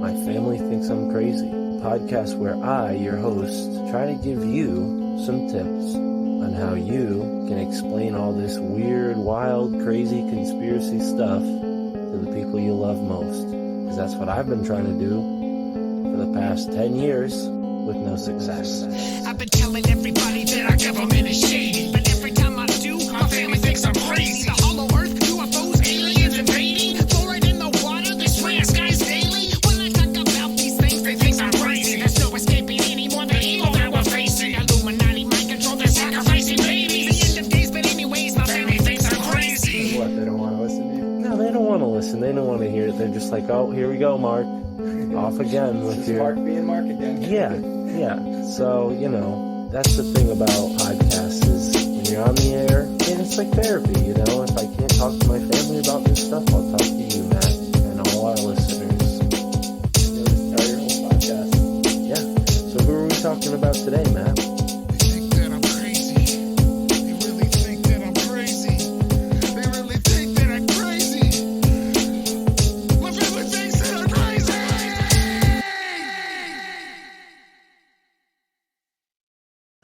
My Family Thinks I'm Crazy, a podcast where I, your host, try to give you some tips on how you can explain all this weird, wild, crazy conspiracy stuff to the people you love most. Because that's what I've been trying to do for the past 10 years with no success. I've been telling everybody that our government is shady, but every time I do, my family thinks I'm crazy. The hollow earth, UFOs, aliens invading, fluoride in the water, they swear skies daily. When I talk about these things, they think I'm crazy. There's no escaping anymore the evil that we're facing. Illuminati mind control, they're sacrificing babies. The end of days, but anyways, my family thinks I'm crazy. What, they don't want to listen to you? No, they don't want to listen. They don't want to hear it. They're just like, oh, here we go, Mark. Off again with your... Mark being Mark again. Yeah. So, that's the thing about podcasts is when you're on the air, and it's like therapy, If I can't talk to my family about this stuff, I'll talk to you, Matt, and all our listeners. You'll just start your whole podcast. Yeah. So who are we talking about today, Matt? They think that I'm crazy. They really think that I'm crazy. They really think that I'm crazy. My family thinks that I'm crazy.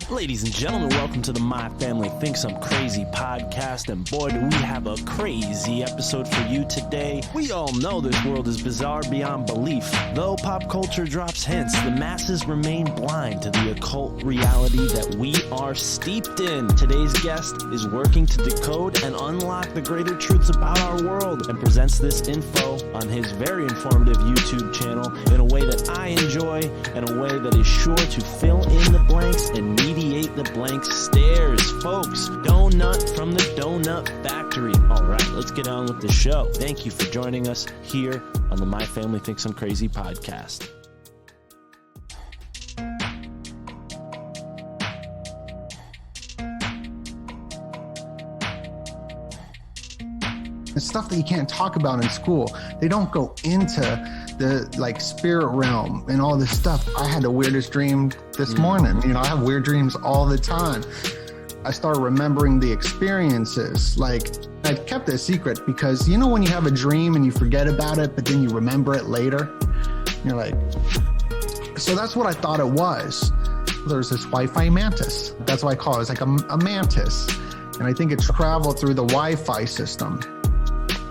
Ladies and gentlemen, welcome to the My Family Thinks I'm Crazy podcast, and boy, do we have a crazy episode for you today. We all know this world is bizarre beyond belief. Though pop culture drops hints, the masses remain blind to the occult reality that we are steeped in. Today's guest is working to decode and unlock the greater truths about our world and presents this info on his very informative YouTube channel in a way that I enjoy and a way that is sure to fill in the blanks and mediate the blank stares. Folks, Doe-Nut from the Doe-Nut Factory. All right, let's get on with the show. Thank you for joining us here on the My Family Thinks I'm Crazy podcast. The stuff that you can't talk about in school. They don't go into the spirit realm and all this stuff. I had the weirdest dream this morning. I have weird dreams all the time. I started remembering the experiences. I kept it a secret because when you have a dream and you forget about it, but then you remember it later, you're like, so that's what I thought it was. There's this Wi-Fi Mantis. That's what I call it. It's like a mantis. And I think it traveled through the Wi-Fi system.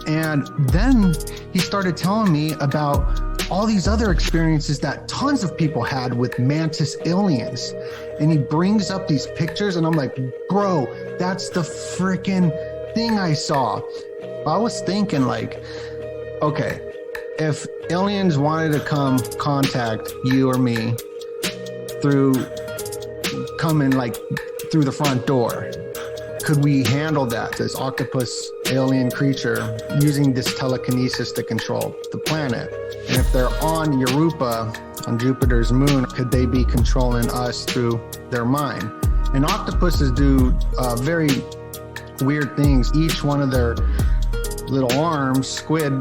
And then he started telling me about all these other experiences that tons of people had with mantis aliens. And he brings up these pictures and I'm like, bro, that's the freaking thing I saw. I was thinking okay, if aliens wanted to come contact you or me through the front door, could we handle that, this octopus alien creature, using this telekinesis to control the planet? And if they're on Europa, on Jupiter's moon, could they be controlling us through their mind? And octopuses do very weird things. Each one of their little arms, squid,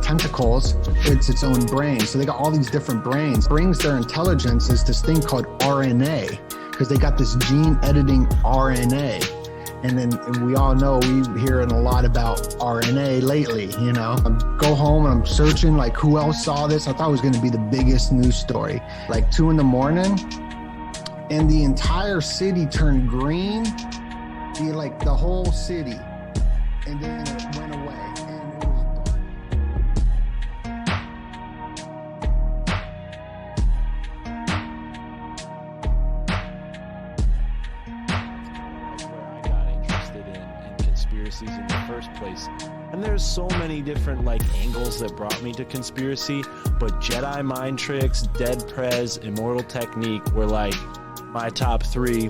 tentacles, it's its own brain. So they got all these different brains. Brings their intelligence is this thing called RNA, because they got this gene editing RNA. And then we all know we hearing a lot about RNA lately, I go home and I'm searching who else saw this. I thought it was going to be the biggest news story. 2 a.m, and the entire city turned green, the whole city. And then it went away. And it was dark. Where I got interested in conspiracies in the first place. And there's so many different angles that brought me to conspiracy, but Jedi mind tricks, Dead Prez, Immortal Technique were my top 3,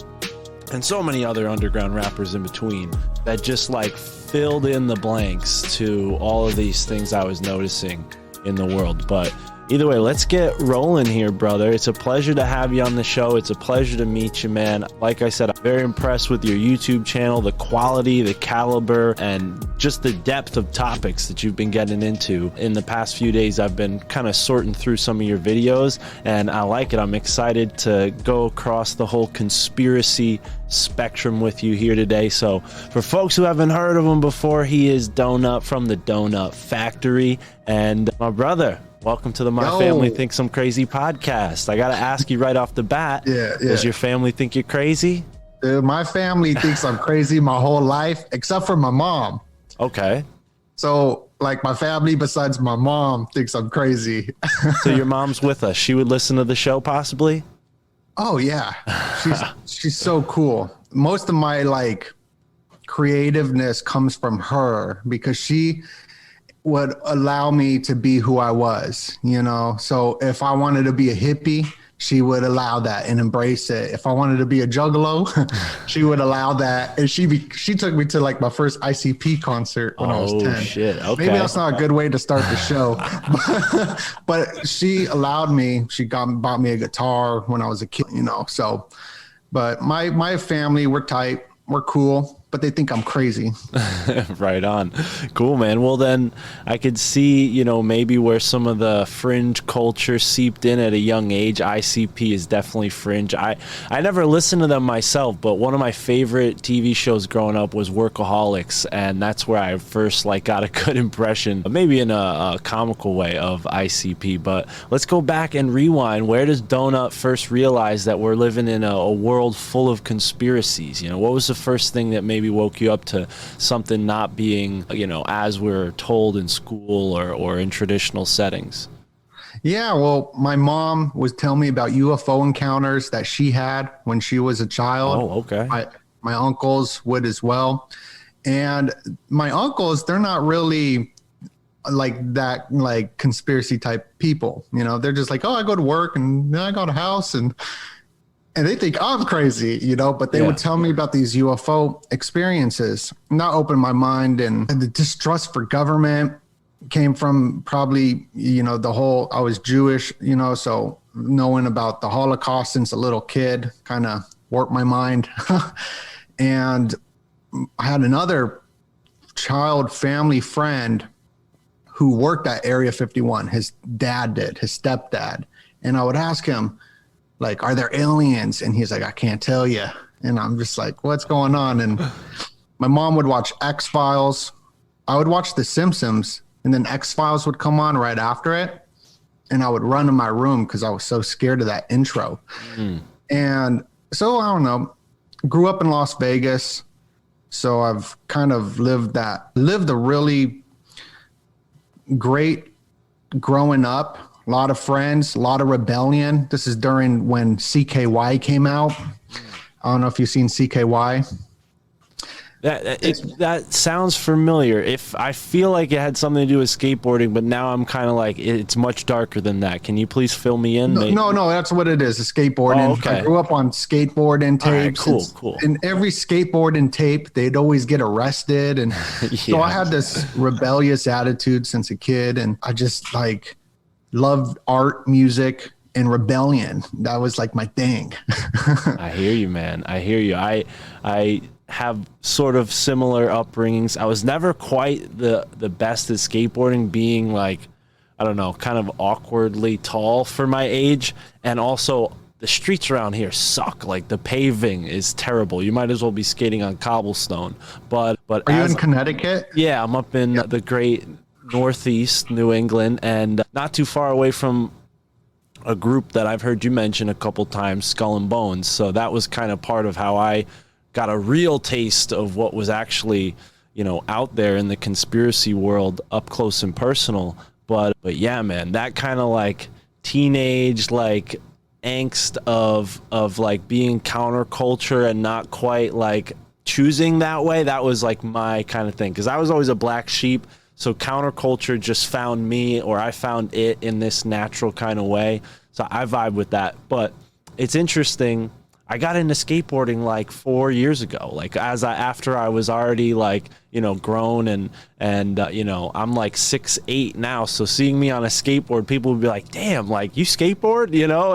and so many other underground rappers in between that just filled in the blanks to all of these things I was noticing in the world. But either way, let's get rolling here, brother. It's a pleasure to have you on the show. It's a pleasure to meet you, man. Like I said, I'm very impressed with your YouTube channel, the quality, the caliber, and just the depth of topics that you've been getting into. In the past few days, I've been kind of sorting through some of your videos, and I like it. I'm excited to go across the whole conspiracy spectrum with you here today. So for folks who haven't heard of him before, he is Doe-Nut from the Doe-Nut Factory. And my brother, Welcome to the My Yo. Family Thinks I'm Crazy podcast. I got to ask you right off the bat. Yeah. Does your family think you're crazy? Dude, my family thinks I'm crazy my whole life, except for my mom. Okay. So, like, my family besides my mom thinks I'm crazy. So your mom's with us. She would listen to the show possibly? Oh yeah, she's so cool. Most of my like creativeness comes from her because she would allow me to be who I was, you know? So if I wanted to be a hippie, she would allow that and embrace it. If I wanted to be a juggalo, she would allow that. And she took me to like my first ICP concert when I was 10. Oh shit. Okay. Maybe that's not a good way to start the show. But she allowed me, bought me a guitar when I was a kid, you know? So, but my family, we're tight, we're cool, but they think I'm crazy. Right on. Cool, man. Well, then I could see, you know, maybe where some of the fringe culture seeped in at a young age. ICP is definitely fringe. I never listened to them myself, but one of my favorite TV shows growing up was Workaholics, and that's where I first like got a good impression, maybe in a comical way, of ICP. But let's go back and rewind. Where does Doe-Nut first realize that we're living in a world full of conspiracies? You know, what was the first thing that maybe woke you up to something not being, you know, as we're told in school or in traditional settings? Yeah, well, my mom would tell me about UFO encounters that she had when she was a child. Oh, okay. My uncles would as well. And my uncles, they're not really like that, like conspiracy type people. You know, they're just like, oh, I go to work and then I got a house and they think I'm crazy, you know, but they would tell me about these UFO experiences. And that opened my mind, and the distrust for government came from probably, you know, I was Jewish, you know, so knowing about the Holocaust since a little kid kind of warped my mind. And I had another child family friend who worked at Area 51. His dad did, his stepdad. And I would ask him, like, are there aliens? And he's like, I can't tell you. And I'm just like, what's going on? And my mom would watch X-Files. I would watch The Simpsons, and then X-Files would come on right after it. And I would run to my room because I was so scared of that intro. And so, I don't know, grew up in Las Vegas. So I've kind of lived a really great growing up. A lot of friends, a lot of rebellion. This is during when CKY came out. I don't know if you've seen CKY. That sounds familiar. If I feel like it had something to do with skateboarding, but now I'm kind of like, it's much darker than that. Can you please fill me in? No, that's what it is. A skateboarding. Oh, okay. I grew up on skateboard and tapes. All right, cool. And every skateboard and tape, they'd always get arrested. And so I had this rebellious attitude since a kid. And I just like loved art, music, and rebellion. That was like my thing. I hear you, man. I hear you. I have sort of similar upbringings. I was never quite the best at skateboarding, being like, I don't know, kind of awkwardly tall for my age. And also the streets around here suck. Like the paving is terrible. You might as well be skating on cobblestone. But Are you in Connecticut? Yeah, I'm up in the great Northeast New England, and not too far away from a group that I've heard you mention a couple times, Skull and Bones. So that was kind of part of how I got a real taste of what was actually, you know, out there in the conspiracy world up close and personal. But yeah, man, that kind of like teenage like angst of like being counterculture and not quite like choosing that way, that was like my kind of thing, because I was always a black sheep. So counterculture just found me, or I found it in this natural kind of way. So I vibe with that. But it's interesting. I got into skateboarding like 4 years ago, like after I was already like, you know, grown and you know, I'm like 6'8" now. So seeing me on a skateboard, people would be like, damn, like you skateboard, you know,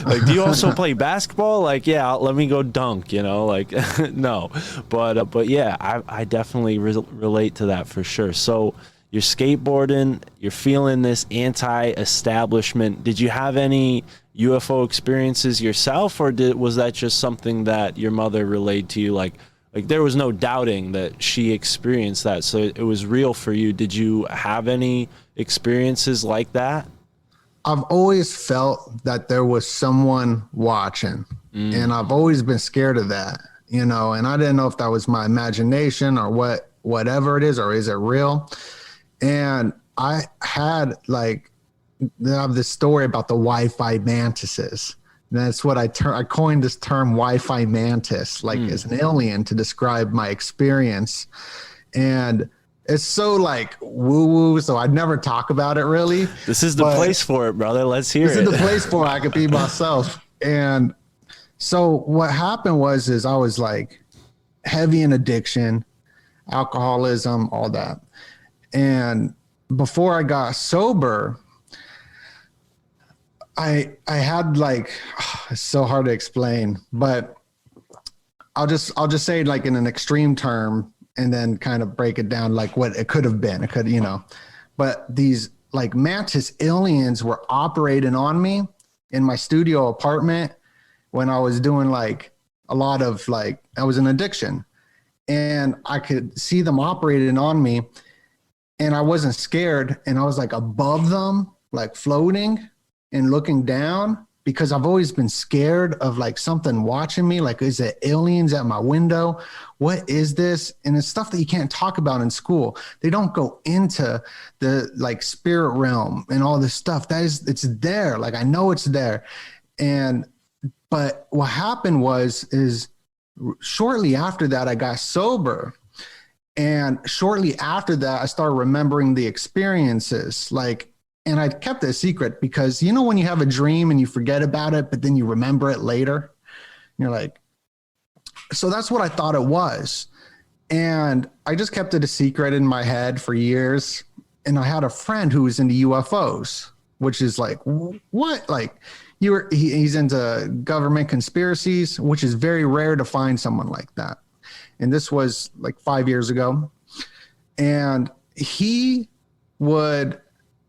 like, do you also play basketball? Like, yeah, let me go dunk, you know, like, no, but yeah, I definitely relate to that for sure. So you're skateboarding, you're feeling this anti-establishment. Did you have any UFO experiences yourself, or was that just something that your mother relayed to you? Like there was no doubting that she experienced that, so it was real for you. Did you have any experiences like that? I've always felt that there was someone watching, and I've always been scared of that, you know, and I didn't know if that was my imagination or whatever it is, or is it real? And I had like, I have this story about the Wi-Fi mantises. And that's what I coined this term Wi-Fi mantis, like as an alien, to describe my experience. And it's so like woo-woo, so I'd never talk about it really. This is the place for it, brother. Let's hear it. This is the place for it. I could be myself. And so what happened is I was like heavy in addiction, alcoholism, all that. And before I got sober, I had like, it's so hard to explain, but I'll just say it like in an extreme term, and then kind of break it down like what it could have been. It could, you know, but these like mantis aliens were operating on me in my studio apartment when I was doing like a lot of like, I was in addiction, and I could see them operating on me, and I wasn't scared. And I was like above them, like floating and looking down, because I've always been scared of like something watching me. Like, is it aliens at my window? What is this? And it's stuff that you can't talk about in school. They don't go into the like spirit realm and all this stuff. It's there. Like, I know it's there. But what happened is shortly after that, I got sober. And shortly after that, I started remembering the experiences. And I kept it a secret because, you know, when you have a dream and you forget about it, but then you remember it later, and you're like, so that's what I thought it was. And I just kept it a secret in my head for years. And I had a friend who was into UFOs, which is like, what? Like, he's into government conspiracies, which is very rare to find someone like that. And this was like 5 years ago. And he would,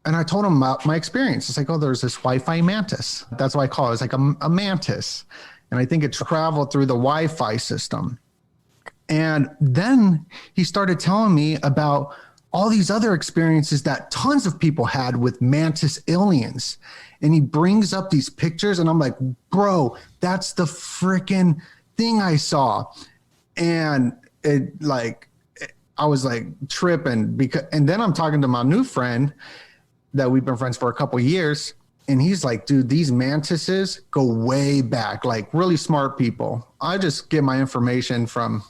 and I told him about my experience. It's like, oh, there's this Wi-Fi mantis. That's what I call it. It's like a mantis. And I think it traveled through the Wi-Fi system. And then he started telling me about all these other experiences that tons of people had with mantis aliens. And he brings up these pictures, and I'm like, bro, that's the freaking thing I saw. And I was like tripping and then I'm talking to my new friend that we've been friends for a couple of years. And he's like, dude, these mantises go way back, like really smart people. I just get my information from,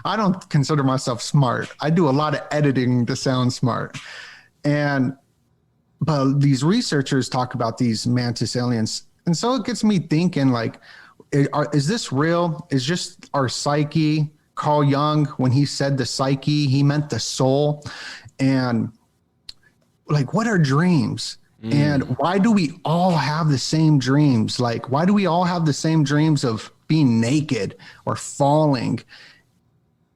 I don't consider myself smart. I do a lot of editing to sound smart. But these researchers talk about these mantis aliens. And so it gets me thinking, like, is this real? Is just our psyche? Carl Jung, when he said the psyche, he meant the soul. And like, what are dreams? And why do we all have the same dreams? Like, why do we all have the same dreams of being naked or falling?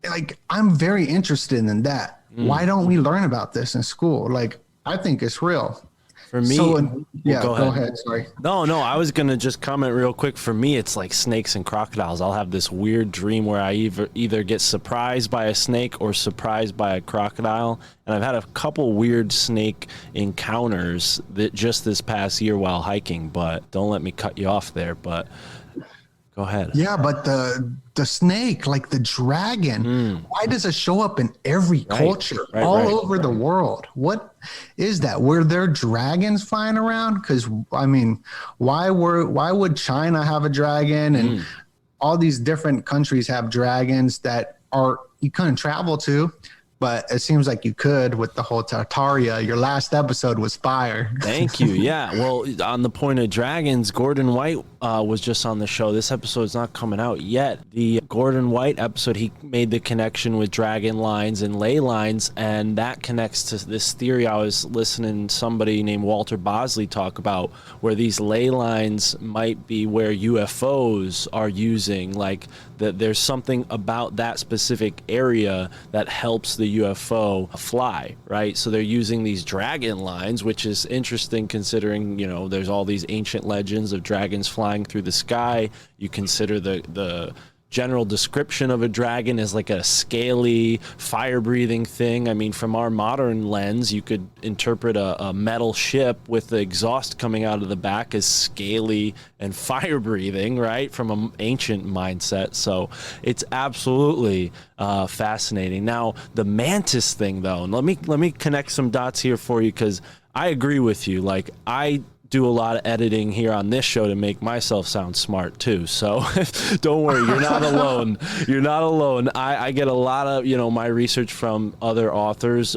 Like, I'm very interested in that. Why don't we learn about this in school? Like, I think it's real. For me, go ahead. Sorry. No, I was going to just comment real quick. For me, it's like snakes and crocodiles. I'll have this weird dream where I either get surprised by a snake or surprised by a crocodile. And I've had a couple weird snake encounters that just this past year while hiking, but don't let me cut you off there, but go ahead. Yeah, but the snake, like the dragon, why does it show up in every culture all over the world? What is that? Were there dragons flying around? Because I mean, why would China have a dragon, and all these different countries have dragons that you couldn't travel to? But it seems like you could with the whole Tartaria. Your last episode was fire. Thank you. Yeah. Well, on the point of dragons, Gordon White was just on the show. This episode's not coming out yet. The Gordon White episode, he made the connection with dragon lines and ley lines, and that connects to this theory I was listening to somebody named Walter Bosley talk about, where these ley lines might be where UFOs are using, like that there's something about that specific area that helps the UFO fly, right? So they're using these dragon lines, which is interesting considering, you know, there's all these ancient legends of dragons flying through the sky. You consider the general description of a dragon is like a scaly, fire-breathing thing. I mean, from our modern lens, you could interpret a metal ship with the exhaust coming out of the back as scaly and fire-breathing, right? From an ancient mindset. So it's absolutely fascinating. Now, the mantis thing, though, and let me connect some dots here for you, because I agree with you. Like, I do a lot of editing here on this show to make myself sound smart too. So don't worry, you're not alone. You're not alone. I get a lot of, my research from other authors,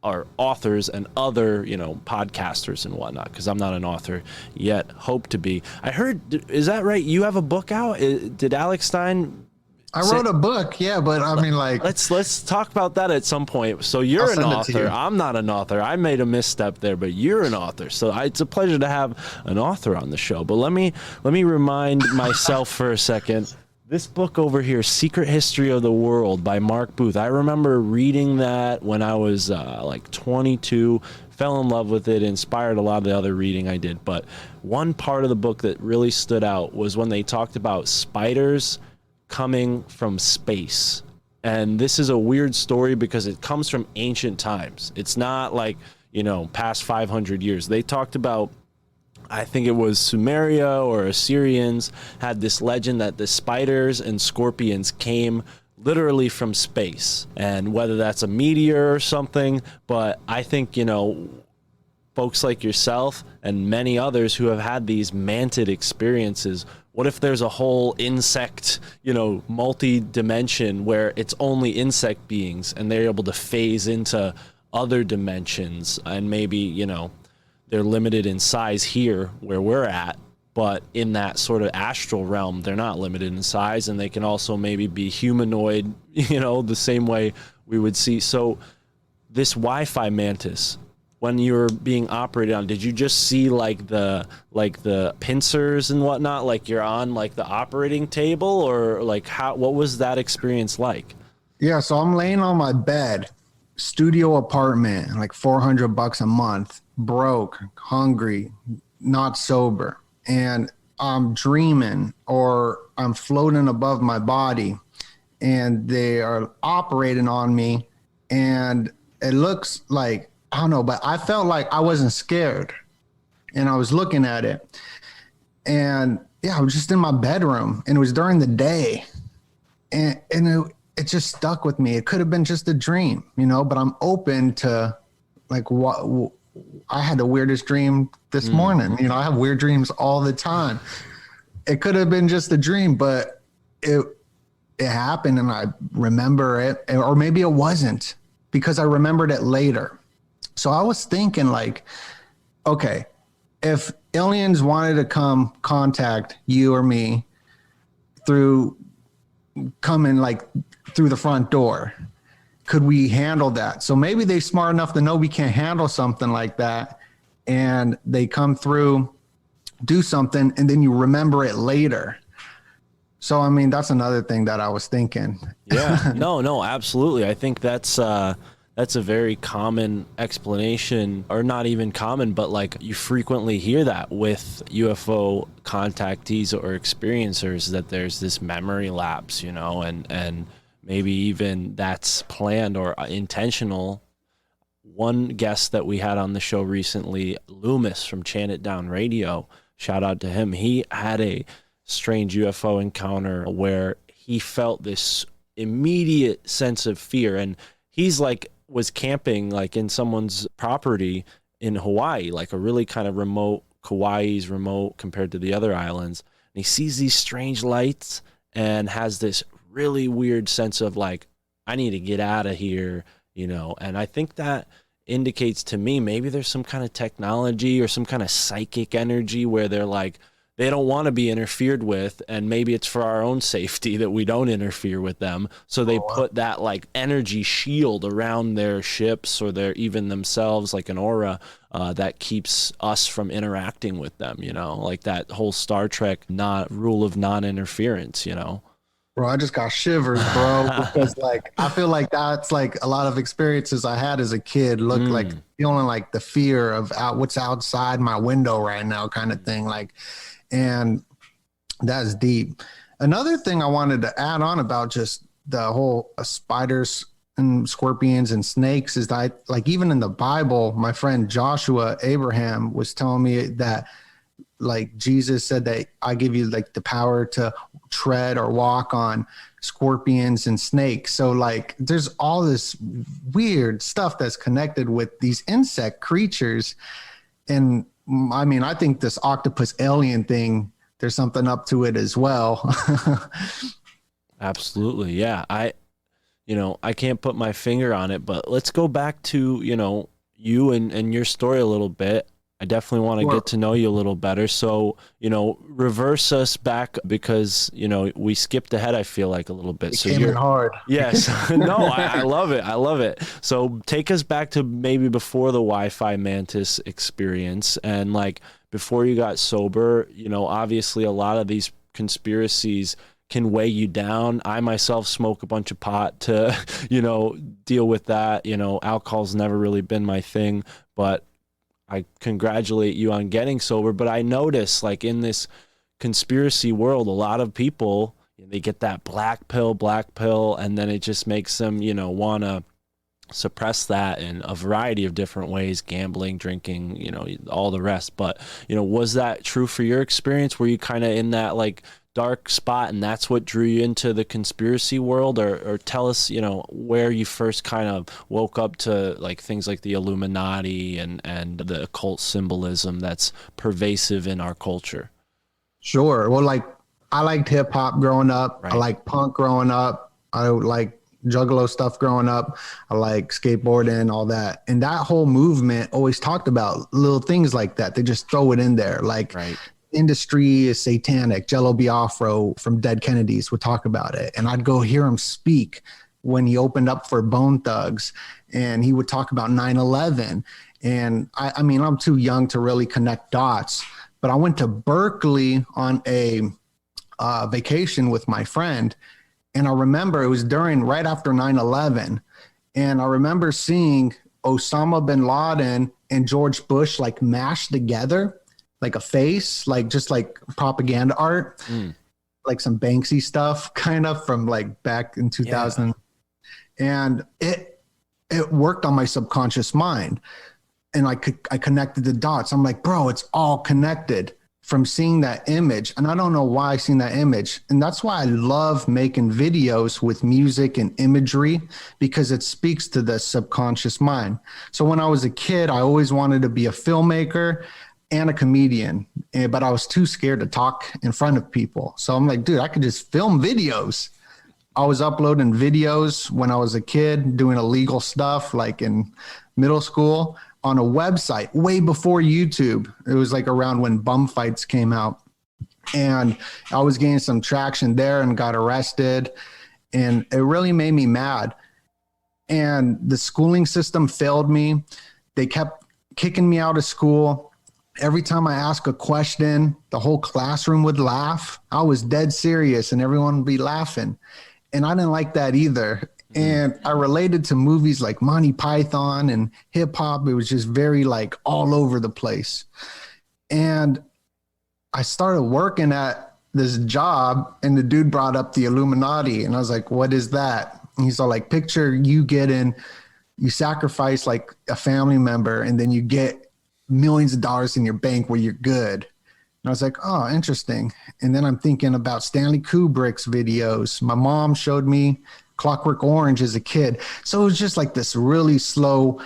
or authors and other, podcasters and whatnot, because I'm not an author yet, hope to be. I heard, is that right? You have a book out? Did Alex Stein? I wrote a book, yeah, but I mean, like, let's talk about that at some point. So you're an author. I'm not an author. I made a misstep there, but you're an author. So it's a pleasure to have an author on the show. But let me remind myself for a second. This book over here, Secret History of the World by Mark Booth. I remember reading that when I was like 22, fell in love with it, inspired a lot of the other reading I did. But one part of the book that really stood out was when they talked about spiders coming from space. And this is a weird story because it comes from ancient times. It's not like, past 500 years. They talked about, I think it was Sumeria or Assyrians had this legend that the spiders and scorpions came literally from space. And whether that's a meteor or something, but I think, folks like yourself and many others who have had these mantid experiences, what if there's a whole insect, multi-dimension where it's only insect beings and they're able to phase into other dimensions, and maybe, they're limited in size here where we're at, but in that sort of astral realm, they're not limited in size, and they can also maybe be humanoid, the same way we would see. So this Wi-Fi Mantis, when you were being operated on, did you just see like the pincers and whatnot, like you're on like the operating table, or like what was that experience like? Yeah, so I'm laying on my bed, studio apartment, like $400 a month, broke, hungry, not sober, and I'm dreaming or I'm floating above my body, and they are operating on me, and it looks like, I don't know, but I felt like I wasn't scared, and I was looking at it, and yeah, I was just in my bedroom, and it was during the day, and it just stuck with me. It could have been just a dream, but I'm open to like what. I had the weirdest dream this morning. I have weird dreams all the time. It could have been just a dream, but it happened, and I remember it, or maybe it wasn't, because I remembered it later. So I was thinking like, okay, if aliens wanted to come contact you or me through the front door, could we handle that? So maybe they're smart enough to know we can't handle something like that, and they come through, do something, and then you remember it later. So, I mean, that's another thing that I was thinking. Yeah, no, absolutely. I think that's a very common explanation, or not even common, but like you frequently hear that with UFO contactees or experiencers, that there's this memory lapse, and maybe even that's planned or intentional. One guest that we had on the show recently, Loomis from Chant It Down Radio, shout out to him. He had a strange UFO encounter where he felt this immediate sense of fear, and he's was camping like in someone's property in Hawaii, like a really kind of remote, Kauai's remote compared to the other islands. And he sees these strange lights and has this really weird sense of like, I need to get out of here, and I think that indicates to me maybe there's some kind of technology or some kind of psychic energy where they're like, they don't want to be interfered with, and maybe it's for our own safety that we don't interfere with them. So they put that like energy shield around their ships or even themselves, like an aura that keeps us from interacting with them, like that whole Star Trek rule of non-interference, Bro, I just got shivers, bro, because like I feel like that's like a lot of experiences I had as a kid. Look like feeling like the fear of what's outside my window right now, kind of thing. Like, and that's deep. Another thing I wanted to add on about just the whole spiders and scorpions and snakes is that, like, even in the Bible, my friend Joshua Abraham was telling me that, like, Jesus said that I give you like the power to tread or walk on scorpions and snakes. So like there's all this weird stuff that's connected with these insect creatures. And I mean, I think this octopus alien thing, there's something up to it as well. Absolutely. Yeah. I can't put my finger on it, but let's go back to, you and your story a little bit. I definitely want to get to know you a little better. So, reverse us back because, we skipped ahead, I feel like, a little bit. So you're hard. Yes. No, I love it. I love it. So take us back to maybe before the Wi-Fi Mantis experience and like before you got sober, obviously a lot of these conspiracies can weigh you down. I myself smoke a bunch of pot to, deal with that. Alcohol's never really been my thing, but I congratulate you on getting sober. But I notice, like, in this conspiracy world, a lot of people, they get that black pill, and then it just makes them, want to suppress that in a variety of different ways, gambling, drinking, all the rest. But, was that true for your experience? Were you kind of in that, like, dark spot and that's what drew you into the conspiracy world, or tell us where you first kind of woke up to like things like the Illuminati and the occult symbolism that's pervasive in our culture? Sure. Well, like, I liked hip hop growing up. Right. I liked punk growing up. I like juggalo stuff growing up. I like skateboarding, all that. And that whole movement always talked about little things like that. They just throw it in there. Like, right. Industry is satanic. Jello Biafro from Dead Kennedys would talk about it. And I'd go hear him speak when he opened up for Bone Thugs, and he would talk about 9/11. And I mean, I'm too young to really connect dots, but I went to Berkeley on a vacation with my friend. And I remember it was right after 9/11. And I remember seeing Osama bin Laden and George Bush like mashed together, like a face, like just like propaganda art, like some Banksy stuff kind of from like back in 2000. Yeah. And it worked on my subconscious mind. And I connected the dots. I'm like, bro, it's all connected from seeing that image. And I don't know why I seen that image. And that's why I love making videos with music and imagery, because it speaks to the subconscious mind. So when I was a kid, I always wanted to be a filmmaker and a comedian, but I was too scared to talk in front of people. So I'm like, dude, I could just film videos. I was uploading videos when I was a kid, doing illegal stuff, like in middle school, on a website way before YouTube. It was like around when bum fights came out. And I was gaining some traction there and got arrested. And it really made me mad. And the schooling system failed me. They kept kicking me out of school. Every time I ask a question, the whole classroom would laugh. I was dead serious and everyone would be laughing. And I didn't like that either. And I related to movies like Monty Python and hip hop. It was just very like all over the place. And I started working at this job and the dude brought up the Illuminati. And I was like, what is that? And he's all like, picture you sacrifice like a family member and then you get millions of dollars in your bank where you're good. And I was like, oh, interesting. And then I'm thinking about Stanley Kubrick's videos. My mom showed me Clockwork Orange as a kid. So it was just like this really slow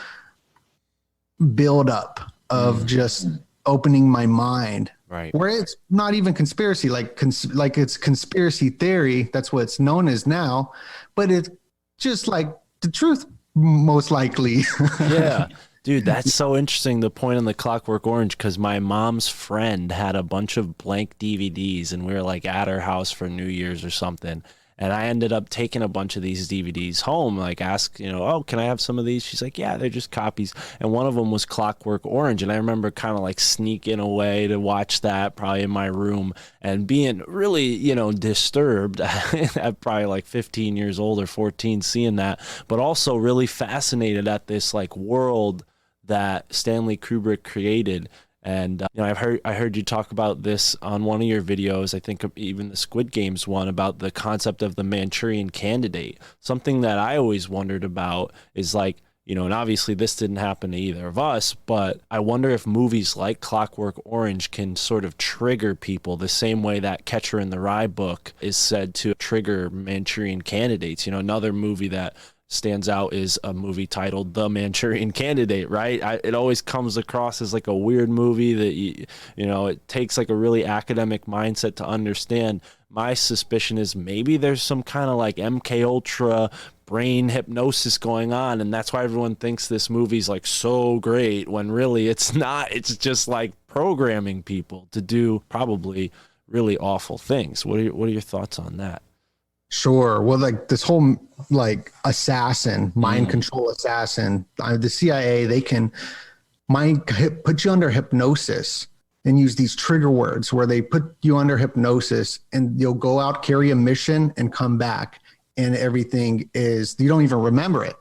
build up of just opening my mind. Right. Where it's not even conspiracy, like it's conspiracy theory. That's what it's known as now. But it's just like the truth, most likely. Yeah. Dude, that's so interesting, the point on the Clockwork Orange, because my mom's friend had a bunch of blank DVDs, and we were like at her house for New Year's or something. And I ended up taking a bunch of these DVDs home, like ask, oh, can I have some of these? She's like, yeah, they're just copies. And one of them was Clockwork Orange. And I remember kind of like sneaking away to watch that probably in my room and being really, disturbed at probably like 15 years old or 14 seeing that, but also really fascinated at this like world that Stanley Kubrick created. And I heard you talk about this on one of your videos. I think even the Squid Games one, about the concept of the Manchurian Candidate. Something that I always wondered about is like, and obviously this didn't happen to either of us, but I wonder if movies like Clockwork Orange can sort of trigger people the same way that Catcher in the Rye book is said to trigger Manchurian Candidates. Another movie that stands out is a movie titled The Manchurian Candidate, right? It always comes across as like a weird movie that it takes like a really academic mindset to understand. My suspicion is maybe there's some kind of like MK Ultra brain hypnosis going on, and that's why everyone thinks this movie's like so great, when really it's not. It's just like programming people to do probably really awful things. What are your thoughts on that? Sure. Well, like this whole like assassin, mind control assassin, the CIA, they can put you under hypnosis and use these trigger words where they put you under hypnosis, and you'll go out, carry a mission, and come back, and everything is, you don't even remember it.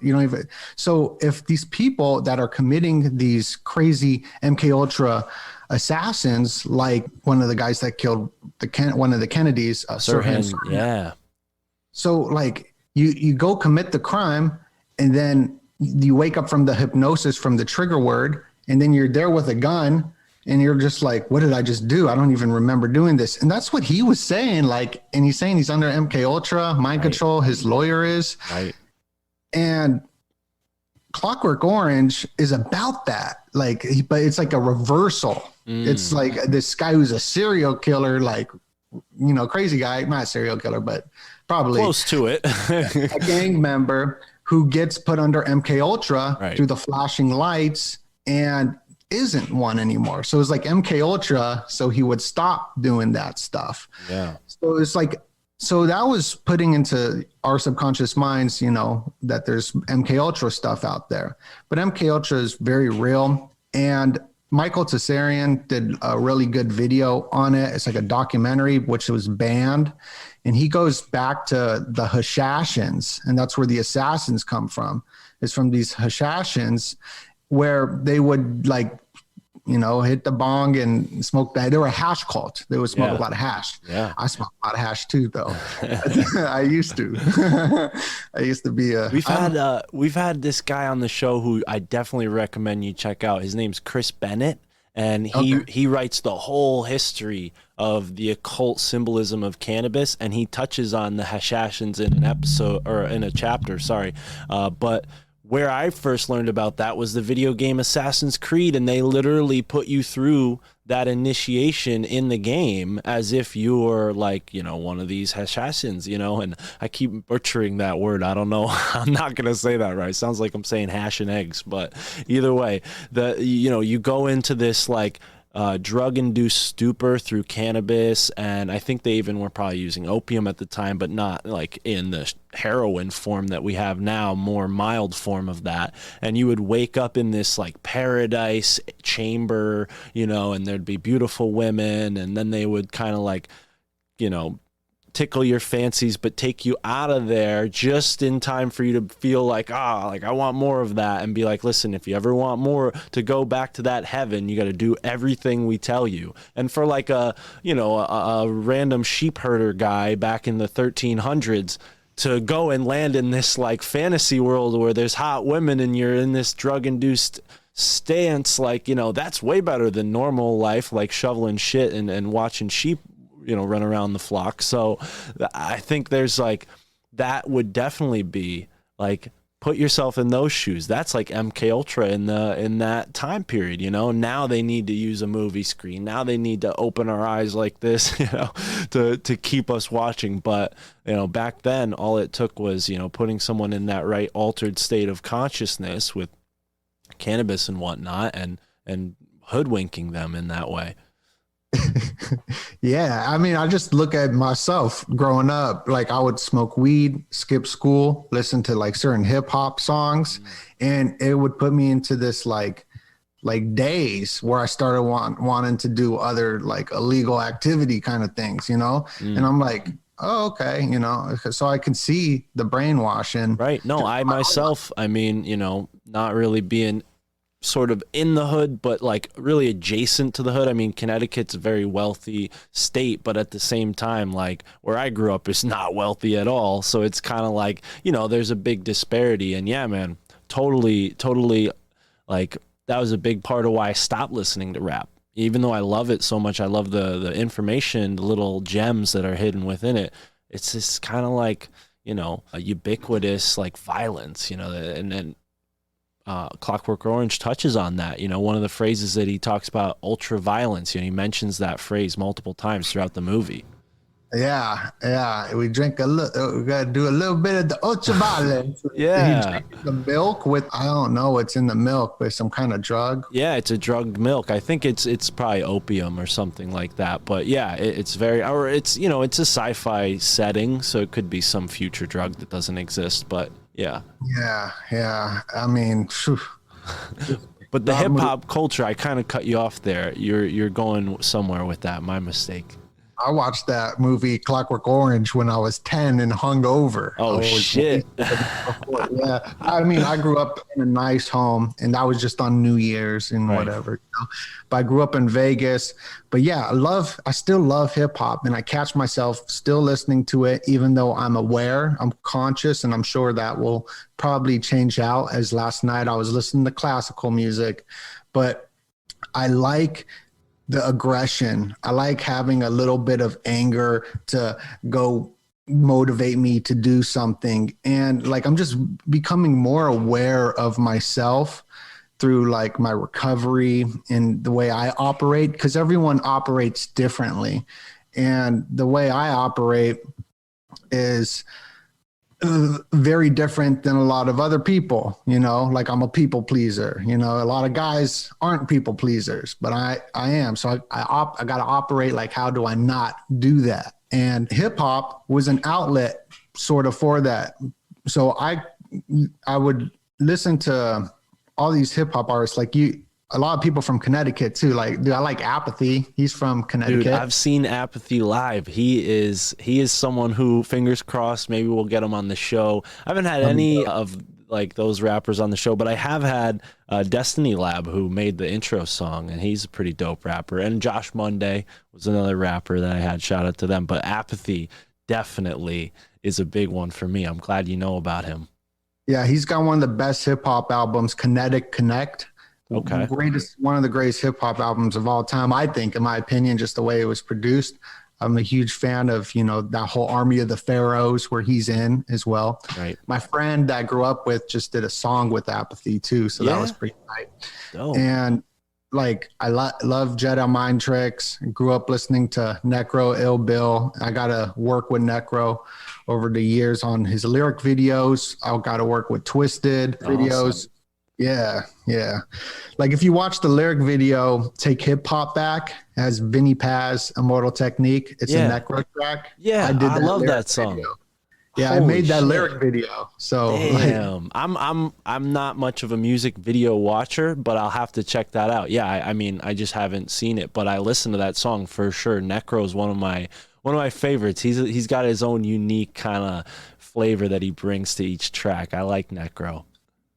So if these people that are committing these crazy MK Ultra assassins, like one of the guys that killed one of the Kennedys, Sirhan, yeah. So like you go commit the crime, and then you wake up from the hypnosis from the trigger word, and then you're there with a gun, and you're just like, what did I just do? I don't even remember doing this. And that's what he was saying. Like, and he's saying he's under MK Ultra mind control. His lawyer is. Right. And Clockwork Orange is about that. Like, but it's like a reversal. It's like this guy who's a serial killer, like, crazy guy, not a serial killer, but probably close to it. A gang member who gets put under MK Ultra through the flashing lights and isn't one anymore. So it's like MK Ultra, so he would stop doing that stuff. Yeah. So it's like, so that was putting into our subconscious minds, that there's MK Ultra stuff out there. But MK Ultra is very real. And Michael Tsarian did a really good video on it. It's like a documentary, which was banned. And he goes back to the Hashashins, and that's where the assassins come from. It's from these Hashashins, where they would like, hit the bong and smoke that. They were a hash cult. They would smoke a lot of hash. Yeah. I smoke a lot of hash too, though. I used to. I used to be a. We've had this guy on the show who I definitely recommend you check out. His name's Chris Bennett, and he writes the whole history of the occult symbolism of cannabis, and he touches on the Hashashins in an episode, or in a chapter. But where I first learned about that was the video game Assassin's Creed, and they literally put you through that initiation in the game as if you were like, one of these Hashashins, and I keep butchering that word. I don't know. I'm not going to say that right. It sounds like I'm saying hash and eggs, but either way, you go into this like drug-induced stupor through cannabis, and I think they even were probably using opium at the time, but not like in the heroin form that we have now, more mild form of that. And you would wake up in this like paradise chamber, and there'd be beautiful women, and then they would kind of like, tickle your fancies, but take you out of there just in time for you to feel like, I want more of that, and be like, listen, if you ever want more to go back to that heaven, you got to do everything we tell you. And for like a random sheep herder guy back in the 1300s to go and land in this like fantasy world where there's hot women and you're in this drug-induced stance, like, that's way better than normal life, like shoveling shit and watching sheep run around the flock. So I think there's like, that would definitely be like, put yourself in those shoes. That's like MK Ultra in that time period. Now they need to use a movie screen. Now they need to open our eyes like this, to keep us watching. But back then, all it took was putting someone in that right altered state of consciousness with cannabis and whatnot, and hoodwinking them in that way. Yeah, I mean, I just look at myself growing up. Like, I would smoke weed, skip school, listen to like certain hip hop songs, and it would put me into this like days where I started wanting to do other like illegal activity kind of things, and I'm like, oh, okay, so I can see the brainwashing. Right. No, I myself, I mean, not really being sort of in the hood, but like really adjacent to the hood. I mean, Connecticut's a very wealthy state, but at the same time, like where I grew up is not wealthy at all. So it's kind of like, you know, there's a big disparity. And yeah, man, totally, like that was a big part of why I stopped listening to rap. Even though I love it so much, I love the information, the little gems that are hidden within it. It's just kind of like, you know, a ubiquitous like violence, you know, and then Clockwork Orange touches on that. You know, one of the phrases that he talks about, ultra violence, you know, he mentions that phrase multiple times throughout the movie. Yeah. We drink we gotta do a little bit of the ultra violence. Yeah. He drinks the milk with, I don't know what's in the milk, but some kind of drug. Yeah, it's a drugged milk. I think it's probably opium or something like that. But yeah, it's very, or it's, you know, it's a sci-fi setting, so it could be some future drug that doesn't exist. But yeah. Yeah. I mean, phew. But the hip hop culture, I kind of cut you off there. You're going somewhere with that. My mistake. I watched that movie Clockwork Orange when I was 10 and hungover. Oh, shit. Yeah. I mean, I grew up in a nice home, and that was just on New Year's and whatever. You know? But I grew up in Vegas. But yeah, I still love hip hop, and I catch myself still listening to it, even though I'm aware, I'm conscious, and I'm sure that will probably change out. As last night I was listening to classical music, but I like the aggression. I like having a little bit of anger to go motivate me to do something. And like, I'm just becoming more aware of myself through like my recovery and the way I operate, because everyone operates differently. And the way I operate is very different than a lot of other people, you know, like I'm a people pleaser, you know, a lot of guys aren't people pleasers, but I am. So I got to operate like, how do I not do that? And hip hop was an outlet sort of for that. So I would listen to all these hip hop artists, like a lot of people from Connecticut too. Like, dude, I like Apathy. He's from Connecticut. Dude, I've seen Apathy live. He is someone who, fingers crossed, maybe we'll get him on the show. I haven't had any of like those rappers on the show, but I have had Destiny Lab, who made the intro song, and he's a pretty dope rapper. And Josh Monday was another rapper that I had. Shout out to them. But Apathy definitely is a big one for me. I'm glad you know about him. Yeah, he's got one of the best hip hop albums, Connect. Okay. One of the greatest hip hop albums of all time, I think, in my opinion, just the way it was produced. I'm a huge fan of, you know, that whole Army of the Pharaohs where he's in as well. Right. My friend that I grew up with just did a song with Apathy too. So that was pretty tight. Dope. And like, I love Jedi Mind Tricks. Grew up listening to Necro, Ill Bill. I got to work with Necro over the years on his lyric videos. I got to work with Twisted videos. Awesome. Yeah. Like if you watch the lyric video, Take Hip Hop Back, has Vinny Paz, Immortal Technique. It's a Necro track. Yeah, I love that song. Video. Yeah, Holy I made that shit. lyric video. So damn, I'm not much of a music video watcher, but I'll have to check that out. Yeah, I mean, I just haven't seen it, but I listen to that song for sure. Necro is one of my favorites. He's got his own unique kind of flavor that he brings to each track. I like Necro.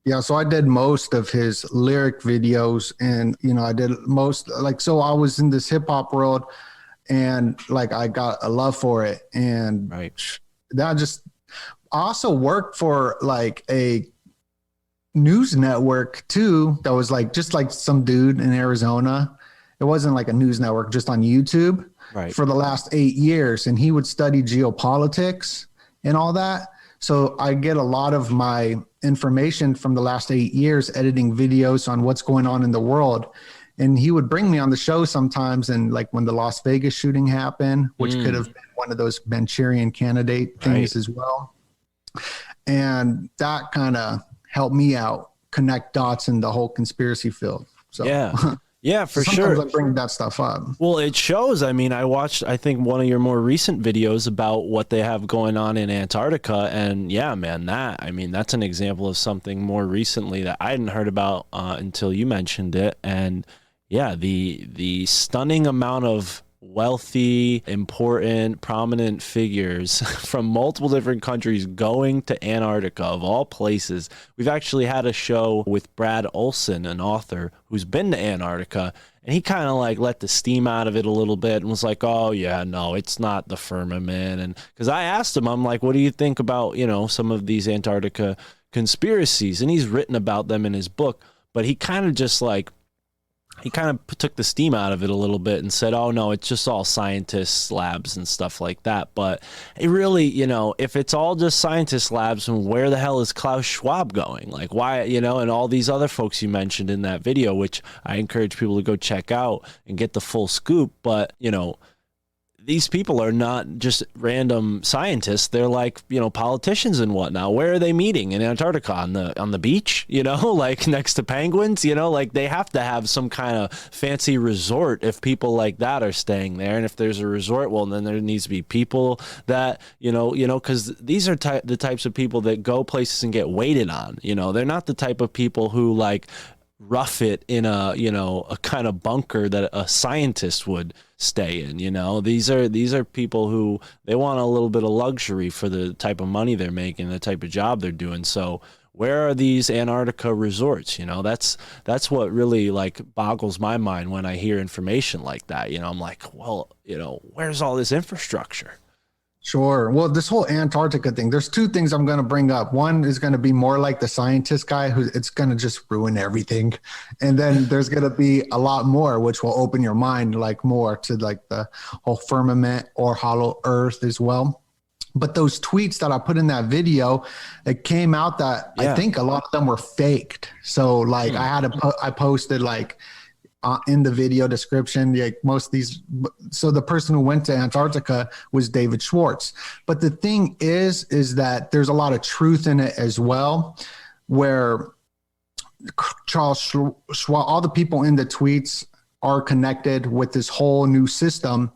Yeah, so I did most of his lyric videos, and you know, I did most, like, so I was in this hip hop world, and like I got a love for it, and I also worked for like a news network too that was like just like some dude in Arizona. It wasn't like a news network, just on YouTube for the last 8 years, and he would study geopolitics and all that. So I get a lot of my information from the last 8 years editing videos on what's going on in the world. And he would bring me on the show sometimes. And like when the Las Vegas shooting happened, which could have been one of those Manchurian candidate things as well. And that kind of helped me out, connect dots in the whole conspiracy field. So yeah, for sometimes sure. I bring that stuff up. Well, it shows. I mean, I watched, I think, one of your more recent videos about what they have going on in Antarctica. And yeah, man, that's an example of something more recently that I hadn't heard about until you mentioned it. And yeah, the stunning amount of wealthy, important, prominent figures from multiple different countries going to Antarctica, of all places. We've actually had a show with Brad Olson, an author who's been to Antarctica, and he kind of like let the steam out of it a little bit and was like, oh yeah, no, it's not the firmament. And because I asked him, I'm like, what do you think about, you know, some of these Antarctica conspiracies? And he's written about them in his book, but he kind of just like, he kind of took the steam out of it a little bit and said, oh no, it's just all scientists' labs and stuff like that. But it really, you know, if it's all just scientists' labs, then where the hell is Klaus Schwab going? Like, why, you know, and all these other folks you mentioned in that video, which I encourage people to go check out and get the full scoop. But, you know, these people are not just random scientists. They're like, you know, politicians and whatnot. Where are they meeting? In Antarctica, on the beach, you know, like next to penguins, you know, like they have to have some kind of fancy resort if people like that are staying there. And if there's a resort, well, then there needs to be people that, you know, because these are the types of people that go places and get waited on. You know, they're not the type of people who like rough it in a, you know, a kind of bunker that a scientist would stay in. You know, these are people who, they want a little bit of luxury for the type of money they're making, the type of job they're doing. So where are these Antarctica resorts? You know, that's what really like boggles my mind when I hear information like that. You know, I'm like, well, you know, where's all this infrastructure? Sure. Well, this whole Antarctica thing, there's two things I'm going to bring up. One is going to be more like the scientist guy who it's going to just ruin everything. And then there's going to be a lot more, which will open your mind like more to like the whole firmament or hollow earth as well. But those tweets that I put in that video, it came out that I think a lot of them were faked. So like I posted like, in the video description, like most of these. So the person who went to Antarctica was David Schwartz. But the thing is that there's a lot of truth in it as well, where Charles Schwab, all the people in the tweets are connected with this whole new system,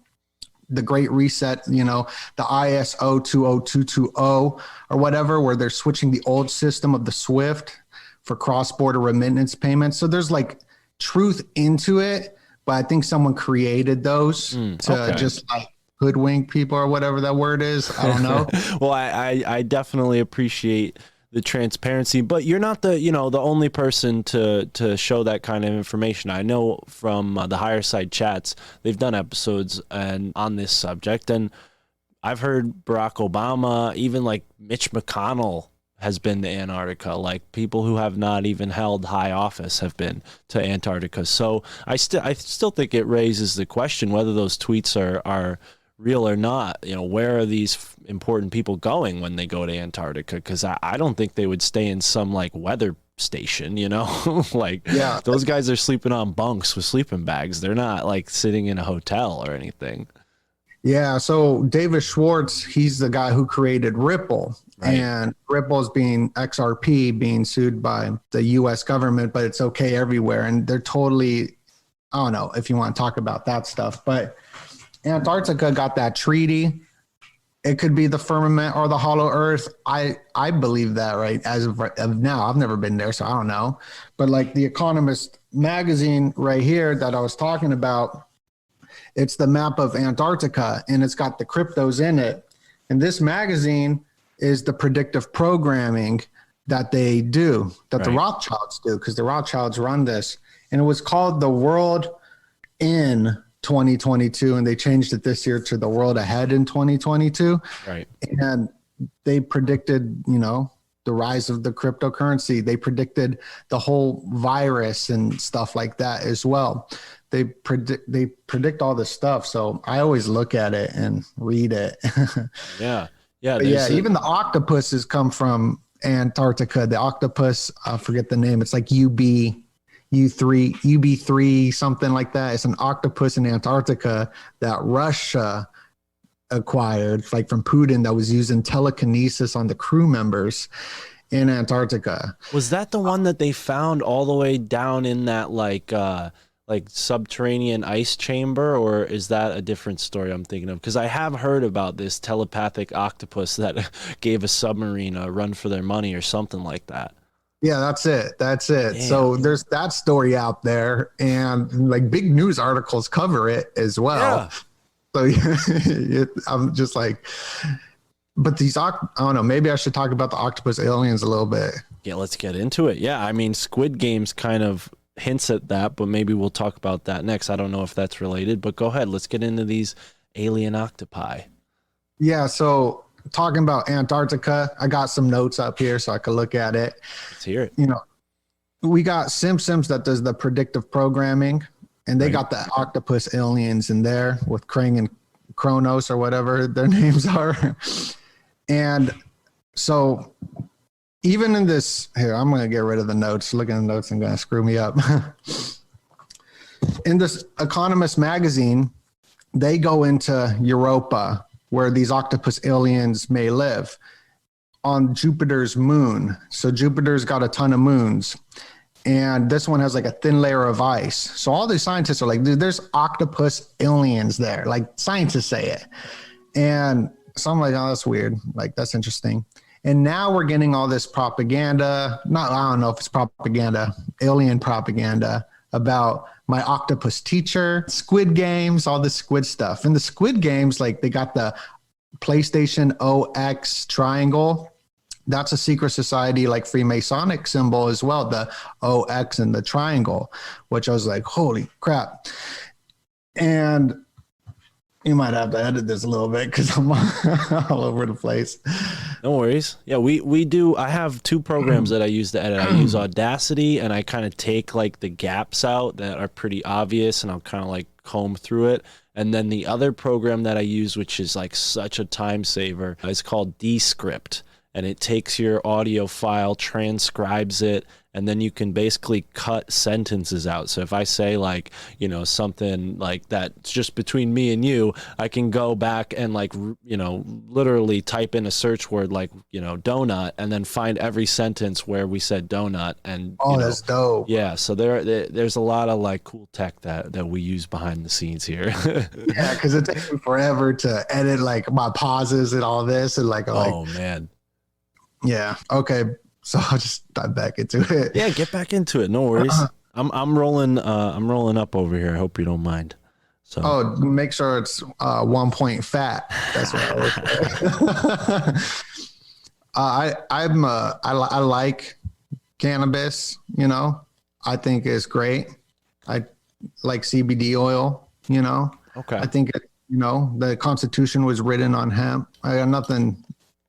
the Great Reset, you know, the ISO 20220 or whatever, where they're switching the old system of the SWIFT for cross-border remittance payments. So there's like truth into it, but I think someone created those to just like hoodwink people or whatever that word is. I don't know. Well, I definitely appreciate the transparency, but you're not the, you know, the only person to show that kind of information. I know from the Higher Side Chats, they've done episodes and on this subject, and I've heard Barack Obama, even like Mitch McConnell has been to Antarctica. Like people who have not even held high office have been to Antarctica. So I still think it raises the question whether those tweets are real or not. You know, where are these important people going when they go to Antarctica? Because I don't think they would stay in some like weather station, you know. Like those guys are sleeping on bunks with sleeping bags. They're not like sitting in a hotel or anything. Yeah, so David Schwartz, he's the guy who created Ripple. Right. And Ripple's being XRP being sued by the US government, but it's okay everywhere. And they're totally, I don't know if you want to talk about that stuff, but Antarctica got that treaty. It could be the firmament or the hollow earth. I believe that, right? As of now, I've never been there, so I don't know. But like the Economist magazine right here that I was talking about, it's the map of Antarctica and it's got the cryptos in it. And this magazine is the predictive programming that they do, that the Rothschilds do, because the Rothschilds run this. And it was called The World in 2022, and they changed it this year to The World Ahead in 2022. Right. And they predicted, you know, the rise of the cryptocurrency. They predicted the whole virus and stuff like that as well. They predict all this stuff. So I always look at it and read it. Yeah. Even the octopuses come from Antarctica. The octopus, I forget the name. It's like UB3, something like that. It's an octopus in Antarctica that Russia acquired, like from Putin, that was using telekinesis on the crew members in Antarctica. Was that the one that they found all the way down in that like subterranean ice chamber, or is that a different story I'm thinking of? Because I have heard about this telepathic octopus that gave a submarine a run for their money or something like that. Yeah, that's it. Damn. So there's that story out there, and like big news articles cover it as well. So I'm just like, but I don't know, maybe I should talk about the octopus aliens a little bit. Yeah, let's get into it. Yeah, I mean, Squid Games kind of hints at that, but maybe we'll talk about that next. I don't know if that's related, but go ahead. Let's get into these alien octopi. Yeah, so talking about Antarctica, I got some notes up here so I could look at it. Let's hear it. You know, we got Simpsons that does the predictive programming, and they got the octopus aliens in there with Krang and Kronos or whatever their names are. And so even in this, here, I'm going to get rid of the notes. Looking at the notes, I'm going to screw me up. In this Economist magazine, they go into Europa, where these octopus aliens may live, on Jupiter's moon. So Jupiter's got a ton of moons. And this one has like a thin layer of ice. So all these scientists are like, dude, there's octopus aliens there. Like scientists say it. And so I'm like, oh, that's weird. Like, that's interesting. And now we're getting all this propaganda. I don't know if it's propaganda, alien propaganda about my octopus teacher, Squid Games, all this squid stuff. And the Squid Games, like they got the PlayStation OX triangle. That's a secret society, like Freemasonic symbol as well, the OX and the triangle, which I was like, holy crap. And you might have to edit this a little bit because I'm all over the place. No worries. Yeah, we do. I have two programs that I use to edit. I use Audacity, and I kind of take like the gaps out that are pretty obvious, and I'll kind of like comb through it. And then the other program that I use, which is like such a time saver, is called Descript. And it takes your audio file, transcribes it, and then you can basically cut sentences out. So if I say like, you know, something like that's just between me and you, I can go back and like, you know, literally type in a search word like, you know, donut, and then find every sentence where we said donut. And that's dope. Yeah, so there's a lot of like cool tech that we use behind the scenes here. Yeah, because it takes me forever to edit like my pauses and all this, and like, oh man. Yeah. Okay. So I'll just dive back into it. Yeah, get back into it. No worries. I'm rolling up over here. I hope you don't mind. So make sure it's 1 point fat. That's what I like cannabis, you know. I think it's great. I like CBD oil, you know. Okay. I think you know, the Constitution was written on hemp. I got nothing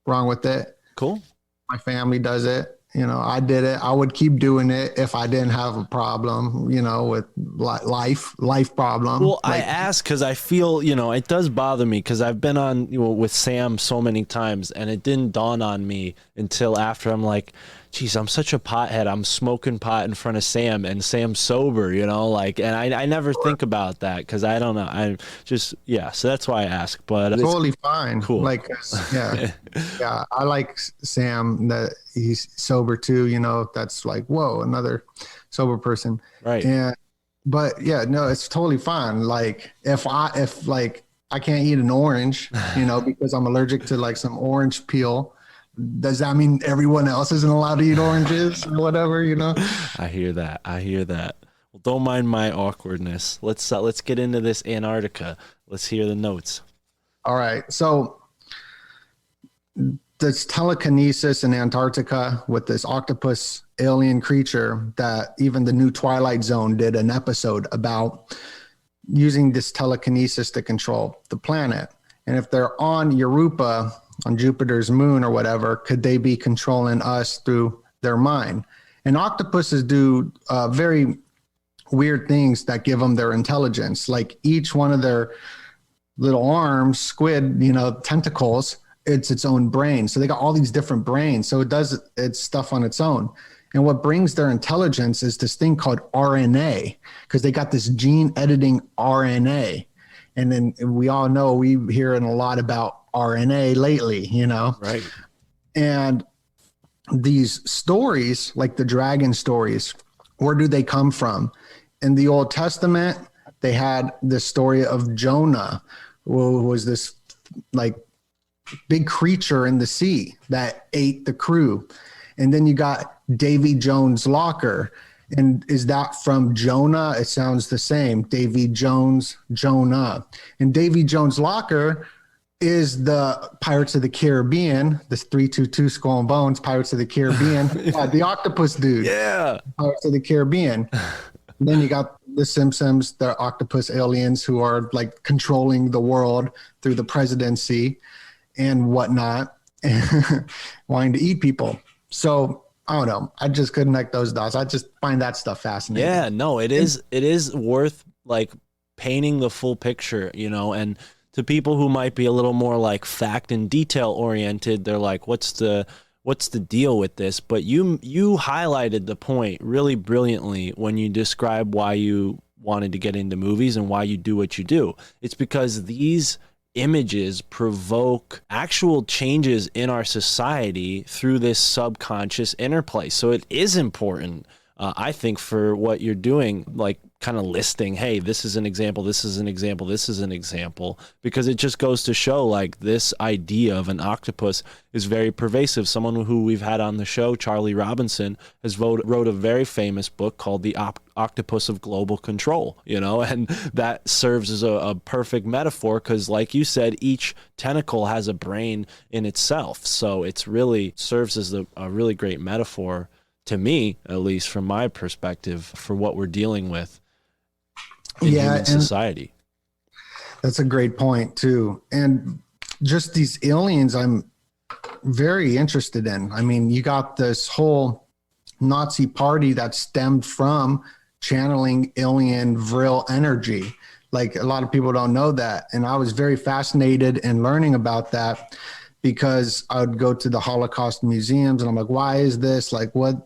wrong with it. Cool. My family does it. You know, I did it. I would keep doing it if I didn't have a problem, you know, with life problem. Well, I ask because I feel, you know, it does bother me because I've been on, you know, with Sam so many times, and it didn't dawn on me until after. I'm like, geez, I'm such a pothead. I'm smoking pot in front of Sam, and Sam's sober, you know, like, and I never think about that because I don't know. I'm just, yeah. So that's why I ask, but totally fine. Cool. Like, yeah, yeah. I like Sam that he's sober too, you know. That's like, whoa, another sober person. Right. But yeah, no, it's totally fine. Like if like I can't eat an orange, you know, because I'm allergic to like some orange peel, does that mean everyone else isn't allowed to eat oranges or whatever, you know? I hear that. Well, don't mind my awkwardness. Let's get into this Antarctica. Let's hear the notes. All right. So this telekinesis in Antarctica with this octopus alien creature that even the new Twilight Zone did an episode about using this telekinesis to control the planet. And if they're on Europa, on Jupiter's moon or whatever, could they be controlling us through their mind? And octopuses do very weird things that give them their intelligence. Like each one of their little arms, squid, you know, tentacles, it's its own brain. So they got all these different brains. So it does its stuff on its own. And what brings their intelligence is this thing called RNA, because they got this gene editing RNA. And then we all know we're hearing a lot about RNA lately, you know? Right. And these stories, like the dragon stories, where do they come from? In the Old Testament, they had the story of Jonah, who was this like big creature in the sea that ate the crew. And then you got Davy Jones' Locker. And is that from Jonah? It sounds the same. Davy Jones, Jonah. And Davy Jones' locker is the Pirates of the Caribbean, this 322 Skull and Bones, Pirates of the Caribbean. Yeah, the octopus dude. Yeah. Pirates of the Caribbean. And then you got the Simpsons, the octopus aliens who are like controlling the world through the presidency and whatnot, wanting to eat people. So I don't know. I just couldn't connect those dots. I just find that stuff fascinating. Yeah, no, it is worth like painting the full picture, you know, and to people who might be a little more like fact and detail oriented, they're like, what's the deal with this? But you highlighted the point really brilliantly when you describe why you wanted to get into movies and why you do what you do. It's because these images provoke actual changes in our society through this subconscious interplay. So it is important, I think, for what you're doing, like kind of listing, hey, this is an example, this is an example, this is an example, because it just goes to show like this idea of an octopus is very pervasive. Someone who we've had on the show, Charlie Robinson, has wrote a very famous book called The Octopus of Global Control, you know, and that serves as a perfect metaphor because, like you said, each tentacle has a brain in itself. So it's really serves as a really great metaphor, to me, at least from my perspective, for what we're dealing with in human society. That's a great point too. And just these aliens I'm very interested in. I mean, you got this whole Nazi party that stemmed from channeling alien vril energy. Like a lot of people don't know that. And I was very fascinated in learning about that because I would go to the Holocaust museums and I'm like, why is this? Like, what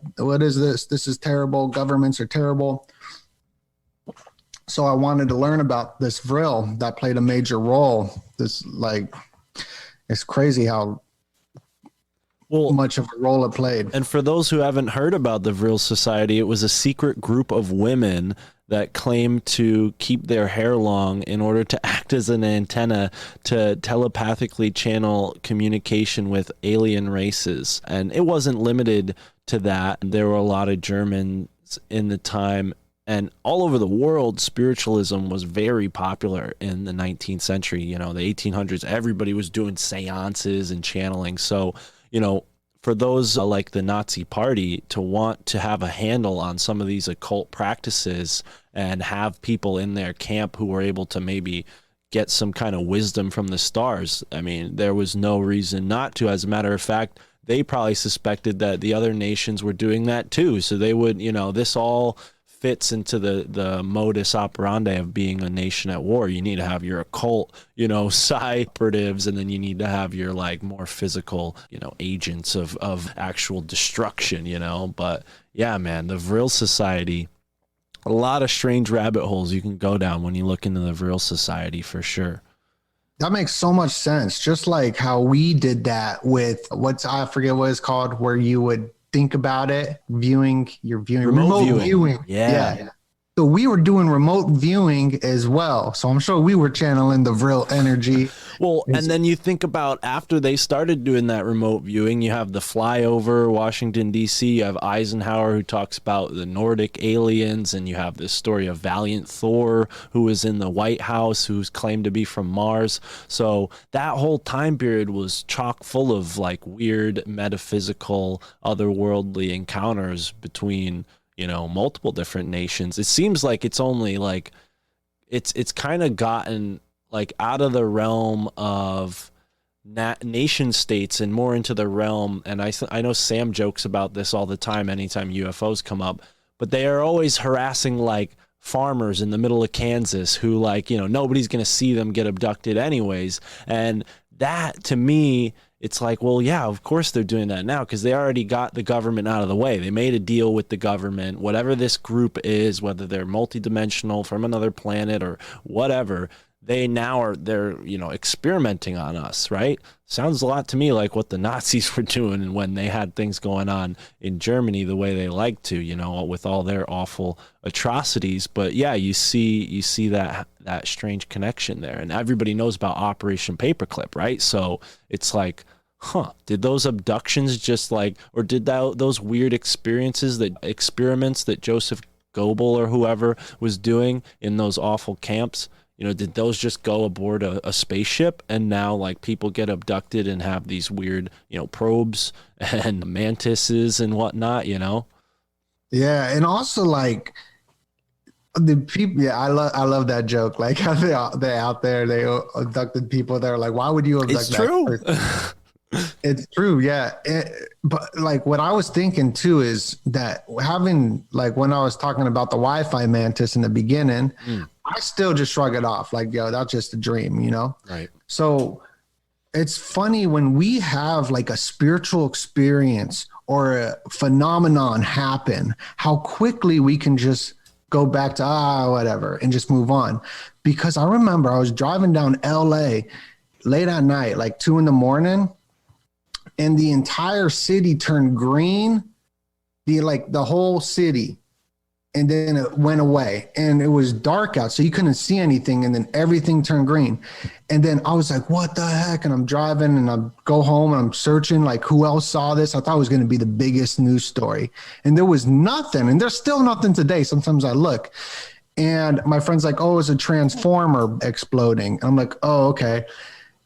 is this? This is terrible. Governments are terrible. So I wanted to learn about this vril that played a major role. This, like, it's crazy how much of a role it played. And for those who haven't heard about the Vril Society, it was a secret group of women that claimed to keep their hair long in order to act as an antenna to telepathically channel communication with alien races. And it wasn't limited to that. There were a lot of Germans in the time, and all over the world, spiritualism was very popular in the 19th century. You know, the 1800s, everybody was doing seances and channeling. So, you know, for those like the Nazi party to want to have a handle on some of these occult practices and have people in their camp who were able to maybe get some kind of wisdom from the stars, I mean, there was no reason not to. As a matter of fact, they probably suspected that the other nations were doing that too. So they would, you know, this all fits into the modus operandi of being a nation at war. You need to have your occult, you know, psi operatives, and then you need to have your like more physical, you know, agents of actual destruction, you know. But yeah, man, the Vril Society, a lot of strange rabbit holes you can go down when you look into the Vril Society for sure. That makes so much sense. Just like how we did that with I forget what it's called, where you would think about it, remote viewing. Yeah. So we were doing remote viewing as well. So I'm sure we were channeling the Vril energy. Well, and then you think about after they started doing that remote viewing, you have the flyover Washington, D.C. You have Eisenhower who talks about the Nordic aliens, and you have this story of Valiant Thor who was in the White House who's claimed to be from Mars. So that whole time period was chock full of like weird metaphysical otherworldly encounters between, you know, multiple different nations. It seems like it's only like it's kind of gotten like out of the realm of nation states and more into the realm. And I know Sam jokes about this all the time anytime UFOs come up, but they are always harassing like farmers in the middle of Kansas who, like, you know, nobody's going to see them get abducted anyways. And that, to me, it's like, well, yeah, of course they're doing that now because they already got the government out of the way. They made a deal with the government, whatever this group is, whether they're multidimensional from another planet or whatever, they're, you know, experimenting on us, right? Sounds a lot to me like what the Nazis were doing when they had things going on in Germany the way they like to, you know, with all their awful atrocities. But yeah, you see that strange connection there, and everybody knows about Operation Paperclip, right? So it's like, Did those abductions just like, or did those weird experiments that Joseph Goebbels or whoever was doing in those awful camps, did those just go aboard a spaceship, and now like people get abducted and have these weird, probes and mantises and whatnot, Yeah, and also like the people. Yeah, I love that joke. Like how they out there, they abducted people. They're like, why would you abduct? It's true. It's true, yeah. But like what I was thinking too is that having, like when I was talking about the Wi-Fi mantis in the beginning, I still just shrug it off like, yo, that's just a dream, Right. So it's funny when we have like a spiritual experience or a phenomenon happen, how quickly we can just go back to whatever and just move on. Because I remember I was driving down LA late at night, like 2 a.m, and the entire city turned green, the whole city. And then it went away and it was dark out, so you couldn't see anything. And then everything turned green. And then I was like, what the heck? And I'm driving and I go home and I'm searching like who else saw this. I thought it was going to be the biggest news story. And there was nothing. And there's still nothing today. Sometimes I look and my friend's like, oh, it's a transformer exploding. I'm like, oh, okay.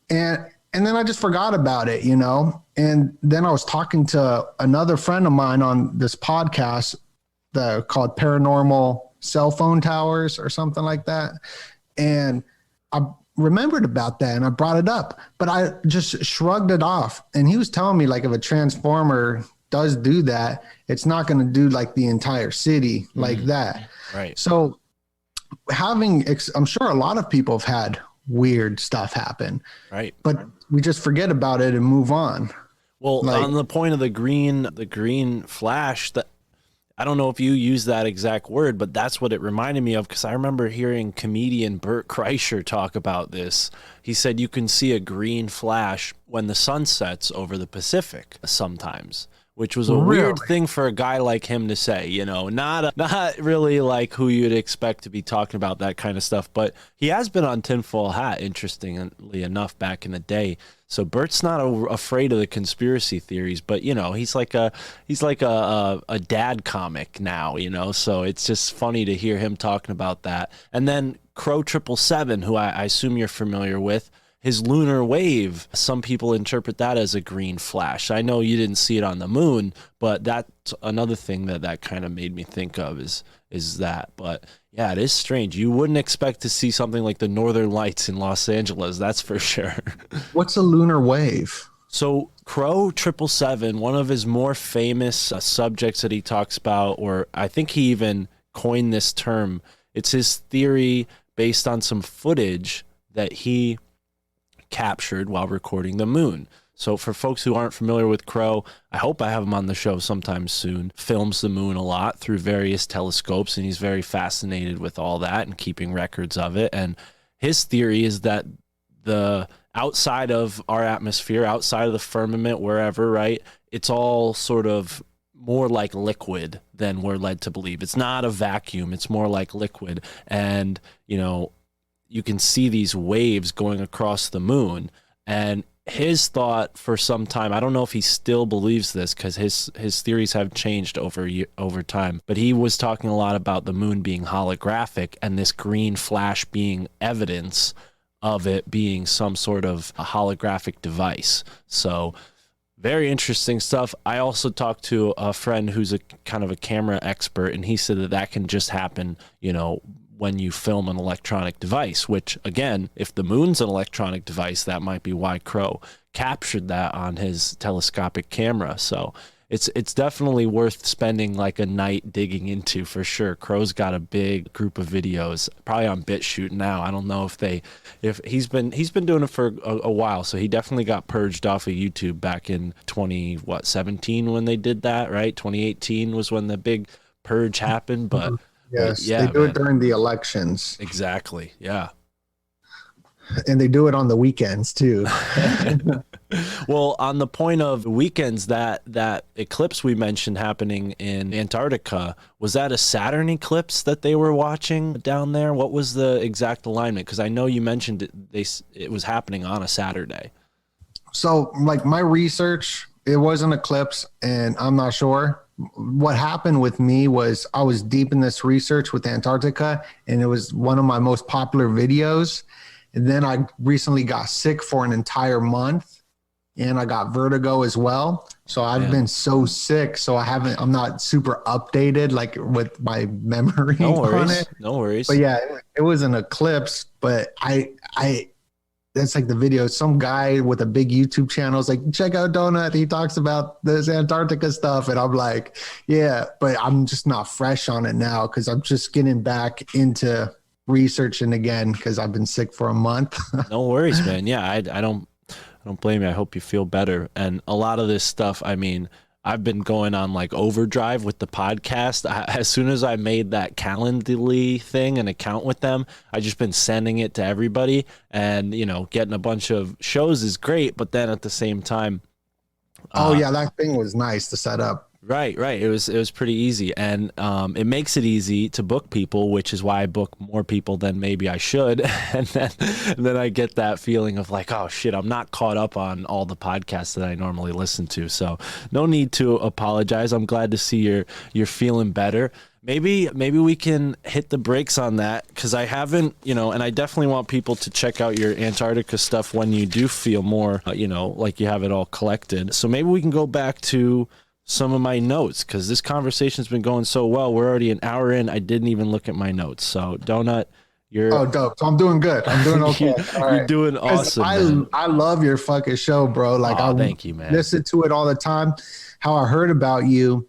And then I just forgot about it, And then I was talking to another friend of mine on this podcast called Paranormal Cell Phone Towers or something like that. And I remembered about that and I brought it up, but I just shrugged it off. And he was telling me like if a transformer does do that, it's not going to do like the entire city like that. Right. So I'm sure a lot of people have had weird stuff happen. Right. But we just forget about it and move on. Well, on the point of the green flash, that I don't know if you use that exact word, but that's what it reminded me of, because I remember hearing comedian Bert Kreischer talk about this. He said you can see a green flash when the sun sets over the Pacific sometimes, which was a weird thing for a guy like him to say, not really like who you'd expect to be talking about that kind of stuff. But he has been on Tinfoil Hat, interestingly enough, back in the day. So Bert's not afraid of the conspiracy theories, but he's like a dad comic now, so it's just funny to hear him talking about that. And then Crow 777, who I assume you're familiar with, his lunar wave, some people interpret that as a green flash. I know you didn't see it on the moon, but that's another thing that kind of made me think of is that. But yeah, it is strange. You wouldn't expect to see something like the Northern Lights in Los Angeles, that's for sure. What's a lunar wave? So Crow 777, one of his more famous subjects that he talks about, or I think he even coined this term, it's his theory based on some footage that he captured while recording the moon. So for folks who aren't familiar with Crow, I hope I have him on the show sometime soon. Films the moon a lot through various telescopes, and he's very fascinated with all that and keeping records of it. And his theory is that the outside of our atmosphere, outside of the firmament, wherever, right, it's all sort of more like liquid than we're led to believe. It's not a vacuum. It's more like liquid. And, you can see these waves going across the moon. And his thought for some time, I don't know if he still believes this because his theories have changed over time, but he was talking a lot about the moon being holographic and this green flash being evidence of it being some sort of a holographic device. So very interesting stuff. I also talked to a friend who's a kind of a camera expert, and he said that can just happen, when you film an electronic device, which again, if the moon's an electronic device, that might be why Crow captured that on his telescopic camera. So it's definitely worth spending like a night digging into for sure. Crow's got a big group of videos, probably on BitChute now. I don't know if he's been doing it for a while, so he definitely got purged off of YouTube back in 2017 when they did that, right? 2018 was when the big purge happened, but yes, yeah, they do it during the elections. Exactly. Yeah. And they do it on the weekends too. Well, on the point of weekends, that eclipse we mentioned happening in Antarctica, was that a Saturn eclipse that they were watching down there? What was the exact alignment? Because I know you mentioned it was happening on a Saturday. So like my research, it was an eclipse, and I'm not sure. What happened with me was I was deep in this research with Antarctica, and it was one of my most popular videos. And then I recently got sick for an entire month, and I got vertigo as well. So I've been so sick. So I'm not super updated like with my memory on it. No worries. But yeah, it was an eclipse, but that's like the video. Some guy with a big YouTube channel is like, check out Doe-Nut. He talks about this Antarctica stuff. And I'm like, yeah, but I'm just not fresh on it now because I'm just getting back into researching again because I've been sick for a month. No worries, man. Yeah, I don't blame you. I hope you feel better. And a lot of this stuff, I mean, I've been going on like overdrive with the podcast. As soon as I made that Calendly thing, an account with them, I just been sending it to everybody, and getting a bunch of shows is great. But then at the same time, that thing was nice to set up. Right. It was pretty easy, and it makes it easy to book people, which is why I book more people than maybe I should. And then I get that feeling of like, oh shit, I'm not caught up on all the podcasts that I normally listen to. So no need to apologize. I'm glad to see you're feeling better. Maybe we can hit the brakes on that, because I haven't, and I definitely want people to check out your Antarctica stuff when you do feel more, like you have it all collected. So maybe we can go back to some of my notes, because this conversation's been going so well. We're already an hour in. I didn't even look at my notes. So Doe-Nut, you're dope. So I'm doing good. I'm doing okay. You're doing awesome. I love your fucking show, bro. Like, thank you, man. Listen to it all the time. How I heard about you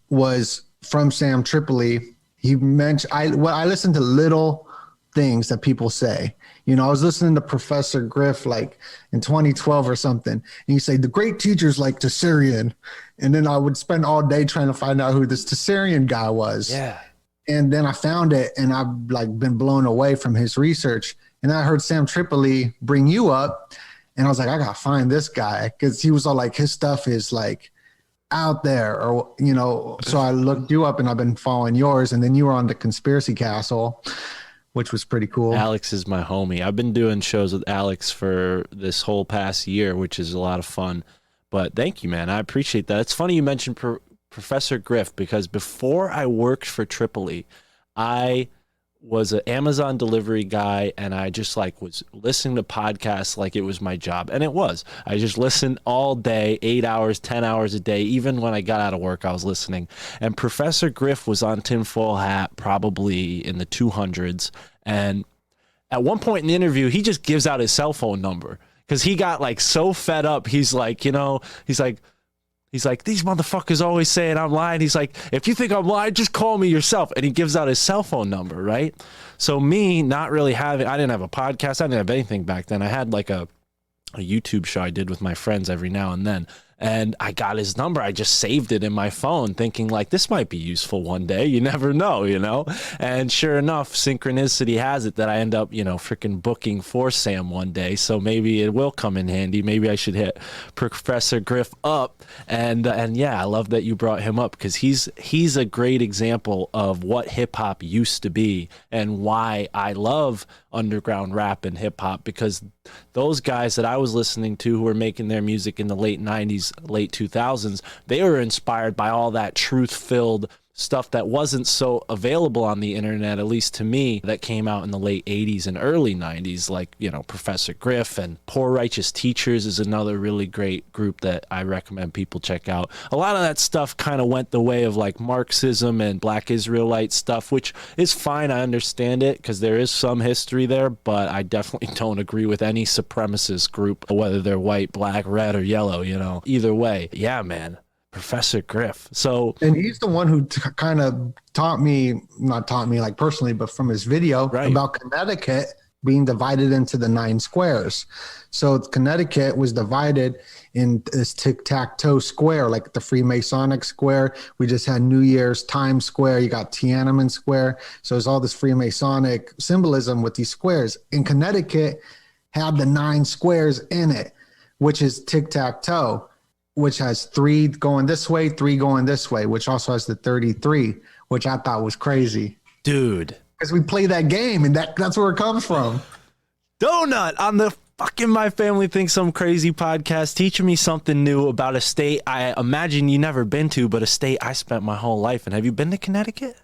was from Sam Tripoli. He mentioned I listen to little things that people say. I was listening to Professor Griff like in 2012 or something, and he said the great teachers like Tessarian, and then I would spend all day trying to find out who this Tessarian guy was. Yeah. And then I found it, and I've like been blown away from his research. And I heard Sam Tripoli bring you up, and I was like, I gotta find this guy, because he was all like, his stuff is like out there, or So I looked you up, and I've been following yours, and then you were on the Conspiracy Castle, which was pretty cool. Alex is my homie. I've been doing shows with Alex for this whole past year, which is a lot of fun. But thank you, man. I appreciate that. It's funny you mentioned Professor Griff, because before I worked for Tripoli, I was an Amazon delivery guy, and I just like was listening to podcasts like it was my job. And it was. I just listened all day, 8 hours, 10 hours a day. Even when I got out of work, I was listening. And Professor Griff was on tinfoil hat probably in the 200s. And at one point in the interview, he just gives out his cell phone number, because he got like so fed up. He's like, he's like, these motherfuckers always saying I'm lying. He's like, if you think I'm lying, just call me yourself. And he gives out his cell phone number, right? So me not really I didn't have a podcast. I didn't have anything back then. I had like a YouTube show I did with my friends every now and then. And I got his number. I just saved it in my phone thinking like, this might be useful one day. You never know, And sure enough, synchronicity has it that I end up, freaking booking for Sam one day. So maybe it will come in handy. Maybe I should hit Professor Griff up. And yeah, I love that you brought him up, because he's a great example of what hip hop used to be, and why I love underground rap and hip hop, because those guys that I was listening to who were making their music in the late 90s, late 2000s, they were inspired by all that truth-filled stuff that wasn't so available on the internet, at least to me, that came out in the late 80s and early 90s, like, Professor Griff. And Poor Righteous Teachers is another really great group that I recommend people check out. A lot of that stuff kind of went the way of like Marxism and Black Israelite stuff, which is fine. I understand it, because there is some history there, but I definitely don't agree with any supremacist group, whether they're white, black, red, or yellow, either way. Yeah, man. Professor Griff. And he's the one who kind of not taught me like personally, but from his video about Connecticut being divided into the 9 squares. So Connecticut was divided in this tic-tac-toe square, like the Freemasonic square. We just had New Year's Times Square. You got Tiananmen Square. So it's all this Freemasonic symbolism with these squares. In Connecticut had the 9 squares in it, which is tic-tac-toe, which has 3 going this way, 3 going this way, which also has the 33, which I thought was crazy. Dude. Because we play that game, and that's where it comes from. Doe-Nut on the Fucking my family thinks I'm crazy podcast, teaching me something new about a state I imagine you never been to, but a state I spent my whole life in. Have you been to Connecticut?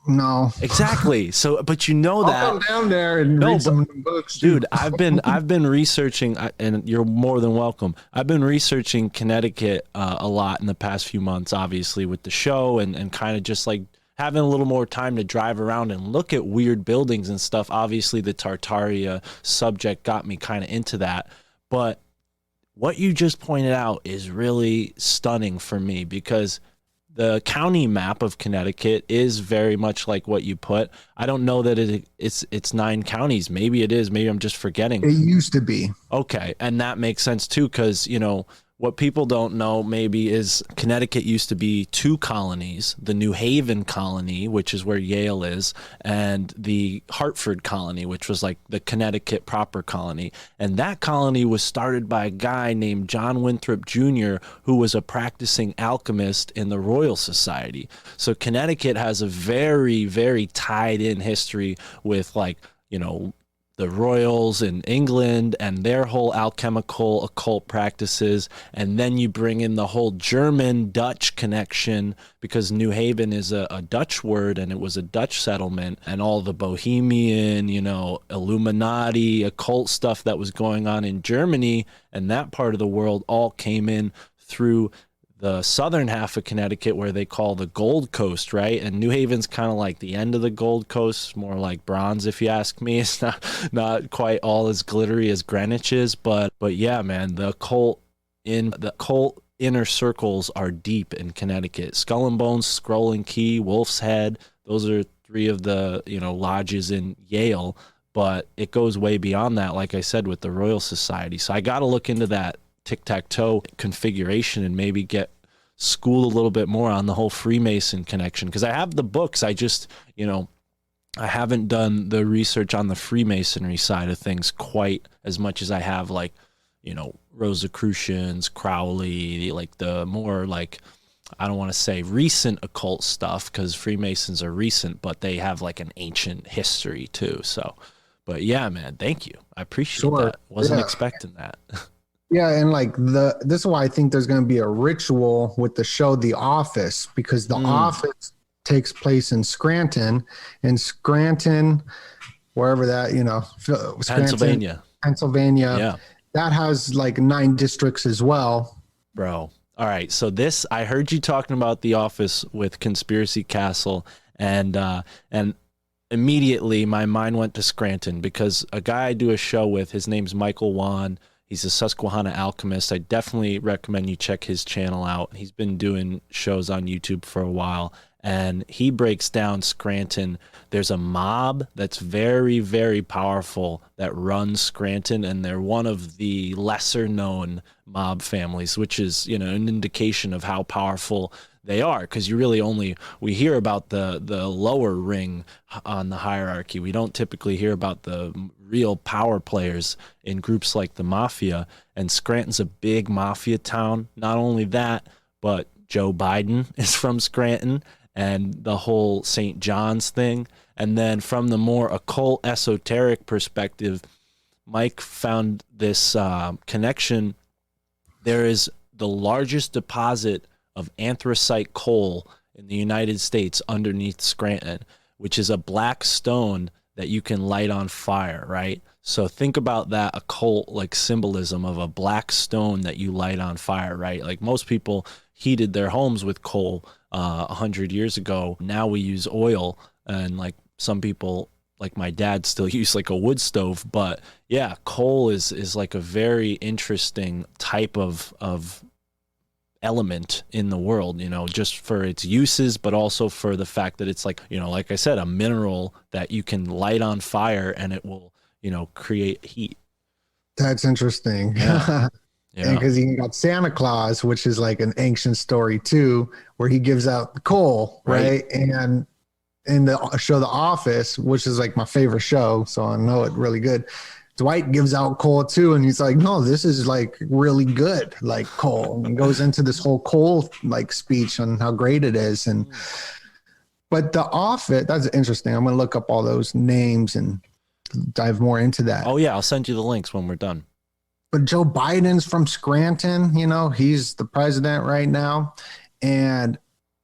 No. Exactly. So, but you know that. I'll come down there and read some books, dude. I've been researching, and you're more than welcome. I've been researching Connecticut a lot in the past few months, obviously with the show and kind of just like having a little more time to drive around and look at weird buildings and stuff. Obviously, the Tartaria subject got me kind of into that. But what you just pointed out is really stunning for me, because the county map of Connecticut is very much like what you put. I don't know that it's 9 counties. Maybe it is. Maybe I'm just forgetting. It used to be. Okay, and that makes sense too, because, you know, what people don't know maybe is Connecticut used to be 2 colonies, the New Haven colony, which is where Yale is, and the Hartford colony, which was like the Connecticut proper colony. And that colony was started by a guy named John Winthrop Jr., who was a practicing alchemist in the Royal Society. So Connecticut has a very, very tied in history with, like, you know, the royals in England and their whole alchemical occult practices. And then you bring in the whole German-Dutch connection, because New Haven is a Dutch word and it was a Dutch settlement, and all the Bohemian, you know, Illuminati, occult stuff that was going on in Germany and that part of the world all came in through the southern half of Connecticut, where they call the Gold Coast, right? And New Haven's kind of like the end of the Gold Coast, more like bronze, if you ask me. It's not quite all as glittery as Greenwich is, but yeah, man, the occult inner circles are deep in Connecticut. Skull and Bones, Scroll and Key, Wolf's Head, those are 3 of the, you know, lodges in Yale, but it goes way beyond that, like I said, with the Royal Society. So I got to look into that tic-tac-toe configuration and maybe get schooled a little bit more on the whole Freemason connection, because I have the books. I just, you know, I haven't done the research on the Freemasonry side of things quite as much as I have, like, you know, Rosicrucians, Crowley, like the more, like, I don't want to say recent occult stuff, because Freemasons are recent, but they have like an ancient history too. So, but yeah, man, thank you. I appreciate that. Wasn't expecting that. Yeah, and like this is why I think there's going to be a ritual with the show The Office, because The Office takes place in Scranton, wherever that, you know, Pennsylvania. Yeah. That has like 9 districts as well. Bro. All right. So this, I heard you talking about The Office with Conspiracy Castle, and immediately my mind went to Scranton, because a guy I do a show with, his name's Michael Wan. He's a Susquehanna alchemist. I definitely recommend you check his channel out. He's been doing shows on YouTube for a while, and he breaks down Scranton. There's a mob that's very, very powerful that runs Scranton, and they're one of the lesser known mob families, which is, you know, an indication of how powerful they are, because we hear about the lower ring on the hierarchy. We don't typically hear about the real power players in groups like the mafia, and Scranton's a big mafia town. Not only that, but Joe Biden is from Scranton, and the whole St. John's thing. And then from the more occult esoteric perspective, Mike found this connection. There is the largest deposit of anthracite coal in the United States underneath Scranton, which is a black stone that you can light on fire, right? So think about that occult, like, symbolism of a black stone that you light on fire, right? Like, most people heated their homes with coal 100 years ago. Now we use oil, and like some people, like my dad, still use like a wood stove. But yeah, coal is like a very interesting type of element in the world, you know, just for its uses, but also for the fact that it's like, you know, like I said, a mineral that you can light on fire and it will, you know, create heat. That's interesting. Yeah. And because you got Santa Claus, which is like an ancient story too, where he gives out the coal, right? And in the show The Office, which is like my favorite show, so I know it really good, Dwight gives out coal too, and he's like, no, this is like really good, like coal. And he goes into this whole coal like speech on how great it is. But The Office, that's interesting. I'm gonna look up all those names, and dive more into that. Oh yeah, I'll send you the links when we're done. But Joe Biden's from Scranton, you know, he's the president right now. And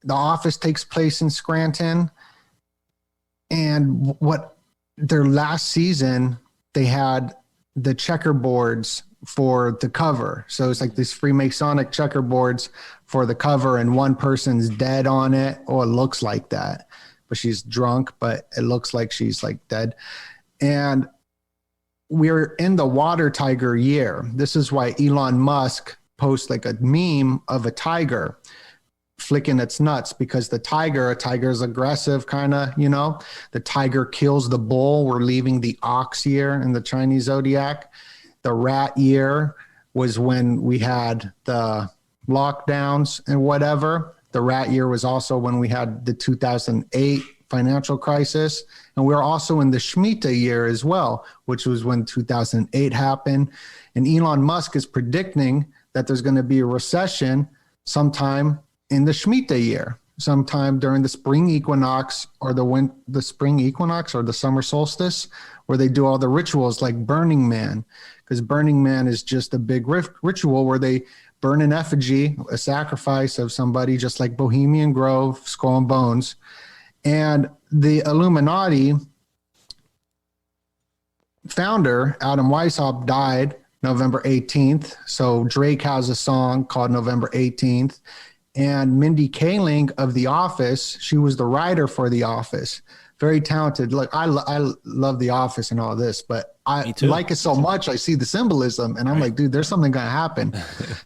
the office takes place in Scranton. And what their last season, they had the checkerboards for the cover. So it's like these Freemasonic checkerboards for the cover, and one person's dead on it. Oh, it looks like that. But she's drunk, but it looks like she's like dead. And we're in the water tiger year. This is why Elon Musk posts like a meme of a tiger flicking its nuts, because a tiger is aggressive, kind of, you know. The tiger kills the bull. We're leaving the ox year in the Chinese zodiac. The rat year was when we had the lockdowns and whatever. The rat year was also when we had the 2008 financial crisis. And we're also in the Shemitah year as well, which was when 2008 happened. And Elon Musk is predicting that there's going to be a recession sometime in the Shemitah year, sometime during the spring equinox or the spring equinox or the summer solstice, where they do all the rituals like Burning Man, because Burning Man is just a big ritual where they burn an effigy, a sacrifice of somebody, just like Bohemian Grove, Skull and Bones. And the Illuminati founder, Adam Weishaupt, died November 18th. So Drake has a song called November 18th. And Mindy Kaling of The Office, she was the writer for The Office. Very talented. Like I love The Office and all this, but I like it so much. I see the symbolism and I'm like, dude, there's something going to happen.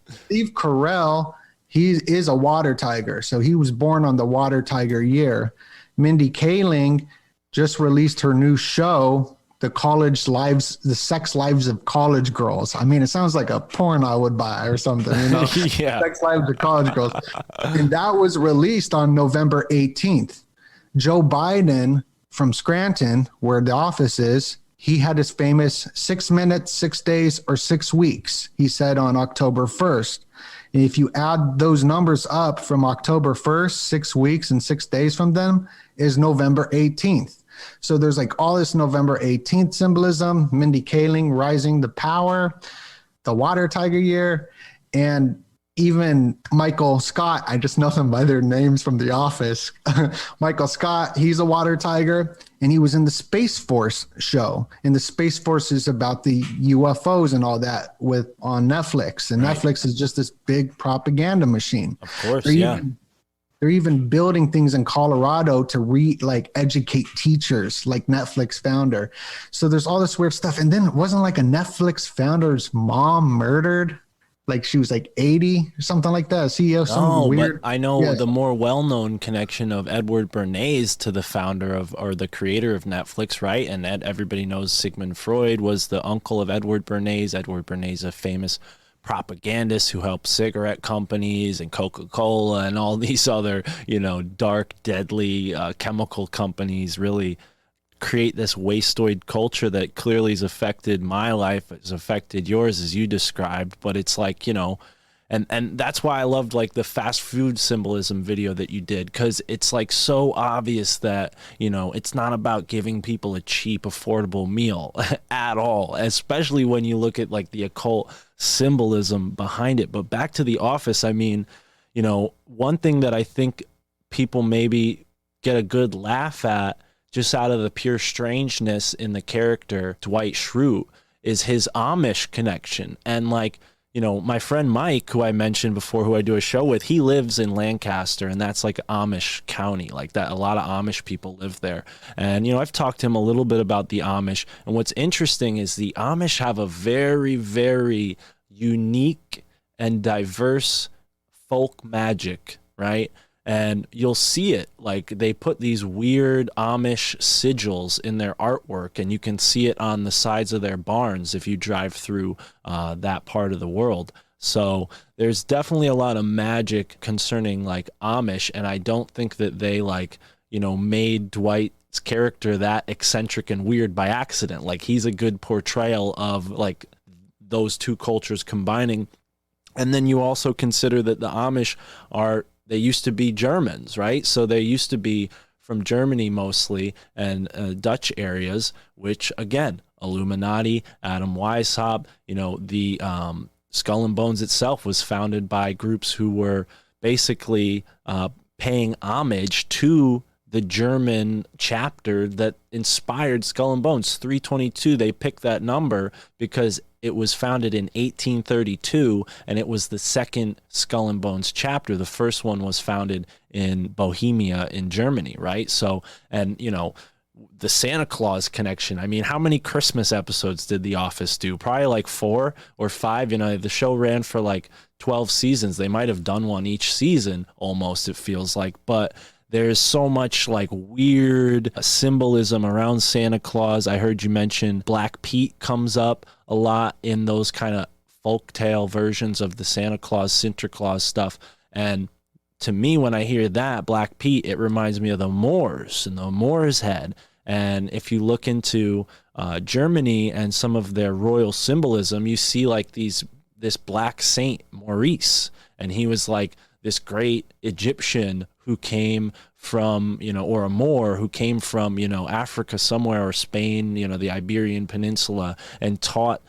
Steve Carell, he is a water tiger. So he was born on the water tiger year. Mindy Kaling just released her new show, the sex lives of college girls. I mean, it sounds like a porn I would buy or something, you know. Yeah. Sex lives of college girls. And that was released on November 18th. Joe Biden from Scranton, where the office is, he had his famous 6 minutes, 6 days, or 6 weeks, he said on October 1st. And if you add those numbers up from October 1st, 6 weeks and 6 days from them is November 18th. So there's like all this November 18th symbolism, Mindy Kaling rising to power, the water tiger year, and even Michael Scott. I just know them by their names from The Office. Michael Scott, he's a water tiger, and he was in the Space Force show. And the Space Force is about the UFOs and all that on Netflix. And right. Netflix is just this big propaganda machine. Of course, They're even building things in Colorado to educate teachers, like Netflix founder. So there's all this weird stuff. And then it wasn't like a Netflix founder's mom murdered. Like she was like 80 or something like that. CEO, something weird. But I know the more well-known connection of Edward Bernays to the founder or the creator of Netflix, right? And everybody knows Sigmund Freud was the uncle of Edward Bernays. Edward Bernays, a famous propagandist who helped cigarette companies and Coca-Cola and all these other, dark, deadly chemical companies really create this wastoid culture that clearly has affected my life, has affected yours, as you described. But it's like, and that's why I loved like the fast food symbolism video that you did, because it's like so obvious that, it's not about giving people a cheap, affordable meal at all, especially when you look at like the occult symbolism behind it. But back to The Office, I mean, one thing that I think people maybe get a good laugh at just out of the pure strangeness in the character Dwight Schrute is his Amish connection. And like, my friend Mike, who I mentioned before, who I do a show with, he lives in Lancaster, and that's like Amish County, like that. A lot of Amish people live there. And, I've talked to him a little bit about the Amish. And what's interesting is the Amish have a very, very unique and diverse folk magic, right? And you'll see it, like they put these weird Amish sigils in their artwork, and you can see it on the sides of their barns if you drive through that part of the world. So there's definitely a lot of magic concerning like Amish, and I don't think that they made Dwight's character that eccentric and weird by accident. Like he's a good portrayal of like those two cultures combining. And then you also consider that the Amish they used to be Germans, right? So they used to be from Germany mostly and Dutch areas, which again, Illuminati, Adam Weishaupt, the Skull and Bones itself was founded by groups who were basically paying homage to the German chapter that inspired Skull and Bones. 322, they picked that number because it was founded in 1832, and it was the second Skull and Bones chapter. The first one was founded in Bohemia in Germany, right? So, and, the Santa Claus connection. I mean, how many Christmas episodes did The Office do? Probably like 4 or 5. The show ran for like 12 seasons. They might have done one each season almost, it feels like. But there's so much like weird symbolism around Santa Claus. I heard you mention Black Pete comes up a lot in those kind of folktale versions of the Santa Claus, Sinterklaas stuff. And to me, when I hear that, Black Pete, it reminds me of the Moors and the Moor's Head. And if you look into Germany and some of their royal symbolism, you see like this black saint, Maurice. And he was like this great Egyptian who came from, or a Moor who came from, Africa somewhere, or Spain, the Iberian Peninsula, and taught,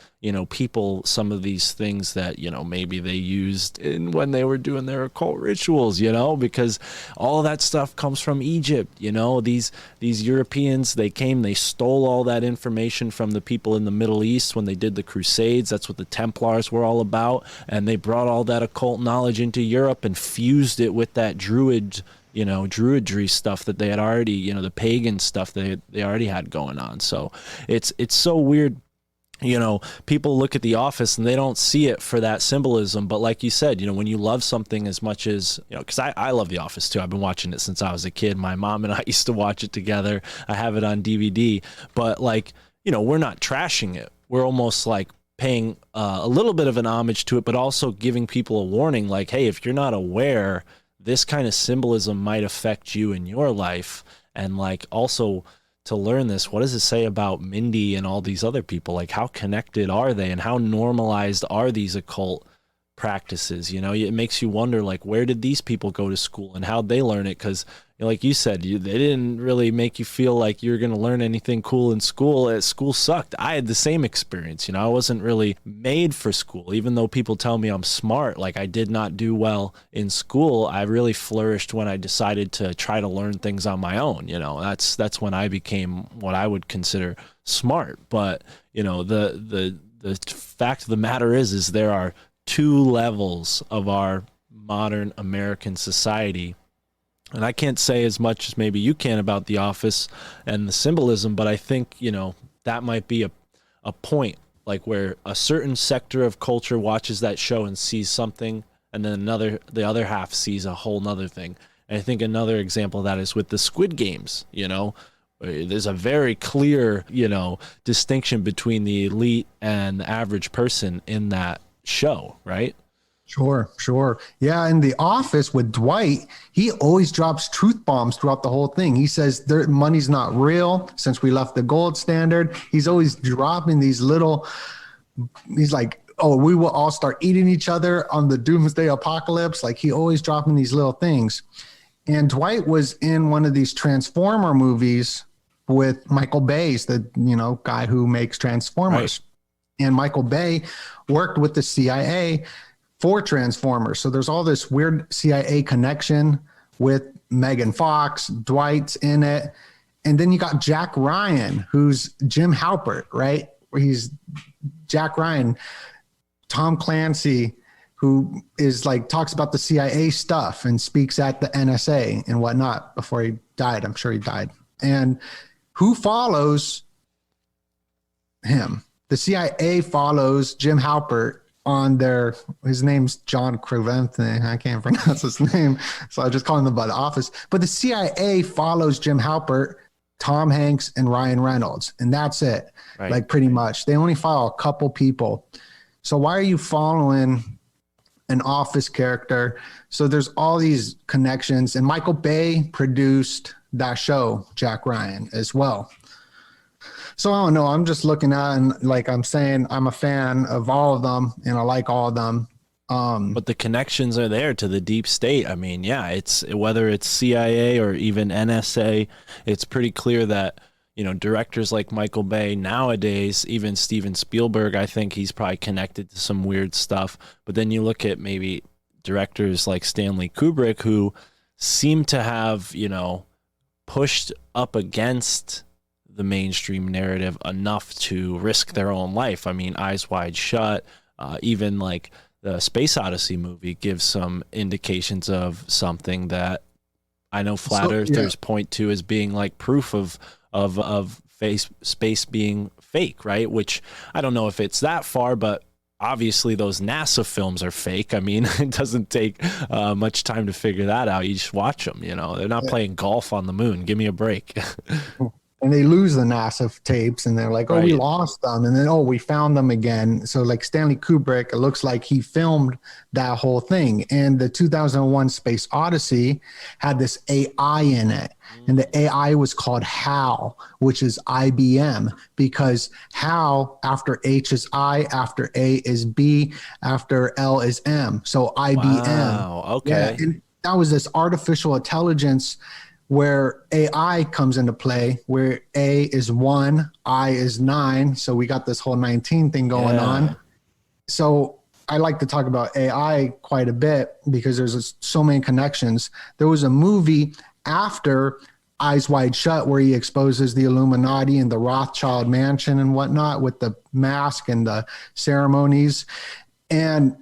people some of these things that, maybe they used when they were doing their occult rituals, because all that stuff comes from Egypt. These Europeans, they came, they stole all that information from the people in the Middle East when they did the Crusades. That's what the Templars were all about. And they brought all that occult knowledge into Europe and fused it with that druidry stuff that they had already, the pagan stuff they already had going on. So it's so weird. People look at The Office and they don't see it for that symbolism. But like you said, when you love something as much as, because I love The Office too. I've been watching it since I was a kid. My mom and I used to watch it together. I have it on DVD. But like, we're not trashing it. We're almost like paying a little bit of an homage to it, but also giving people a warning like, hey, if you're not aware, this kind of symbolism might affect you in your life. And like also to learn this, what does it say about Mindy and all these other people? Like how connected are they and how normalized are these occult practices? It makes you wonder, like, where did these people go to school and how'd they learn it? Because like you said, they didn't really make you feel like you're going to learn anything cool in school. School sucked. I had the same experience. I wasn't really made for school, even though people tell me I'm smart. Like I did not do well in school. I really flourished when I decided to try to learn things on my own. That's when I became what I would consider smart. But the fact of the matter is there are 2 levels of our modern American society. And I can't say as much as maybe you can about The Office and the symbolism, but I think, that might be a point, like where a certain sector of culture watches that show and sees something, and then the other half sees a whole nother thing. And I think another example of that is with the Squid Games. There's a very clear, distinction between the elite and the average person in that show, right? Sure. Yeah, in The Office with Dwight, he always drops truth bombs throughout the whole thing. He says money's not real since we left the gold standard. He's always dropping these little, he's like, oh, we will all start eating each other on the doomsday apocalypse. Like he always dropping these little things. And Dwight was in one of these Transformer movies with Michael Bay's, the guy who makes Transformers. Right. And Michael Bay worked with the CIA for Transformers. So there's all this weird CIA connection with Megan Fox, Dwight's in it. And then you got Jack Ryan, who's Jim Halpert, right? He's Jack Ryan, Tom Clancy, who is like, talks about the CIA stuff and speaks at the NSA and whatnot before he died. I'm sure he died. And who follows him? The CIA follows Jim Halpert on his name's John Creventhe. I can't pronounce his name, so I just call him by The Office. But the CIA follows Jim Halpert, Tom Hanks, and Ryan Reynolds, and that's it. Right. Like pretty much. They only follow a couple people. So why are you following an Office character? So there's all these connections, and Michael Bay produced that show, Jack Ryan, as well. So I don't know. I'm just looking at, and like I'm saying, I'm a fan of all of them and I like all of them. But the connections are there to the deep state. I mean, yeah, it's whether it's CIA or even NSA, it's pretty clear that, you know, directors like Michael Bay nowadays, even Steven Spielberg, I think he's probably connected to some weird stuff. But then you look at maybe directors like Stanley Kubrick, who seem to have, you know, pushed up against the mainstream narrative enough to risk their own life. I mean, Eyes Wide Shut, even like the Space Odyssey movie gives some indications of something that I know flat earthers point to as being like proof of space being fake, right? Which I don't know if it's that far, but obviously those NASA films are fake. I mean, it doesn't take much time to figure that out. You just watch them, you know. They're not playing golf on the moon. Give me a break. And they lose the NASA tapes, and they're like, oh, we lost them. And then, oh, we found them again. So like Stanley Kubrick, it looks like he filmed that whole thing. And the 2001 Space Odyssey had this AI in it. And the AI was called HAL, which is IBM, because HAL, after H is I, after A is B, after L is M. So IBM. Wow, okay. Yeah, and that was this artificial intelligence where AI comes into play, where A is 1, I is 9. So we got this whole 19 thing going on. So I like to talk about AI quite a bit because there's so many connections. There was a movie after Eyes Wide Shut where he exposes the Illuminati and the Rothschild mansion and whatnot with the mask and the ceremonies. And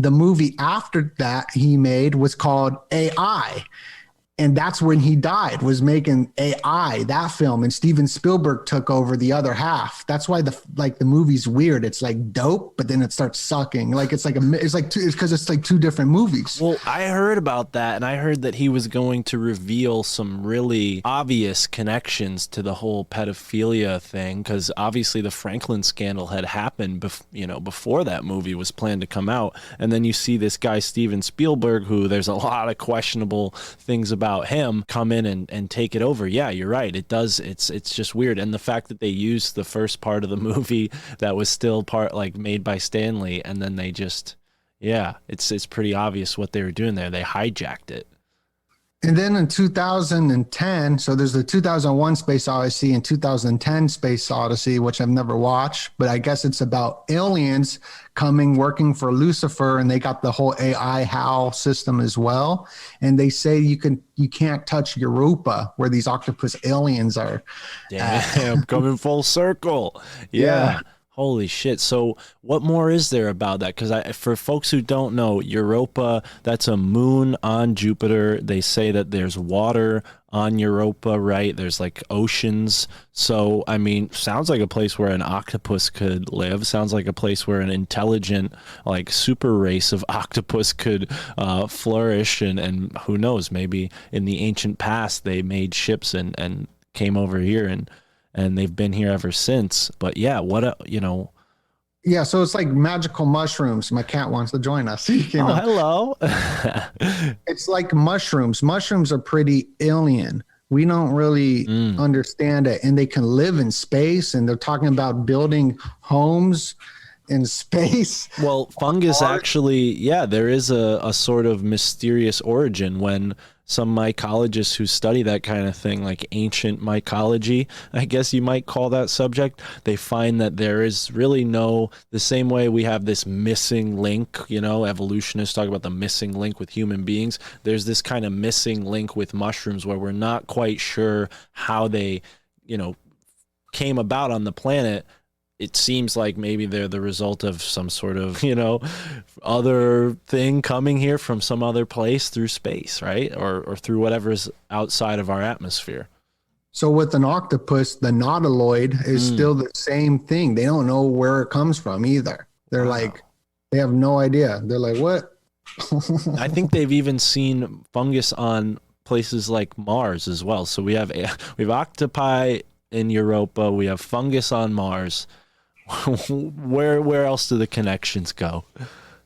the movie after that he made was called AI. And that's when he died, was making AI, that film, and Steven Spielberg took over the other half. That's why the movie's weird. It's like dope, but then it starts sucking. Like it's because it's like two different movies. Well, I heard about that, and I heard that he was going to reveal some really obvious connections to the whole pedophilia thing, because obviously the Franklin scandal had happened, before that movie was planned to come out, and then you see this guy Steven Spielberg, who there's a lot of questionable things about him, come in and take it over. Yeah, you're right. It does. It's just weird. And the fact that they used the first part of the movie that was still made by Stanley, and then they just, it's pretty obvious what they were doing there. They hijacked it. And then in 2010, so there's the 2001 Space Odyssey and 2010 Space Odyssey, which I've never watched, but I guess it's about aliens working for Lucifer, and they got the whole AI HAL system as well. And they say you can't touch Europa, where these octopus aliens are. Damn, coming full circle. Yeah. Holy shit. So what more is there about that? Because for folks who don't know, Europa, that's a moon on Jupiter. They say that there's water on Europa, right? There's like oceans. So, I mean, sounds like a place where an octopus could live. Sounds like a place where an intelligent, like super race of octopus could flourish. And who knows, maybe in the ancient past, they made ships and came over here and they've been here ever since. But yeah, Yeah, so it's like magical mushrooms. My cat wants to join us. Hello. It's like mushrooms. Mushrooms are pretty alien. We don't really understand it. And they can live in space, and they're talking about building homes in space. Well, fungus actually, there is a sort of mysterious origin when some mycologists who study that kind of thing, like ancient mycology, I guess you might call that subject, they find that there is really the same way we have this missing link, evolutionists talk about the missing link with human beings. There's this kind of missing link with mushrooms where we're not quite sure how they, came about on the planet. It seems like maybe they're the result of some sort of, other thing coming here from some other place through space, right? Or through whatever's outside of our atmosphere. So with an octopus, the nautiloid is still the same thing. They don't know where it comes from either. They're like, they have no idea. They're like, what? I think they've even seen fungus on places like Mars as well. So we have octopi in Europa. We have fungus on Mars. Where else do the connections go?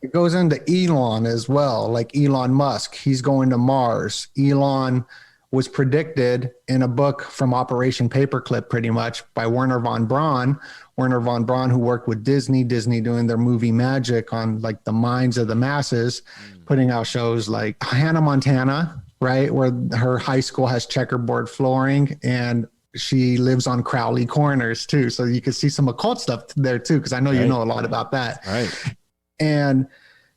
It goes into Elon as well, like Elon Musk. He's going to Mars. Elon was predicted in a book from Operation Paperclip, pretty much, by Werner von Braun, Werner von Braun, who worked with Disney doing their movie magic on like the minds of the masses, putting out shows like Hannah Montana, right, where her high school has checkerboard flooring and she lives on Crowley Corners too. So you can see some occult stuff there too, because I know you know a lot about that. Right. And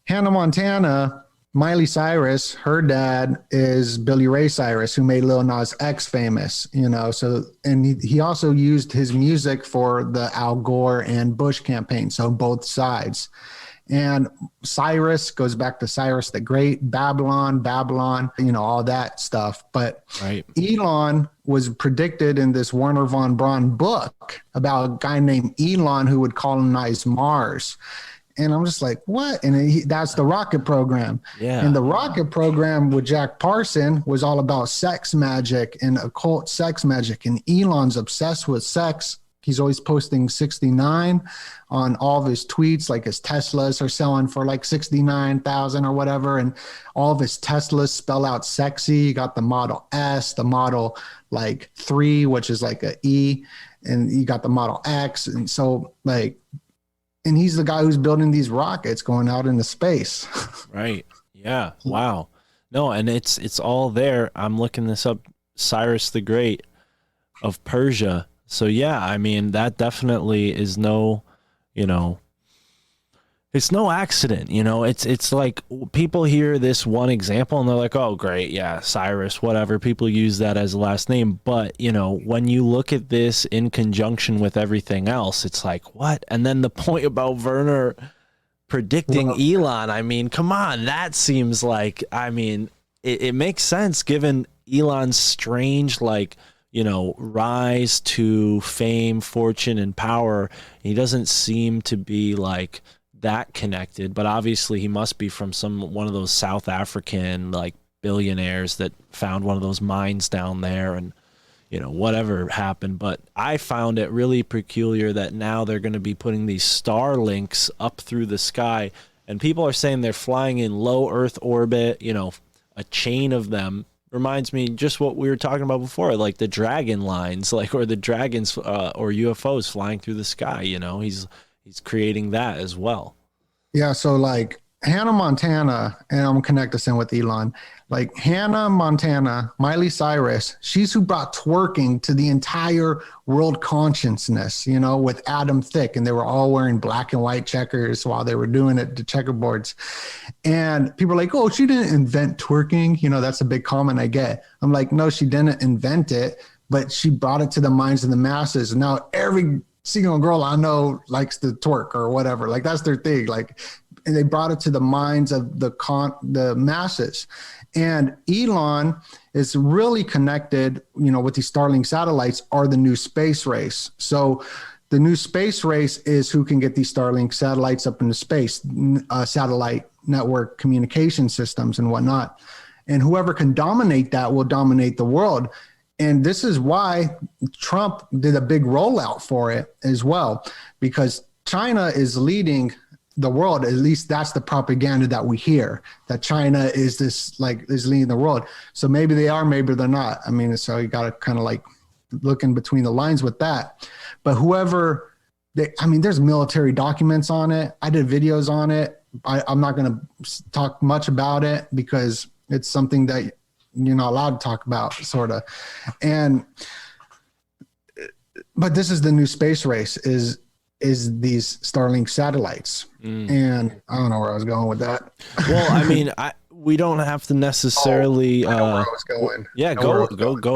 Hannah Montana, Miley Cyrus, her dad is Billy Ray Cyrus, who made Lil Nas X famous, you know. So, and he also used his music for the Al Gore and Bush campaign. So both sides. And Cyrus goes back to Cyrus the Great, Babylon, you know, all that stuff. But Elon was predicted in this Werner von Braun book about a guy named Elon who would colonize Mars. And I'm just like, what? And that's the rocket program. Yeah. And the rocket program with Jack Parson was all about sex magic and occult sex magic. And Elon's obsessed with sex. He's always posting 69 on all of his tweets, like his Teslas are selling for like 69,000 or whatever. And all of his Teslas spell out sexy. You got the Model S, the Model like 3, which is like a E, and you got the Model X. And so like, and he's the guy who's building these rockets going out into space. Right. Yeah. Wow. No, and it's all there. I'm looking this up. Cyrus the Great of Persia. So yeah, I mean, that definitely is no, you know, it's no accident, you know. It's like people hear this one example and they're like, oh, great, yeah, Cyrus, whatever. People use that as a last name. But, you know, when you look at this in conjunction with everything else, it's like, what? And then the point about Werner predicting Elon, I mean, come on, that seems like, I mean, it makes sense given Elon's strange, like, you know, rise to fame, fortune, and power. He doesn't seem to be like that connected, but obviously he must be from one of those South African like billionaires that found one of those mines down there, and you know, whatever happened. But I found it really peculiar that now they're going to be putting these Starlinks up through the sky, and people are saying they're flying in low Earth orbit, you know, a chain of them. Reminds me just what we were talking about before, like the dragon lines, like, or the dragons or UFOs flying through the sky, you know. He's creating that as well. Yeah, so like Hannah Montana, and I'm gonna connect this in with Elon, like Hannah Montana, Miley Cyrus, she's who brought twerking to the entire world consciousness, you know, with Adam Thicke, and they were all wearing black and white checkers while they were doing it, the checkerboards. And people are like, oh, she didn't invent twerking. You know, that's a big comment I get. I'm like, no, she didn't invent it, but she brought it to the minds of the masses. And now every single girl I know likes to twerk or whatever. Like that's their thing. Like, and they brought it to the minds of the masses. And Elon is really connected, you know, with these Starlink satellites are the new space race. So the new space race is who can get these Starlink satellites up into space, satellite network communication systems and whatnot. And whoever can dominate that will dominate the world. And this is why Trump did a big rollout for it as well, because China is leading the world. At least that's the propaganda that we hear, that China is this like is leading the world. So maybe they are, maybe they're not. I mean, so you got to kind of like look in between the lines with that. But whoever, I mean, there's military documents on it. I did videos on it. I'm not going to talk much about it because it's something that you're not allowed to talk about, sort of. But this is the new space race, is these Starlink satellites. And I don't know where I was going with that. Well, I mean, we don't have to necessarily. I know where I was going. Yeah, go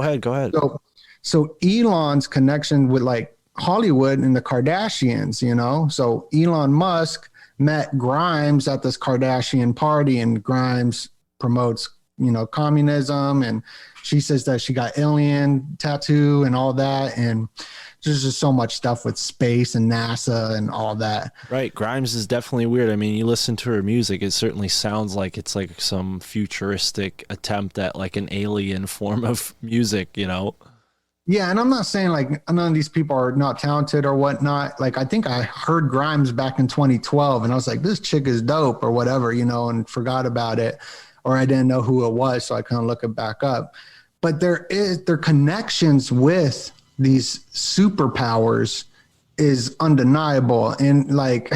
ahead. So Elon's connection with like Hollywood and the Kardashians, you know. So Elon Musk met Grimes at this Kardashian party, and Grimes promotes, you know, communism, and she says that she got alien tattoo and all that, and there's just so much stuff with space and NASA and all that. Right. Grimes is definitely weird. I mean, you listen to her music, it certainly sounds like it's like some futuristic attempt at like an alien form of music, you know? Yeah, and I'm not saying like none of these people are not talented or whatnot. Like I think I heard Grimes back in 2012 and I was like, this chick is dope or whatever, you know, and forgot about it, or I didn't know who it was, so I kind of look it back up. But there are connections with these superpowers is undeniable, and like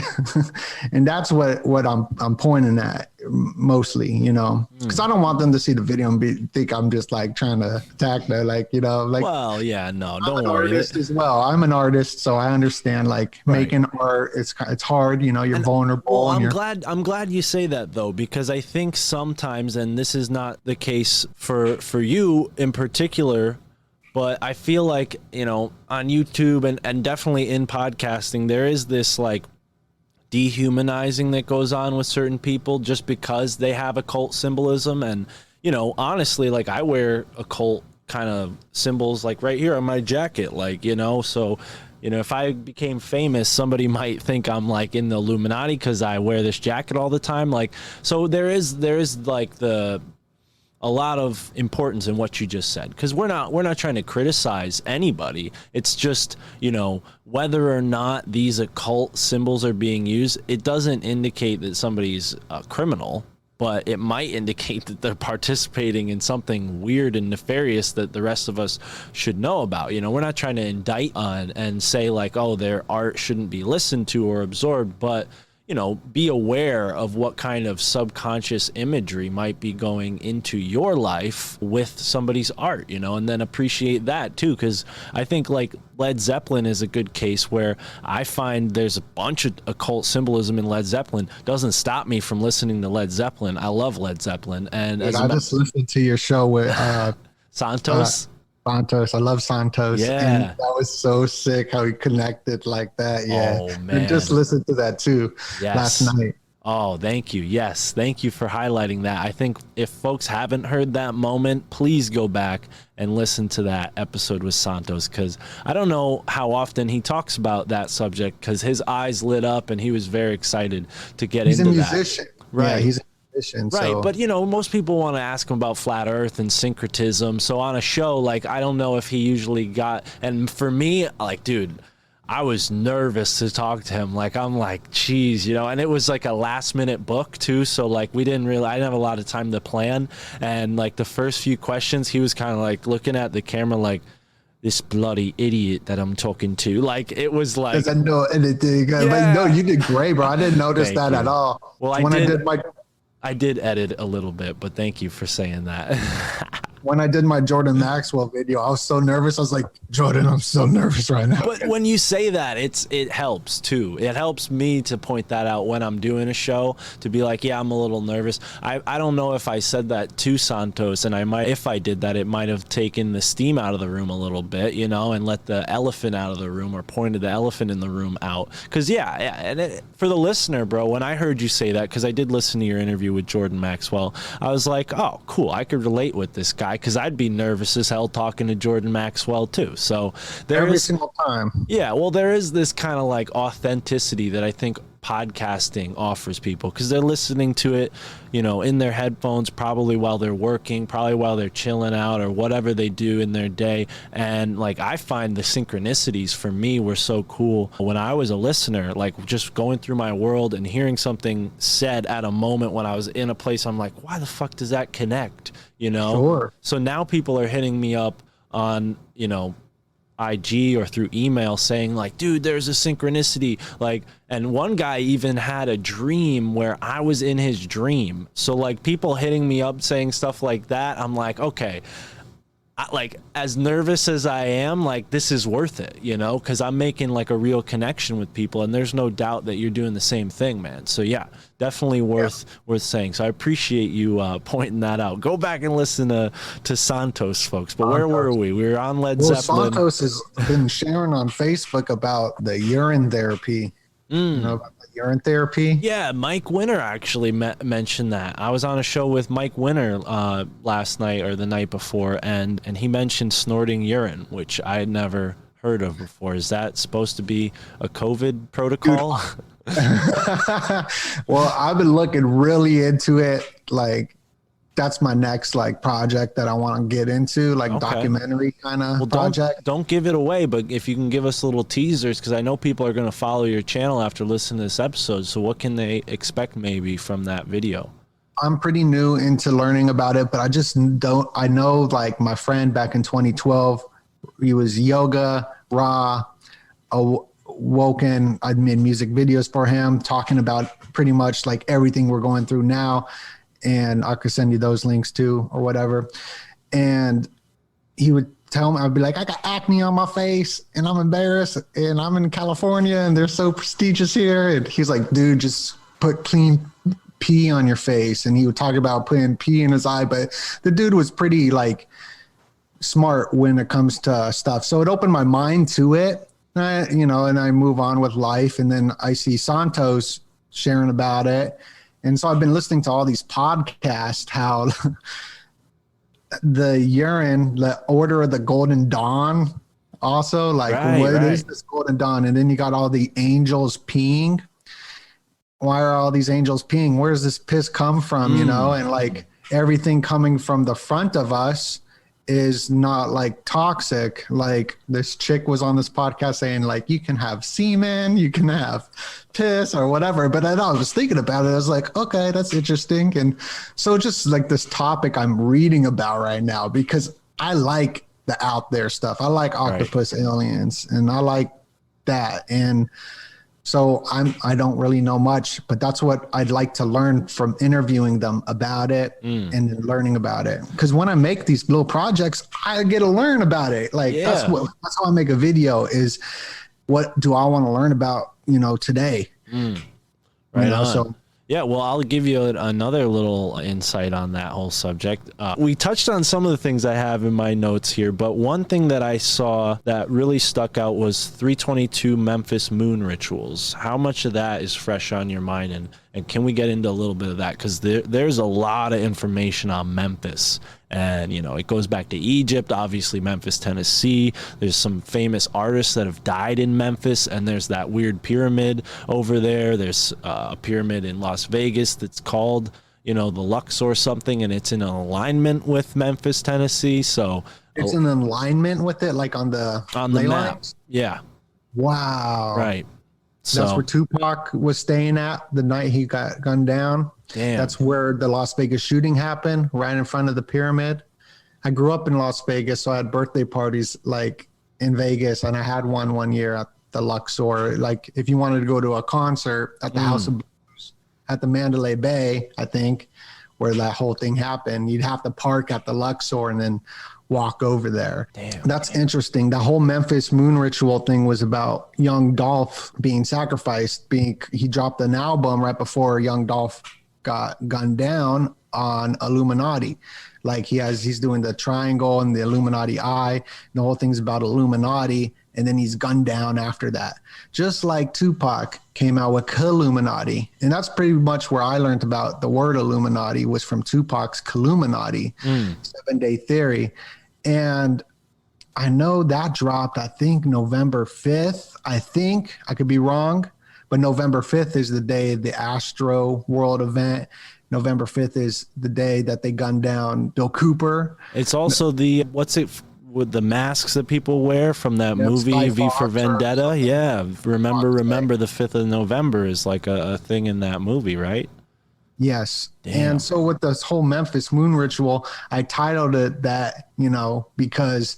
and that's what I'm pointing at mostly, you know, because I don't want them to see the video and think I'm just like trying to attack them, like, you know, like, Well, yeah, no, I'm don't an worry. artist as well. I'm an artist, so I understand, like, Right. making art, it's hard, you know, you're vulnerable. Well, and I'm glad you say that though, because I think sometimes, and this is not the case for you in particular, but I feel like, you know, on YouTube and definitely in podcasting, there is this like dehumanizing that goes on with certain people just because they have occult symbolism. And, you know, honestly, like I wear occult kind of symbols like right here on my jacket, like, you know, so, you know, if I became famous, somebody might think I'm like in the Illuminati because I wear this jacket all the time. Like, so there is like a lot of importance in what you just said, because we're not trying to criticize anybody. It's just, you know, whether or not these occult symbols are being used, it doesn't indicate that somebody's a criminal, but it might indicate that they're participating in something weird and nefarious that the rest of us should know about. You know, we're not trying to indict on and say like, oh, their art shouldn't be listened to or absorbed, but, you know, be aware of what kind of subconscious imagery might be going into your life with somebody's art, you know, and then appreciate that too. Because I think like Led Zeppelin is a good case where I find there's a bunch of occult symbolism in Led Zeppelin. Doesn't stop me from listening to Led Zeppelin. I love Led Zeppelin. And I just listened to your show with Santos. Santos. I love Santos. Yeah. And that was so sick how he connected like that. Yeah. Oh, man. And just listened to that too last night. Oh, thank you. Yes. Thank you for highlighting that. I think if folks haven't heard that moment, please go back and listen to that episode with Santos, because I don't know how often he talks about that subject, because his eyes lit up and he was very excited to get into that. He's a musician. Right. Yeah, he's a musician. Right, so. but you know, most people want to ask him about flat Earth and syncretism. So on a show, like, I don't know if he usually got. And for me, like, dude, I was nervous to talk to him. Like, I'm like, geez, you know. And it was like a last minute book too, so like I didn't have a lot of time to plan. And like the first few questions, he was kind of like looking at the camera, like, this bloody idiot that I'm talking to. Like, it was like, Because I know anything. Yeah. But no, you did great, bro. I didn't notice Thank that you. at all. Well, I did edit a little bit, but thank you for saying that. When I did my Jordan Maxwell video, I was so nervous. I was like, Jordan, I'm so nervous right now. But when you say that, it helps too. It helps me to point that out when I'm doing a show, to be like, yeah, I'm a little nervous. I don't know if I said that to Santos, and if I did that, it might have taken the steam out of the room a little bit, you know, and let the elephant out of the room, or pointed the elephant in the room out. Because and for the listener, bro, when I heard you say that, because I did listen to your interview with Jordan Maxwell, I was like, oh, cool, I could relate with this guy, because I'd be nervous as hell talking to Jordan Maxwell too. So Every single time. Yeah, well, there is this kind of like authenticity that I think podcasting offers people, because they're listening to it, you know, in their headphones, probably while they're working, probably while they're chilling out, or whatever they do in their day. And like, I find the synchronicities for me were so cool when I was a listener, like just going through my world and hearing something said at a moment when I was in a place, I'm like, why the fuck does that connect? You know? Sure. So now people are hitting me up on, you know, IG or through email saying like, dude, there's a synchronicity. Like, and one guy even had a dream where I was in his dream. So like, people hitting me up saying stuff like that, I'm like, okay, like, as nervous as I am, like, this is worth it, you know, because I'm making like a real connection with people, and there's no doubt that you're doing the same thing, man. So yeah, definitely worth saying. So I appreciate you pointing that out. Go back and listen to Santos, folks. But where were we? We were on Led Zeppelin. Santos has been sharing on Facebook about the urine therapy. You know, about the urine therapy. Yeah, Mike Winter actually mentioned that. I was on a show with Mike Winter last night or the night before, and he mentioned snorting urine, which I had never heard of before. Is that supposed to be a COVID protocol? Well, I've been looking really into it. Like, that's my next like project that I want to get into, like documentary kind of project. Don't give it away, but if you can give us little teasers, because I know people are going to follow your channel after listening to this episode. So what can they expect maybe from that video? I'm pretty new into learning about it, but I know like my friend back in 2012, he was yoga, raw, Woken, I made music videos for him talking about pretty much like everything we're going through now. And I could send you those links too or whatever. And he would tell me, I'd be like, I got acne on my face and I'm embarrassed and I'm in California and they're so prestigious here. And he's like, dude, just put clean pee on your face. And he would talk about putting pee in his eye, but the dude was pretty like smart when it comes to stuff. So it opened my mind to it, and I move on with life. And then I see Santos sharing about it. And so I've been listening to all these podcasts, how the Urine, the Order of the Golden Dawn, also like what is this Golden Dawn? And then you got all the angels peeing. Why are all these angels peeing? Where does this piss come from? And like everything coming from the front of us is not like toxic. Like this chick was on this podcast saying like, you can have semen, you can have piss or whatever. But I was thinking about it. I was like, okay, that's interesting. And so just like this topic I'm reading about right now, because I like the out there stuff. I like octopus aliens and I like that. And so I don't really know much, but that's what I'd like to learn from interviewing them about it and learning about it. Because when I make these little projects, I get to learn about it. Like that's how I make a video is what do I want to learn about, today. Right on. So yeah, well, I'll give you another little insight on that whole subject. We touched on some of the things I have in my notes here, but one thing that I saw that really stuck out was 322 Memphis moon rituals. How much of that is fresh on your mind? And can we get into a little bit of that? Because there's a lot of information on Memphis. And, it goes back to Egypt, obviously Memphis, Tennessee. There's some famous artists that have died in Memphis, and there's that weird pyramid over there. There's a pyramid in Las Vegas that's called, the Luxor or something, and it's in alignment with Memphis, Tennessee. So it's in alignment with it, like on the map. Lines? Yeah. Wow. Right. So that's where Tupac was staying at the night he got gunned down. Damn. That's where the Las Vegas shooting happened, right in front of the pyramid. I grew up in Las Vegas, so I had birthday parties like in Vegas, and I had one year at the Luxor. Like if you wanted to go to a concert at the House of Blues at the Mandalay Bay, I think, where that whole thing happened, you'd have to park at the Luxor and then walk over there. Damn. That's interesting. The whole Memphis moon ritual thing was about young Dolph being sacrificed. He dropped an album right before young Dolph got gunned down on Illuminati. Like he's doing the triangle and the Illuminati eye. The whole thing's about Illuminati, and then he's gunned down after that. Just like Tupac came out with Illuminati, and that's pretty much where I learned about the word Illuminati was from Tupac's Illuminati 7-Day Theory. And I know that dropped, I think November 5th. I think I could be wrong, but November 5th is the day of the Astro World event. November 5th is the day that they gunned down Bill Cooper. It's also with the masks that people wear from that movie V for Vendetta. Yeah. Remember the 5th of November is like a thing in that movie, right? Yes. Damn. And so with this whole Memphis moon ritual, I titled it that, because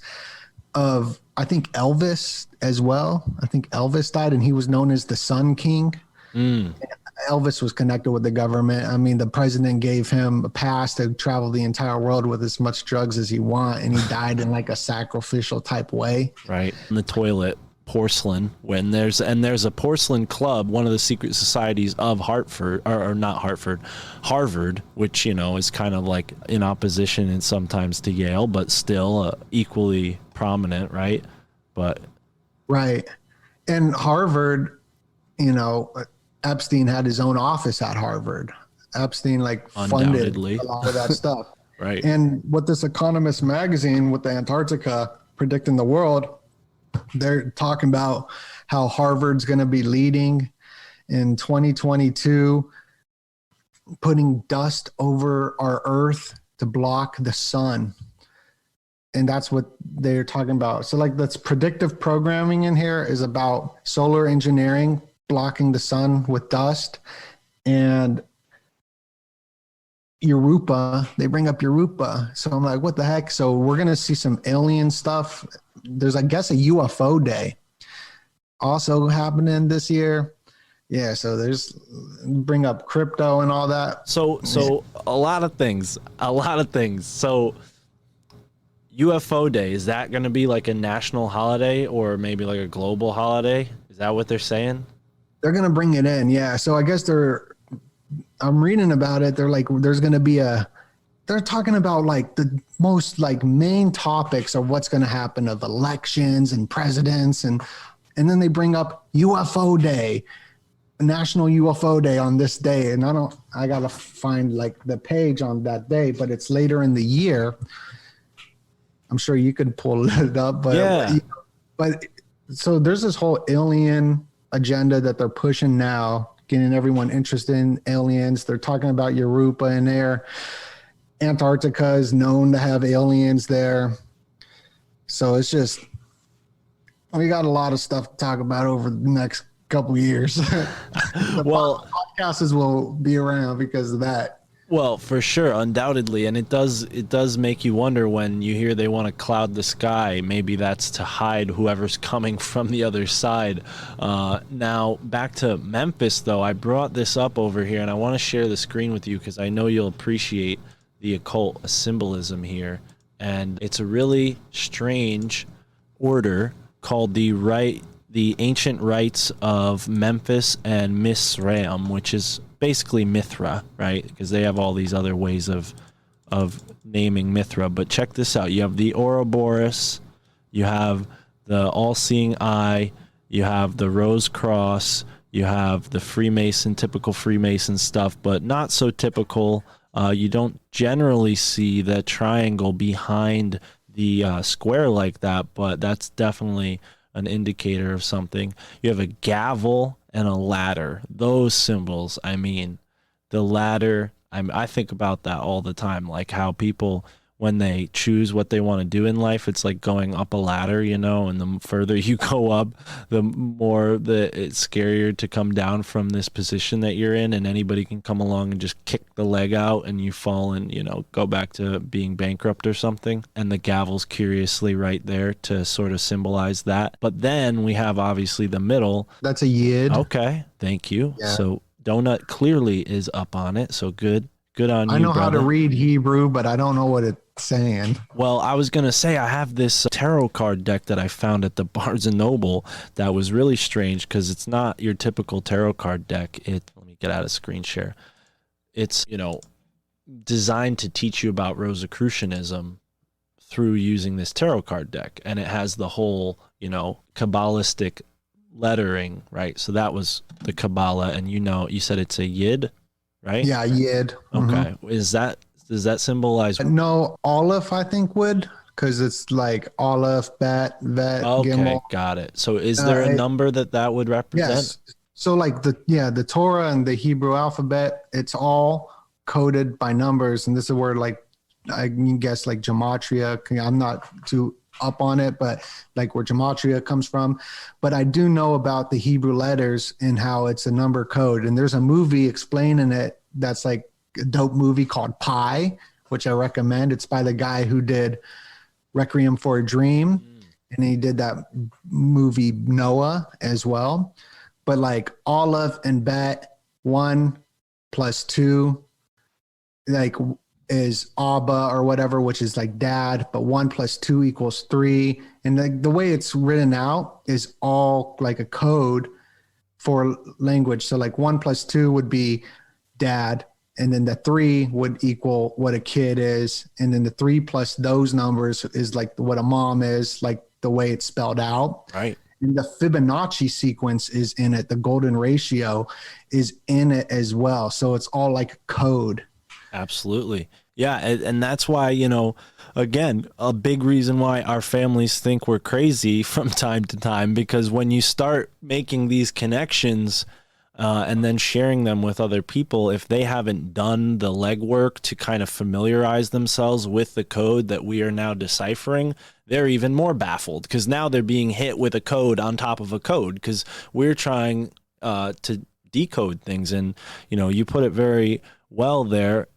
of, I think Elvis as well. I think Elvis died and he was known as the Sun King. Elvis was connected with the government. I mean, the president gave him a pass to travel the entire world with as much drugs as he want, and he died in like a sacrificial type way. Right. In the toilet. Porcelain, there's a porcelain club, one of the secret societies of Hartford, or not Hartford, Harvard, which is kind of like in opposition and sometimes to Yale, but still equally prominent, right? Right. And Harvard, Epstein had his own office at Harvard. Epstein funded a lot of that stuff. Right. And with this Economist magazine with the Antarctica predicting the world, they're talking about how Harvard's going to be leading in 2022, putting dust over our Earth to block the sun. And that's what they're talking about. So that's predictive programming in here is about solar engineering, blocking the sun with dust. And Europa, they bring up Europa. So I'm like, what the heck? So we're going to see some alien stuff. There's, I guess, a UFO day also happening this year. Yeah, so there's bring up crypto and all that. So a lot of things. So UFO Day, is that going to be like a national holiday or maybe like a global holiday? Is that what they're saying? They're gonna bring it in, yeah. So I guess I'm reading about it. They're like, there's gonna be they're talking about like the most like main topics of what's gonna happen of elections and presidents and then they bring up UFO Day, National UFO Day on this day. And I gotta find like the page on that day, but it's later in the year. I'm sure you could pull it up, but yeah. But so there's this whole alien agenda that they're pushing now, getting everyone interested in aliens. They're talking about Europa in there. Antarctica is known to have aliens there. So it's just, we got a lot of stuff to talk about over the next couple of years. Well, podcasts will be around because of that. Well, for sure, undoubtedly, and it does make you wonder when you hear they want to cloud the sky. Maybe that's to hide whoever's coming from the other side. Now, back to Memphis, though, I brought this up over here, and I want to share the screen with you because I know you'll appreciate the occult symbolism here. And it's a really strange order called the Ancient Rites of Memphis and Misraim, which is basically Mithra, right? Because they have all these other ways of naming Mithra. But check this out. You have the Ouroboros, you have the All-Seeing Eye, you have the Rose Cross, you have the Freemason, typical Freemason stuff, but not so typical. You don't generally see the triangle behind the square like that, but that's definitely an indicator of something. You have a gavel and a ladder. Those symbols, I mean, the ladder, I think about that all the time, like how people, when they choose what they want to do in life, it's like going up a ladder, you know, and the further you go up, the more it's scarier to come down from this position that you're in, and anybody can come along and just kick the leg out and you fall and, you know, go back to being bankrupt or something. And the gavel's curiously right there to sort of symbolize that. But then we have obviously the middle. That's a yid. Okay, thank you. Yeah. So Doe-Nut clearly is up on it, so good on you, I know brother. how to read Hebrew, but I don't know what it's saying. Well, I was going to say I have this tarot card deck that I found at the Barnes & Noble that was really strange because it's not your typical tarot card deck. Let me get out of screen share. It's, you know, designed to teach you about Rosicrucianism through using this tarot card deck. And it has the whole, you know, Kabbalistic lettering, right? So that was the Kabbalah. And, you know, you said it's a Yid, right? Yeah, yid. Okay. Does that symbolize? No, Aleph, I think would, because it's like Aleph, Bet, Vet, Okay, Gimel. got it. So is there a number that would represent? Yes. So like the Torah and the Hebrew alphabet, it's all coded by numbers. And this is where like, I can guess like gematria. I'm not too up on it, but like where gematria comes from. But I do know about the Hebrew letters and how it's a number code. And there's a movie explaining it that's like a dope movie called Pi, which I recommend. It's by the guy who did Requiem for a Dream. And he did that movie Noah as well. But like Aleph and Bet, 1 + 2, like is Abba or whatever, which is like dad, but 1 + 2 = 3. And like the way it's written out is all like a code for language. So like 1 + 2 would be dad. And then the 3 would equal what a kid is. And then the 3 plus those numbers is like what a mom is, like the way it's spelled out. Right. And the Fibonacci sequence is in it. The golden ratio is in it as well. So it's all like code. Absolutely. Yeah. And that's why, you know, again, a big reason why our families think we're crazy from time to time, because when you start making these connections and then sharing them with other people, if they haven't done the legwork to kind of familiarize themselves with the code that we are now deciphering, they're even more baffled because now they're being hit with a code on top of a code because we're trying to decode things. And, you know, you put it very well there.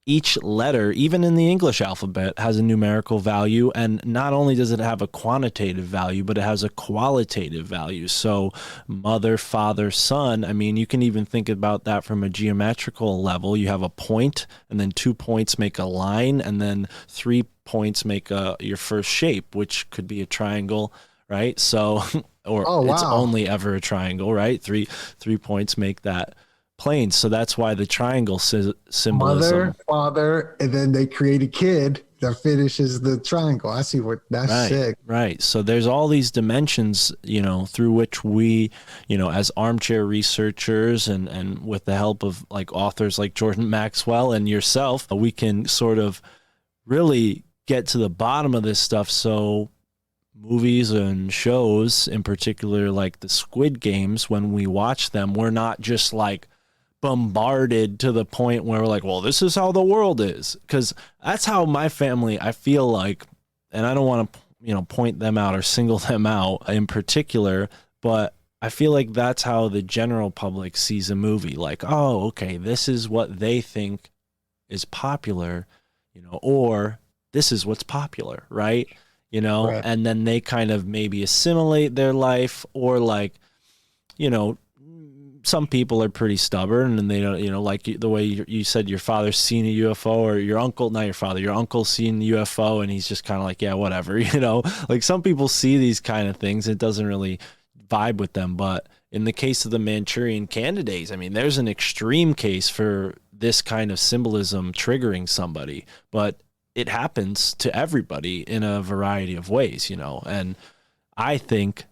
each letter, even in the English alphabet, has a numerical value. And not only does it have a quantitative value, but it has a qualitative value. So mother, father, son, I mean, you can even think about that from a geometrical level. You have a point, and then 2 points make a line, and then 3 points make your first shape, which could be a triangle, right? So, or it's only ever a triangle, right? Three points make that plane. So that's why the triangle symbolism. Mother, father, and then they create a kid that finishes the triangle. I see what that's right, sick. Right. So there's all these dimensions, through which we, as armchair researchers and with the help of like authors like Jordan Maxwell and yourself, we can sort of really get to the bottom of this stuff. So movies and shows in particular, like the Squid Games, when we watch them, we're not just like bombarded to the point where we're like, well, this is how the world is. Because that's how my family, I feel like, and I don't want to, point them out or single them out in particular, but I feel like that's how the general public sees a movie. Like, oh, okay, this is what they think is popular, or this is what's popular, right? Right. And then they kind of maybe assimilate their life, or like, some people are pretty stubborn and they don't, like the way you said your father's seen a UFO, or your uncle, not your father, your uncle's seen the UFO, and he's just kind of like, yeah, whatever, like some people see these kind of things. It doesn't really vibe with them. But in the case of the Manchurian candidates, I mean, there's an extreme case for this kind of symbolism triggering somebody, but it happens to everybody in a variety of ways, and I think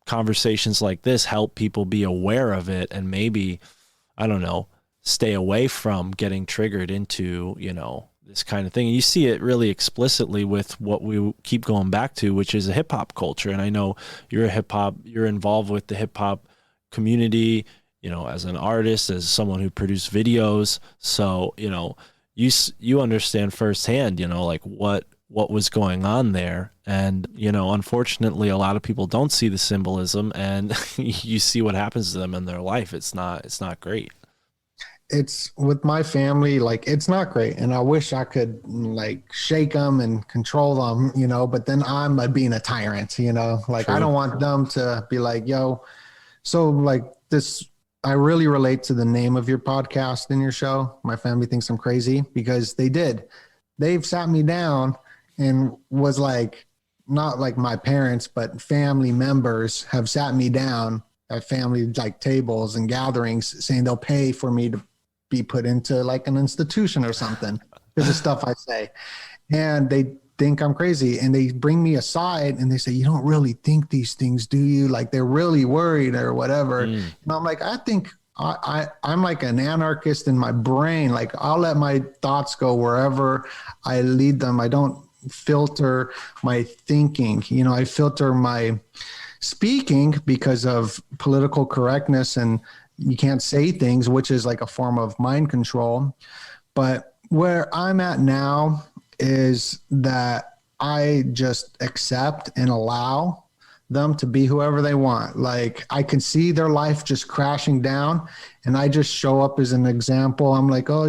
conversations like this help people be aware of it and maybe, I don't know, stay away from getting triggered into, this kind of thing. And you see it really explicitly with what we keep going back to, which is a hip hop culture. And I know you're involved with the hip hop community, as an artist, as someone who produced videos. So, you understand firsthand, like what was going on there. And, unfortunately, a lot of people don't see the symbolism, and you see what happens to them in their life. It's not great. It's with my family, like, it's not great. And I wish I could like shake them and control them, but then I'm being a tyrant, like True. I don't want them to be like, yo, so like this, I really relate to the name of your podcast and your show. My family thinks I'm crazy, because they've sat me down and was like, not like my parents, but family members have sat me down at family like tables and gatherings saying they'll pay for me to be put into like an institution or something because of stuff I say. And they think I'm crazy, and they bring me aside and they say, you don't really think these things, do you? Like they're really worried or whatever. And I'm like, I think I'm like an anarchist in my brain. Like I'll let my thoughts go wherever I lead them. I don't filter my thinking. I filter my speaking because of political correctness, and you can't say things, which is like a form of mind control. But where I'm at now is that I just accept and allow them to be whoever they want. Like I can see their life just crashing down, and I just show up as an example. I'm like, oh,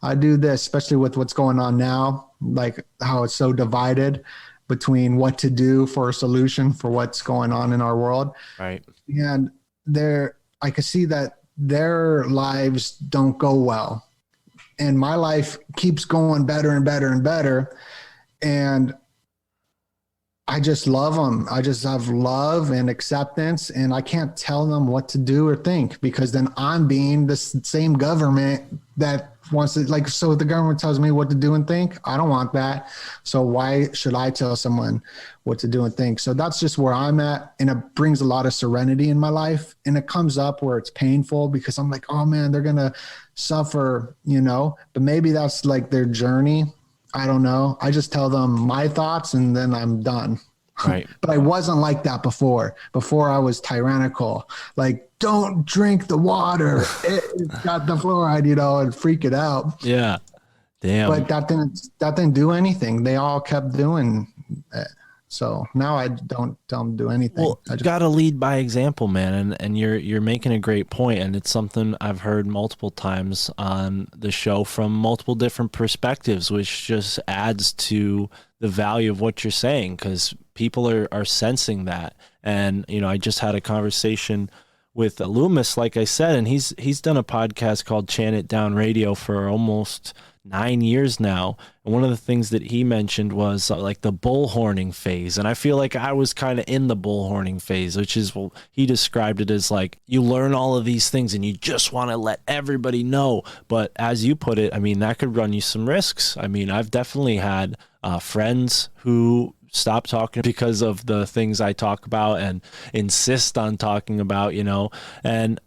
I do this, especially with what's going on now, like how it's so divided between what to do for a solution for what's going on in our world. Right. And I can see that their lives don't go well, and my life keeps going better and better and better. And I just love them. I just have love and acceptance, and I can't tell them what to do or think, because then I'm being the same government that wants to, like, so the government tells me what to do and think. I don't want that. So why should I tell someone what to do and think? So that's just where I'm at. And it brings a lot of serenity in my life. And it comes up where it's painful, because I'm like, oh man, they're going to suffer, but maybe that's like their journey. I don't know. I just tell them my thoughts and then I'm done. Right. But I wasn't like that before. Before I was tyrannical, like, don't drink the water. It's got the fluoride, and freak it out. Yeah. Damn. But that didn't do anything. They all kept doing it. So now I don't tell them to do anything. Well, you got to lead by example, man, and you're making a great point, and it's something I've heard multiple times on the show from multiple different perspectives, which just adds to the value of what you're saying, because people are sensing that. And I just had a conversation with Loomis, like I said, and he's done a podcast called Chant It Down Radio for almost 9 years now. And one of the things that he mentioned was like the bullhorning phase. And I feel like I was kind of in the bullhorning phase, which is, well, he described it as like you learn all of these things and you just want to let everybody know. But as you put it, I mean, that could run you some risks. I mean, I've definitely had friends who stop talking because of the things I talk about and insist on talking about, and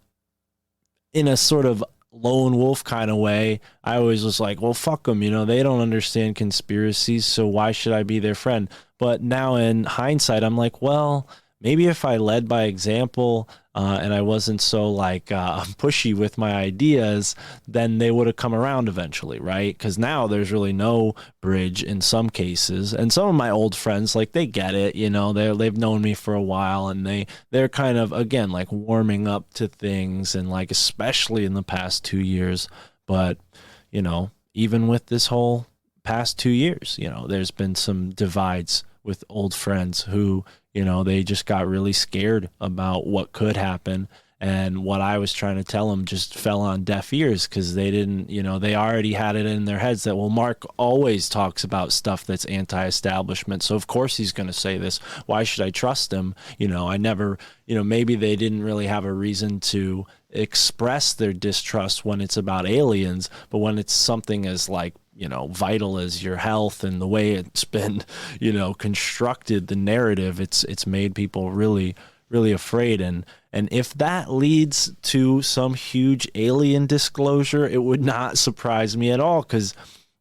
in a sort of lone wolf kind of way, I always was like, well, fuck them, they don't understand conspiracies, so why should I be their friend? But now in hindsight, I'm like, well, maybe if I led by example and I wasn't so like pushy with my ideas, then they would have come around eventually, right? Because now there's really no bridge in some cases. And some of my old friends, like, they get it, they've known me for a while, and they're kind of, again, like warming up to things, and like especially in the past 2 years. But even with this whole past 2 years, there's been some divides with old friends who they just got really scared about what could happen, and what I was trying to tell them just fell on deaf ears, because they didn't, they already had it in their heads that, well, Mark always talks about stuff that's anti-establishment, so of course he's going to say this. Why should I trust him? I never, maybe they didn't really have a reason to express their distrust when it's about aliens, but when it's something as like, vital as your health and the way it's been, constructed, the narrative, it's made people really, really afraid. And if that leads to some huge alien disclosure, it would not surprise me at all. Because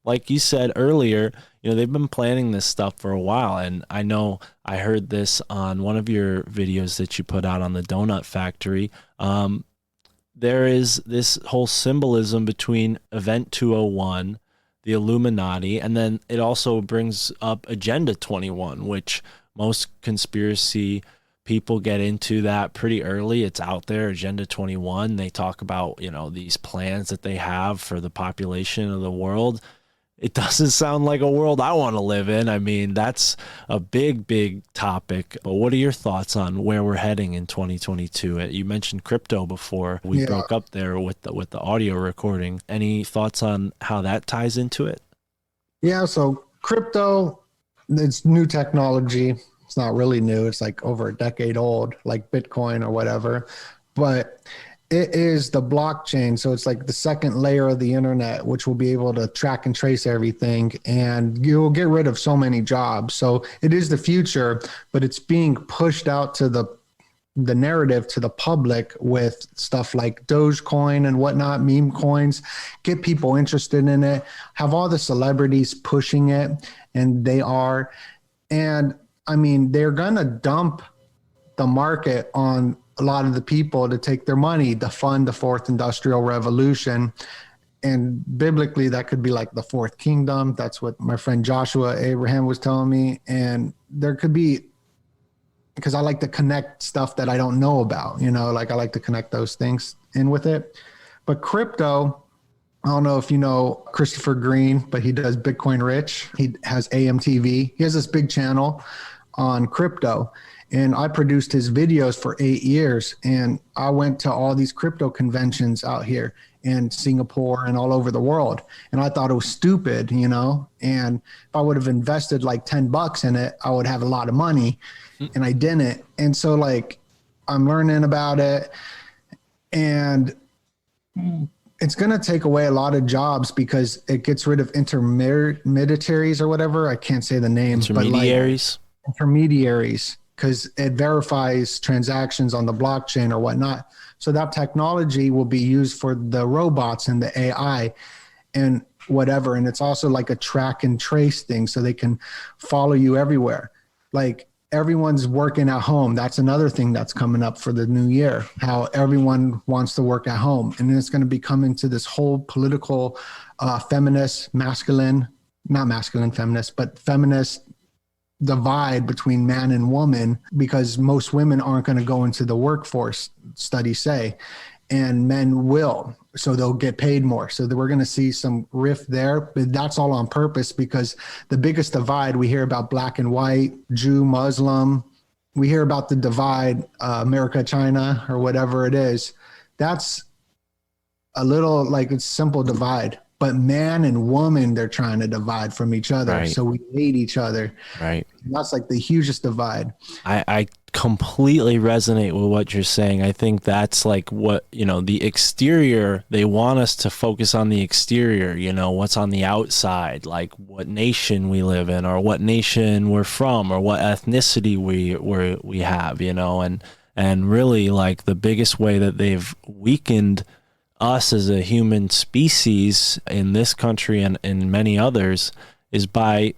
like you said earlier, they've been planning this stuff for a while. And I know I heard this on one of your videos that you put out on the Doe-Nut Factory. There is this whole symbolism between Event 201, the Illuminati, and then it also brings up Agenda 21, which most conspiracy people get into that pretty early. It's out there, Agenda 21. They talk about, these plans that they have for the population of the world. It doesn't sound like a world I want to live in. I mean, that's a big, big topic. But what are your thoughts on where we're heading in 2022? You mentioned crypto before we broke up there with the audio recording. Any thoughts on how that ties into it? Yeah, so crypto, it's new technology. It's not really new. It's like over a decade old, like Bitcoin or whatever. But it is the blockchain. So it's like the second layer of the internet, which will be able to track and trace everything, and you'll get rid of so many jobs. So it is the future, but it's being pushed out to the narrative to the public with stuff like Dogecoin and whatnot, meme coins, get people interested in it, have all the celebrities pushing it, and they are. And I mean, they're going to dump the market on a lot of the people to take their money to fund the fourth industrial revolution. And biblically, that could be like the fourth kingdom. That's what my friend Joshua Abraham was telling me. And there could be, because I like to connect stuff that I don't know about, like I like to connect those things in with it. But crypto, I don't know if you know Christopher Green, but he does Bitcoin Rich. He has AMTV. He has this big channel on crypto. And I produced his videos for 8 years. And I went to all these crypto conventions out here in Singapore and all over the world. And I thought it was stupid, and if I would have invested like $10 in it, I would have a lot of money, and I didn't. And so like, I'm learning about it, and it's going to take away a lot of jobs because it gets rid of intermediaries or whatever. I can't say the names, intermediaries, but like intermediaries, because it verifies transactions on the blockchain or whatnot. So that technology will be used for the robots and the AI and whatever. And it's also like a track and trace thing, so they can follow you everywhere. Like everyone's working at home. That's another thing that's coming up for the new year, how everyone wants to work at home. And then it's going to become into this whole political, feminist, masculine, not masculine feminist, but feminist divide between man and woman because most women aren't going to go into the workforce, studies say, and men will. So they'll get paid more. So that we're going to see some rift there, but that's all on purpose because the biggest divide we hear about black and white, Jew, Muslim, we hear about the divide, America, China, or whatever it is. That's a little like it's simple divide, but man and woman, they're trying to divide from each other. Right. So we hate each other. Right. And that's like the hugest divide. I completely resonate with what you're saying. I think that's like what, the exterior, they want us to focus on the exterior, what's on the outside, like what nation we live in or what nation we're from or what ethnicity we have, and really like the biggest way that they've weakened us as a human species in this country and in many others is by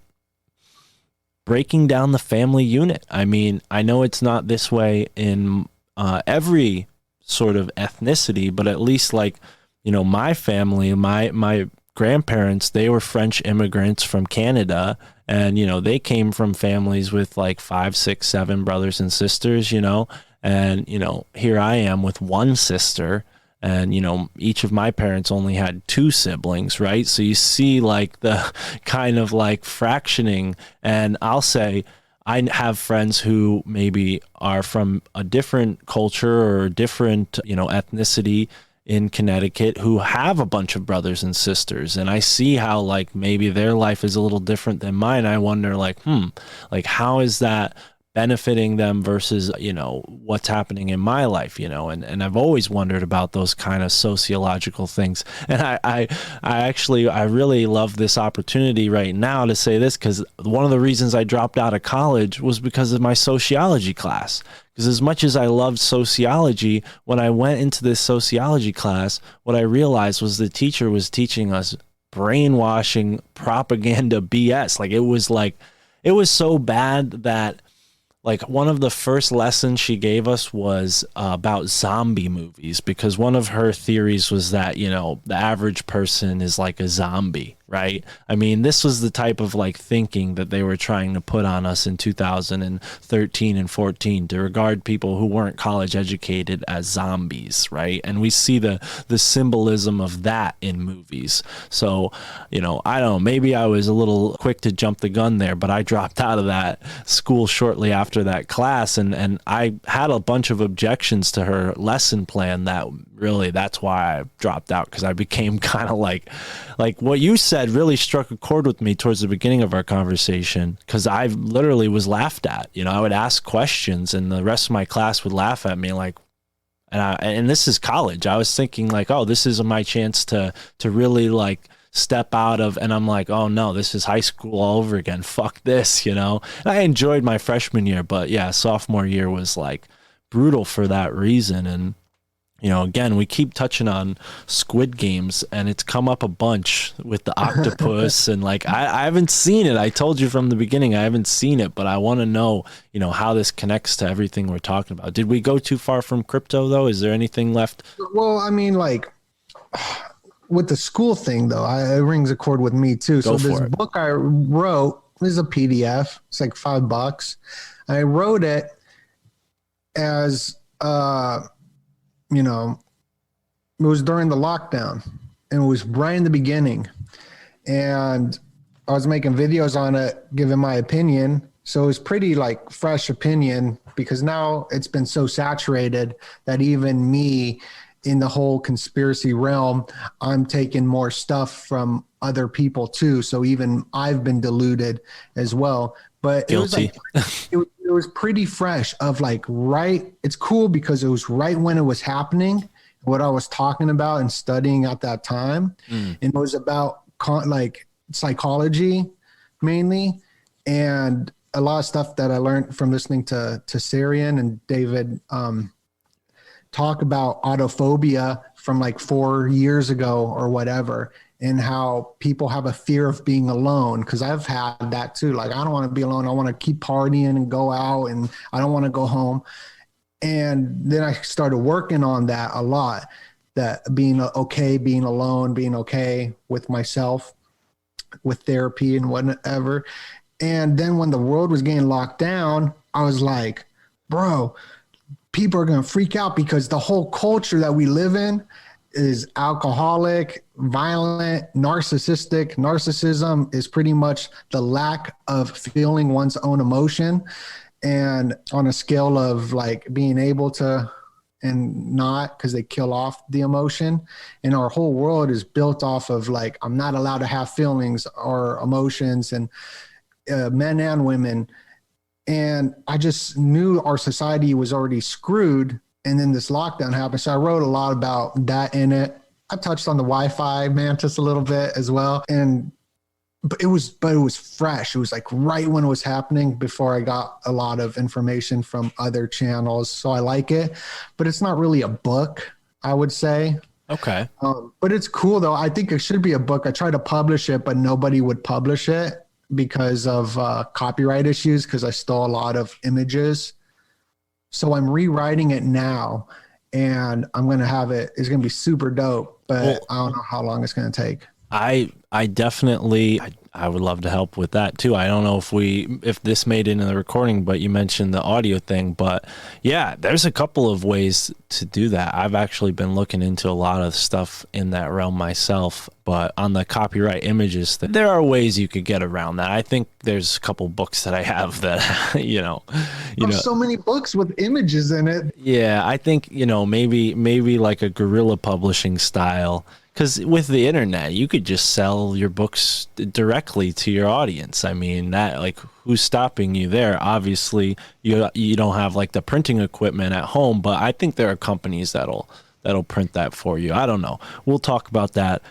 breaking down the family unit. I mean, I know it's not this way in every sort of ethnicity, but at least like, my family, my grandparents, they were French immigrants from Canada, and, they came from families with like 5, 6, 7 brothers and sisters, and, here I am with one sister. And, each of my parents only had 2 siblings, right? So you see like the kind of like fractioning. And I'll say I have friends who maybe are from a different culture or a different, ethnicity in Connecticut who have a bunch of brothers and sisters. And I see how like maybe their life is a little different than mine. I wonder like, like how is that benefiting them versus, what's happening in my life, and I've always wondered about those kind of sociological things. And I really love this opportunity right now to say this, because one of the reasons I dropped out of college was because of my sociology class. Because as much as I loved sociology, when I went into this sociology class, what I realized was the teacher was teaching us brainwashing propaganda BS. It was so bad that like one of the first lessons she gave us was about zombie movies, because one of her theories was that, the average person is like a zombie, right? I mean, this was the type of like thinking that they were trying to put on us in 2013 and 14 to regard people who weren't college educated as zombies, right? And we see the symbolism of that in movies. So, I don't know, maybe I was a little quick to jump the gun there, but I dropped out of that school shortly after that class, and I had a bunch of objections to her lesson plan that really that's why I dropped out, because I became kind of like what you said really struck a chord with me towards the beginning of our conversation, because I literally was laughed at. I would ask questions and the rest of my class would laugh at me like, and this is college. I was thinking like, oh, this is my chance to really like step out of, and I'm like, oh no, this is high school all over again. Fuck this, And I enjoyed my freshman year, but yeah, sophomore year was like brutal for that reason. And again, we keep touching on Squid Games, and it's come up a bunch with the octopus, and like I haven't seen it. I told you from the beginning I haven't seen it, but I want to know, how this connects to everything we're talking about. Did we go too far from crypto though? Is there anything left? Well, I mean, like with the school thing though, it rings a chord with me too. So this book I wrote is a PDF. It's like $5. I wrote it as it was during the lockdown, and it was right in the beginning, and I was making videos on it, giving my opinion. So it was pretty like fresh opinion, because now it's been so saturated that even me in the whole conspiracy realm, I'm taking more stuff from other people too. So even I've been deluded as well. But Guilty. It was pretty fresh of like, right. It's cool because it was right when it was happening, what I was talking about and studying at that time. And it was about like psychology mainly. And a lot of stuff that I learned from listening to Syrian and David talk about autophobia from like 4 years ago or whatever, and how people have a fear of being alone. Because I've had that too. Like, I don't want to be alone. I want to keep partying and go out, and I don't want to go home. And then I started working on that a lot, that being okay, being alone, being okay with myself, with therapy and whatever. And then when the world was getting locked down, I was like, bro, people are going to freak out because the whole culture that we live in is alcoholic, violent, narcissistic. Narcissism is pretty much the lack of feeling one's own emotion. And on a scale of like being able to and not, because they kill off the emotion. And our whole world is built off of like, I'm not allowed to have feelings or emotions, and men and women. And I just knew our society was already screwed. And then this lockdown happened. So I wrote a lot about that in it. I touched on the Wi-Fi Mantis a little bit as well. But it was fresh. It was like right when it was happening, before I got a lot of information from other channels. So I like it, but it's not really a book, I would say. Okay. But it's cool though. I think it should be a book. I tried to publish it, but nobody would publish it because of copyright issues, because I stole a lot of images. So I'm rewriting it now, and I'm going to have it. It's going to be super dope, but I don't know how long it's going to take. I definitely, I would love to help with that too. I don't know if this made it in the recording, but you mentioned the audio thing. But yeah, there's a couple of ways to do that. I've actually been looking into a lot of stuff in that realm myself. But on the copyright images, there are ways you could get around that. I think there's a couple books that I have that, There's so many books with images in it. Yeah, I think, maybe like a guerrilla publishing style. Because with the internet, you could just sell your books directly to your audience. I mean, that, like, who's stopping you there? Obviously, you don't have like the printing equipment at home, but I think there are companies that'll print that for you. I don't know. We'll talk about that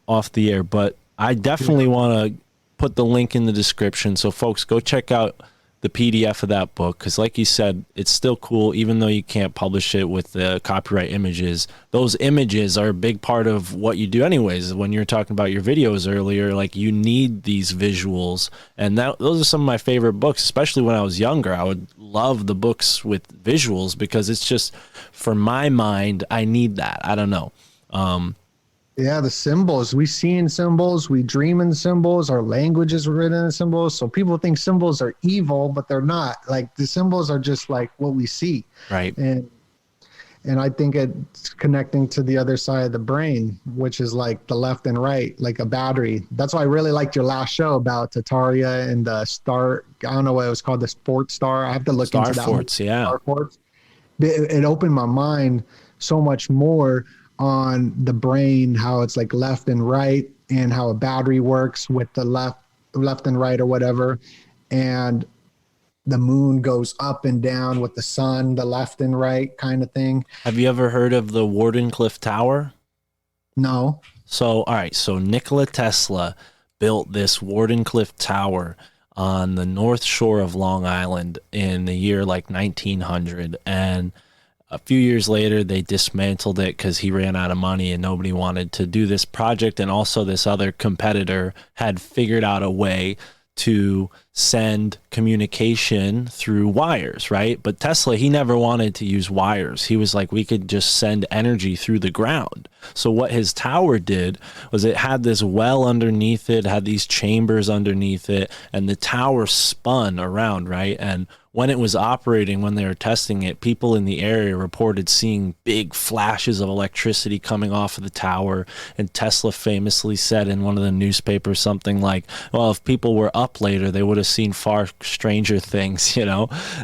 off the air, but I definitely want to put the link in the description, so folks, go check out the PDF of that book, because like you said, it's still cool, even though you can't publish it with the copyright images. Those images are a big part of what you do anyways. When you're talking about your videos earlier, like, you need these visuals, and those are some of my favorite books, especially when I was younger. I would love the books with visuals, because it's just, for my mind, I need that. I don't know. Yeah, the symbols. We see in symbols, we dream in symbols, our language is written in symbols. So people think symbols are evil, but they're not. Like, the symbols are just like what we see. Right. And I think it's connecting to the other side of the brain, which is like the left and right, like a battery. That's why I really liked your last show about Tataria and the star. I don't know what it was called, the sports star. I have to look into that. Forts, yeah. Star Forts. It opened my mind so much more on the brain, how it's like left and right, and how a battery works with the left and right or whatever. And the moon goes up and down with the sun, the left and right kind of thing. Have you ever heard of the Wardenclyffe Tower? No. So, all right. So Nikola Tesla built this Wardenclyffe Tower on the north shore of Long Island in the year like 1900. And a few years later, they dismantled it because he ran out of money and nobody wanted to do this project. And also this other competitor had figured out a way to send communication through wires, right? But Tesla, he never wanted to use wires. He was like, we could just send energy through the ground. So what his tower did was, it had this well underneath it, had these chambers underneath it, and the tower spun around, right? And when it was operating, when they were testing it, people in the area reported seeing big flashes of electricity coming off of the tower. And Tesla famously said in one of the newspapers something like, well, if people were up later, they would have seen far stranger things,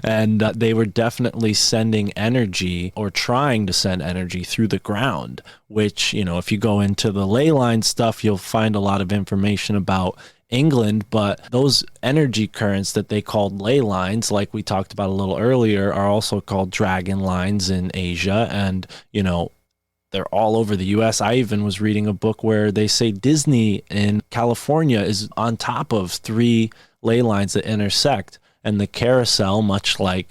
and they were definitely sending energy, or trying to send energy, through the ground, which, if you go into the ley line stuff, you'll find a lot of information about England. But those energy currents that they called ley lines, like we talked about a little earlier, are also called dragon lines in Asia. And, they're all over the US. I even was reading a book where they say Disney in California is on top of 3 ley lines that intersect. And the carousel, much like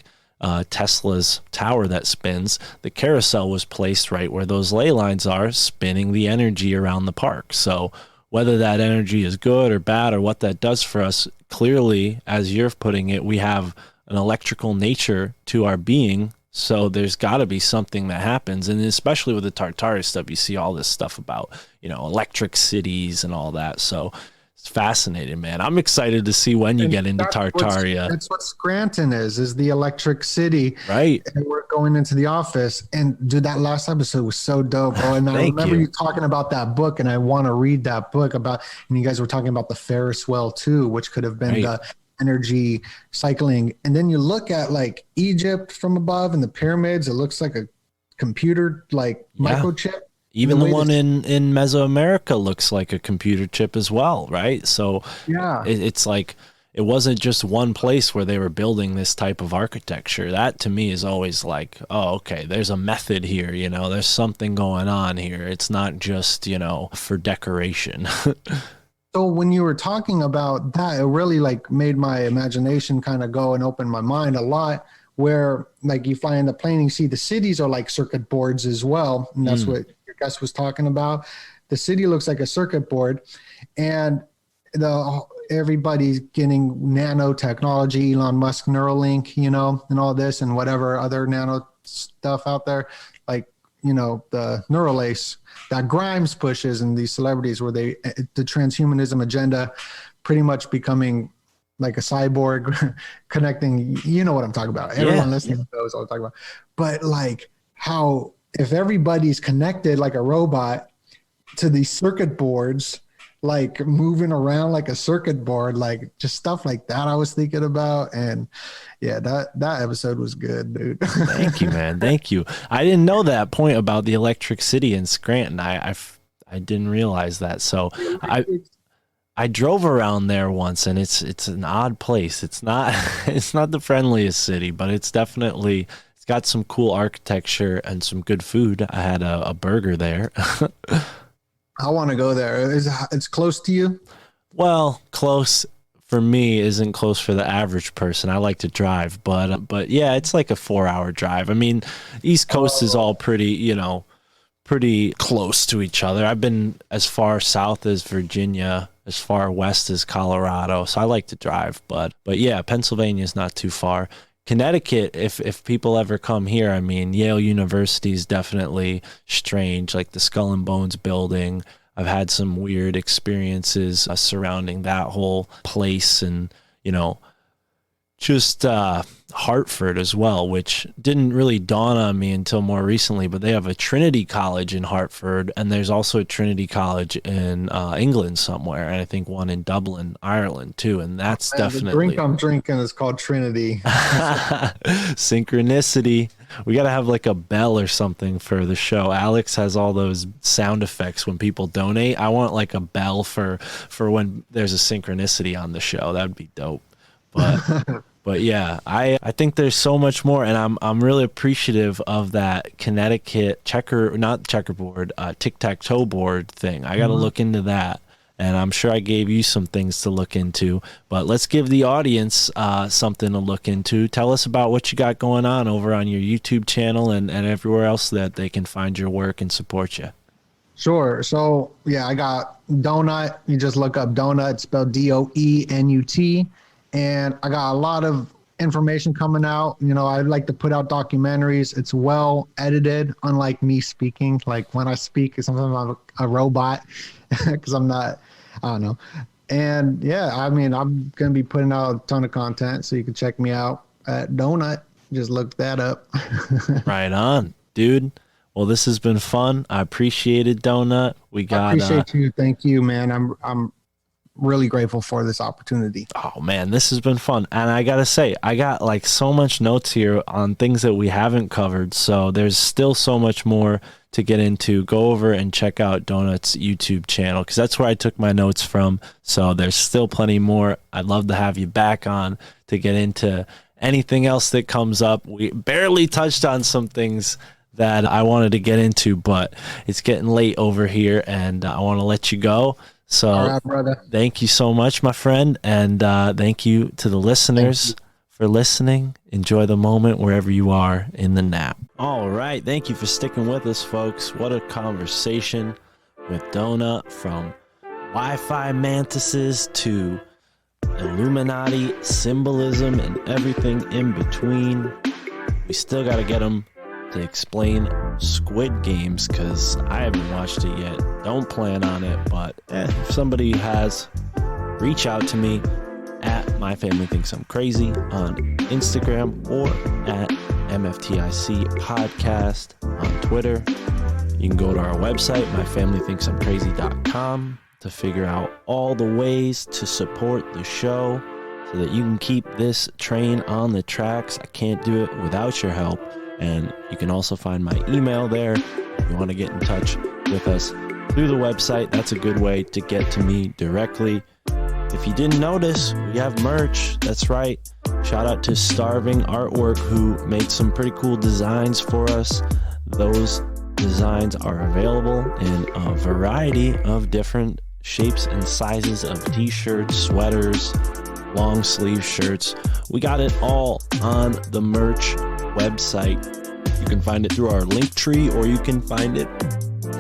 Tesla's tower that spins, the carousel was placed right where those ley lines are, spinning the energy around the park. So whether that energy is good or bad, or what that does for us, clearly, as you're putting it, we have an electrical nature to our being. So there's got to be something that happens. And especially with the Tartaria stuff, you see all this stuff about, electric cities and all that. So It's fascinating, man. I'm excited to see when you And get into Tartaria. That's what Scranton is the electric city. Right. And we're going into the office. And dude, that last episode was so dope. Oh, and I Thank remember you. you talking about that book, and I want to read that book about, and you guys were talking about the Ferris wheel too, which could have been Right. the energy cycling. And then you look at like Egypt from above and the pyramids, it looks like a computer, like Yeah. microchip. Even The the way one this- in Mesoamerica looks like a computer chip as well, right? So Yeah. it's like it wasn't just one place where they were building this type of architecture. That to me is always like, oh, okay, there's a method here, you know, there's something going on here. It's not just, you know, for decoration. So when you were talking about that, it really like made my imagination kind of go and open my mind a lot, where like you fly in the plane, you see the cities are like circuit boards as well. And that's what your guest was talking about. The city looks like a circuit board, and everybody's getting nanotechnology, Elon Musk Neuralink, you know, and all this and whatever other nano stuff out there, like, you know, the Neuralace that Grimes pushes and these celebrities where the transhumanism agenda pretty much becoming like a cyborg connecting, you know what I'm talking about. Everyone listening knows what I'm talking about. But like how if everybody's connected like a robot to these circuit boards, like moving around like a circuit board, like just stuff like that I was thinking about. And yeah, that episode was good, dude. Thank you, man. Thank you. I didn't know that point about the electric city in Scranton. I didn't realize that. So I drove around there once, and it's an odd place. It's not the friendliest city, but it's got some cool architecture and some good food. I had a burger there. I want to go there. It's close to you? Well, close for me isn't close for the average person. I like to drive, but yeah, it's like a 4-hour drive. I mean, East Coast is all pretty, you know, pretty close to each other. I've been as far south as Virginia, as far west as Colorado, so I like to drive. But yeah, Pennsylvania is not too far. Connecticut, if people ever come here, I mean, Yale University is definitely strange, like the Skull and Bones building. I've had some weird experiences surrounding that whole place, and, you know, just Hartford as well, which didn't really dawn on me until more recently, but they have a Trinity College in Hartford, and there's also a Trinity College in England somewhere, and I think one in Dublin, Ireland too, and that's definitely... The drink I'm drinking is called Trinity. Synchronicity. We got to have like a bell or something for the show. Alex has all those sound effects when people donate. I want like a bell for when there's a synchronicity on the show. That'd be dope. But yeah, I think there's so much more, and I'm really appreciative of that Connecticut tic-tac-toe board thing. I got to look into that, and I'm sure I gave you some things to look into, but let's give the audience something to look into. Tell us about what you got going on over on your YouTube channel and everywhere else that they can find your work and support you. Sure. So yeah, I got DoeNut. You just look up DoeNut, spelled DOENUT. And I got a lot of information coming out. You know, I like to put out documentaries. It's well edited, unlike me speaking. Like when I speak, sometimes I'm a robot because I don't know. And yeah, I mean, I'm going to be putting out a ton of content, so you can check me out at DoeNut. Just look that up. Right on, dude. Well, this has been fun. I appreciate it, DoeNut. I appreciate you. Thank you, man. I'm really grateful for this opportunity. Oh man, this has been fun. And I gotta say, I got like so much notes here on things that we haven't covered, so there's still so much more to get into. Go over and check out DoeNut's YouTube channel, because that's where I took my notes from. So there's still plenty more. I'd love to have you back on to get into anything else that comes up. We barely touched on some things that I wanted to get into, but it's getting late over here, and I want to let you go. So all right, brother. Thank you so much, my friend. And thank you to the listeners for listening. Enjoy the moment wherever you are in the nap. All right. Thank you for sticking with us, folks. What a conversation with DoeNut, from Wi-Fi Mantises to Illuminati, symbolism, and everything in between. We still got to get them to explain Squid Games, because I haven't watched it yet. Don't plan on it, but if somebody has, reach out to me at My Family Thinks I'm Crazy on Instagram or at MFTIC Podcast on Twitter. You can go to our website, myfamilythinksimcrazy.com, to figure out all the ways to support the show so that you can keep this train on the tracks. I can't do it without your help. And you can also find my email there if you want to get in touch with us through the website. That's a good way to get to me directly. If you didn't notice, we have merch. That's right. Shout out to Starving Artwork, who made some pretty cool designs for us. Those designs are available in a variety of different shapes and sizes of t-shirts, sweaters, long sleeve shirts. We got it all on the merch website. You can find it through our link tree, or you can find it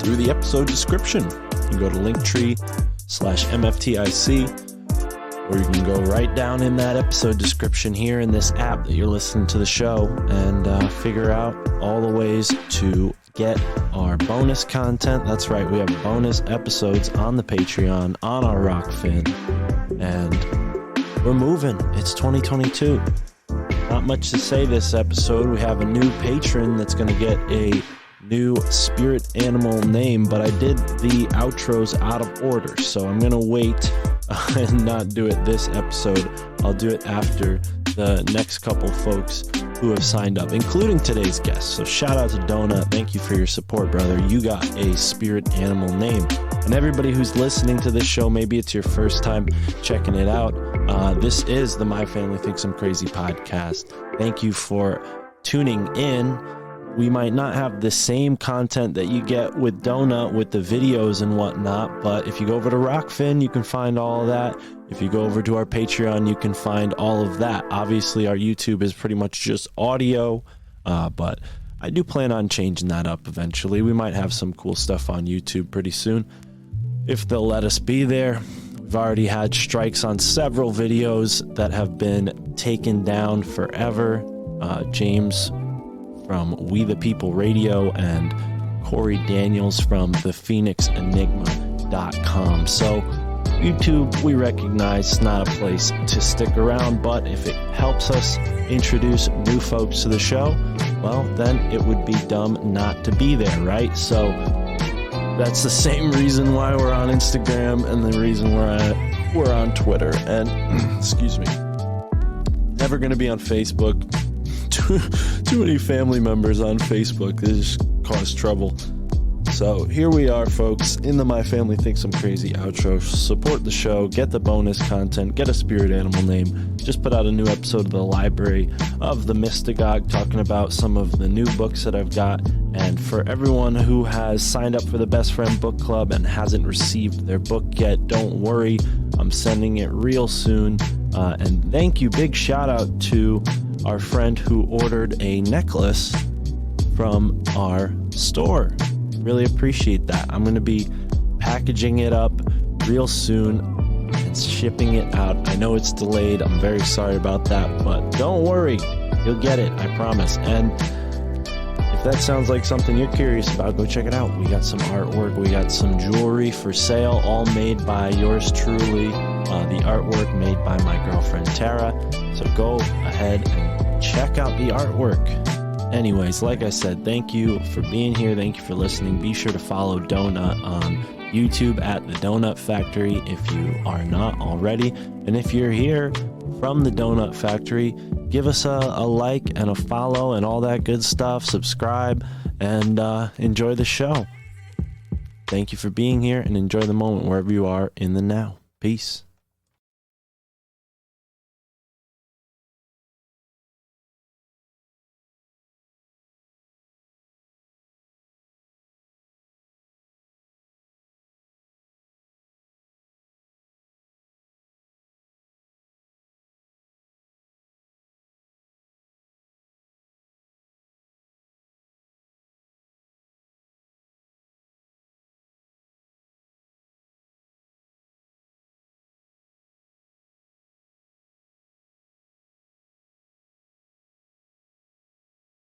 through the episode description. You can go to linktree/MFTIC, or you can go right down in that episode description here in this app that you're listening to the show and figure out all the ways to get our bonus content. That's right, we have bonus episodes on the Patreon, on our Rockfin, and we're moving. It's 2022. Not much to say this episode. We have a new patron that's going to get a new spirit animal name, but I did the outros out of order, so I'm going to wait and not do it this episode. I'll do it after the next couple folks who have signed up, including today's guest. So shout out to Doe-Nut. Thank you for your support, brother. You got a spirit animal name. And everybody who's listening to this show, maybe it's your first time checking it out. This is the My Family Thinks I'm Crazy podcast. Thank you for tuning in. We might not have the same content that you get with Doe-Nut with the videos and whatnot, but if you go over to Rockfin, you can find all of that. If you go over to our Patreon, you can find all of that. Obviously, our YouTube is pretty much just audio, but I do plan on changing that up eventually. We might have some cool stuff on YouTube pretty soon, if they'll let us be there. We've already had strikes on several videos that have been taken down forever. James from We the People Radio and Corey Daniels from thephoenixenigma.com. So YouTube, we recognize, it's not a place to stick around, but if it helps us introduce new folks to the show, well, then it would be dumb not to be there, right? So that's the same reason why we're on Instagram and the reason we're on Twitter. And excuse me, never going to be on Facebook. Too many family members on Facebook. They just cause trouble. So here we are, folks, in the My Family Thinks I'm Crazy outro. Support the show, get the bonus content, get a spirit animal name. Just put out a new episode of the Library of the Mystagogue, talking about some of the new books that I've got. And for everyone who has signed up for the Best Friend Book Club and hasn't received their book yet, don't worry. I'm sending it real soon. And thank you, big shout out to our friend who ordered a necklace from our store. Really appreciate that. I'm going to be packaging it up real soon and shipping it out. I know it's delayed. I'm very sorry about that, but don't worry. You'll get it. I promise. And if that sounds like something you're curious about, go check it out. We got some artwork. We got some jewelry for sale, all made by yours truly. The artwork made by my girlfriend, Tara. So go ahead and check out the artwork. Anyways, like I said, thank you for being here. Thank you for listening. Be sure to follow Doe-Nut on YouTube at the Doe-Nut Factory if you are not already. And if you're here from the Doe-Nut Factory, give us a like and a follow and all that good stuff. Subscribe and enjoy the show. Thank you for being here and enjoy the moment wherever you are in the now. Peace.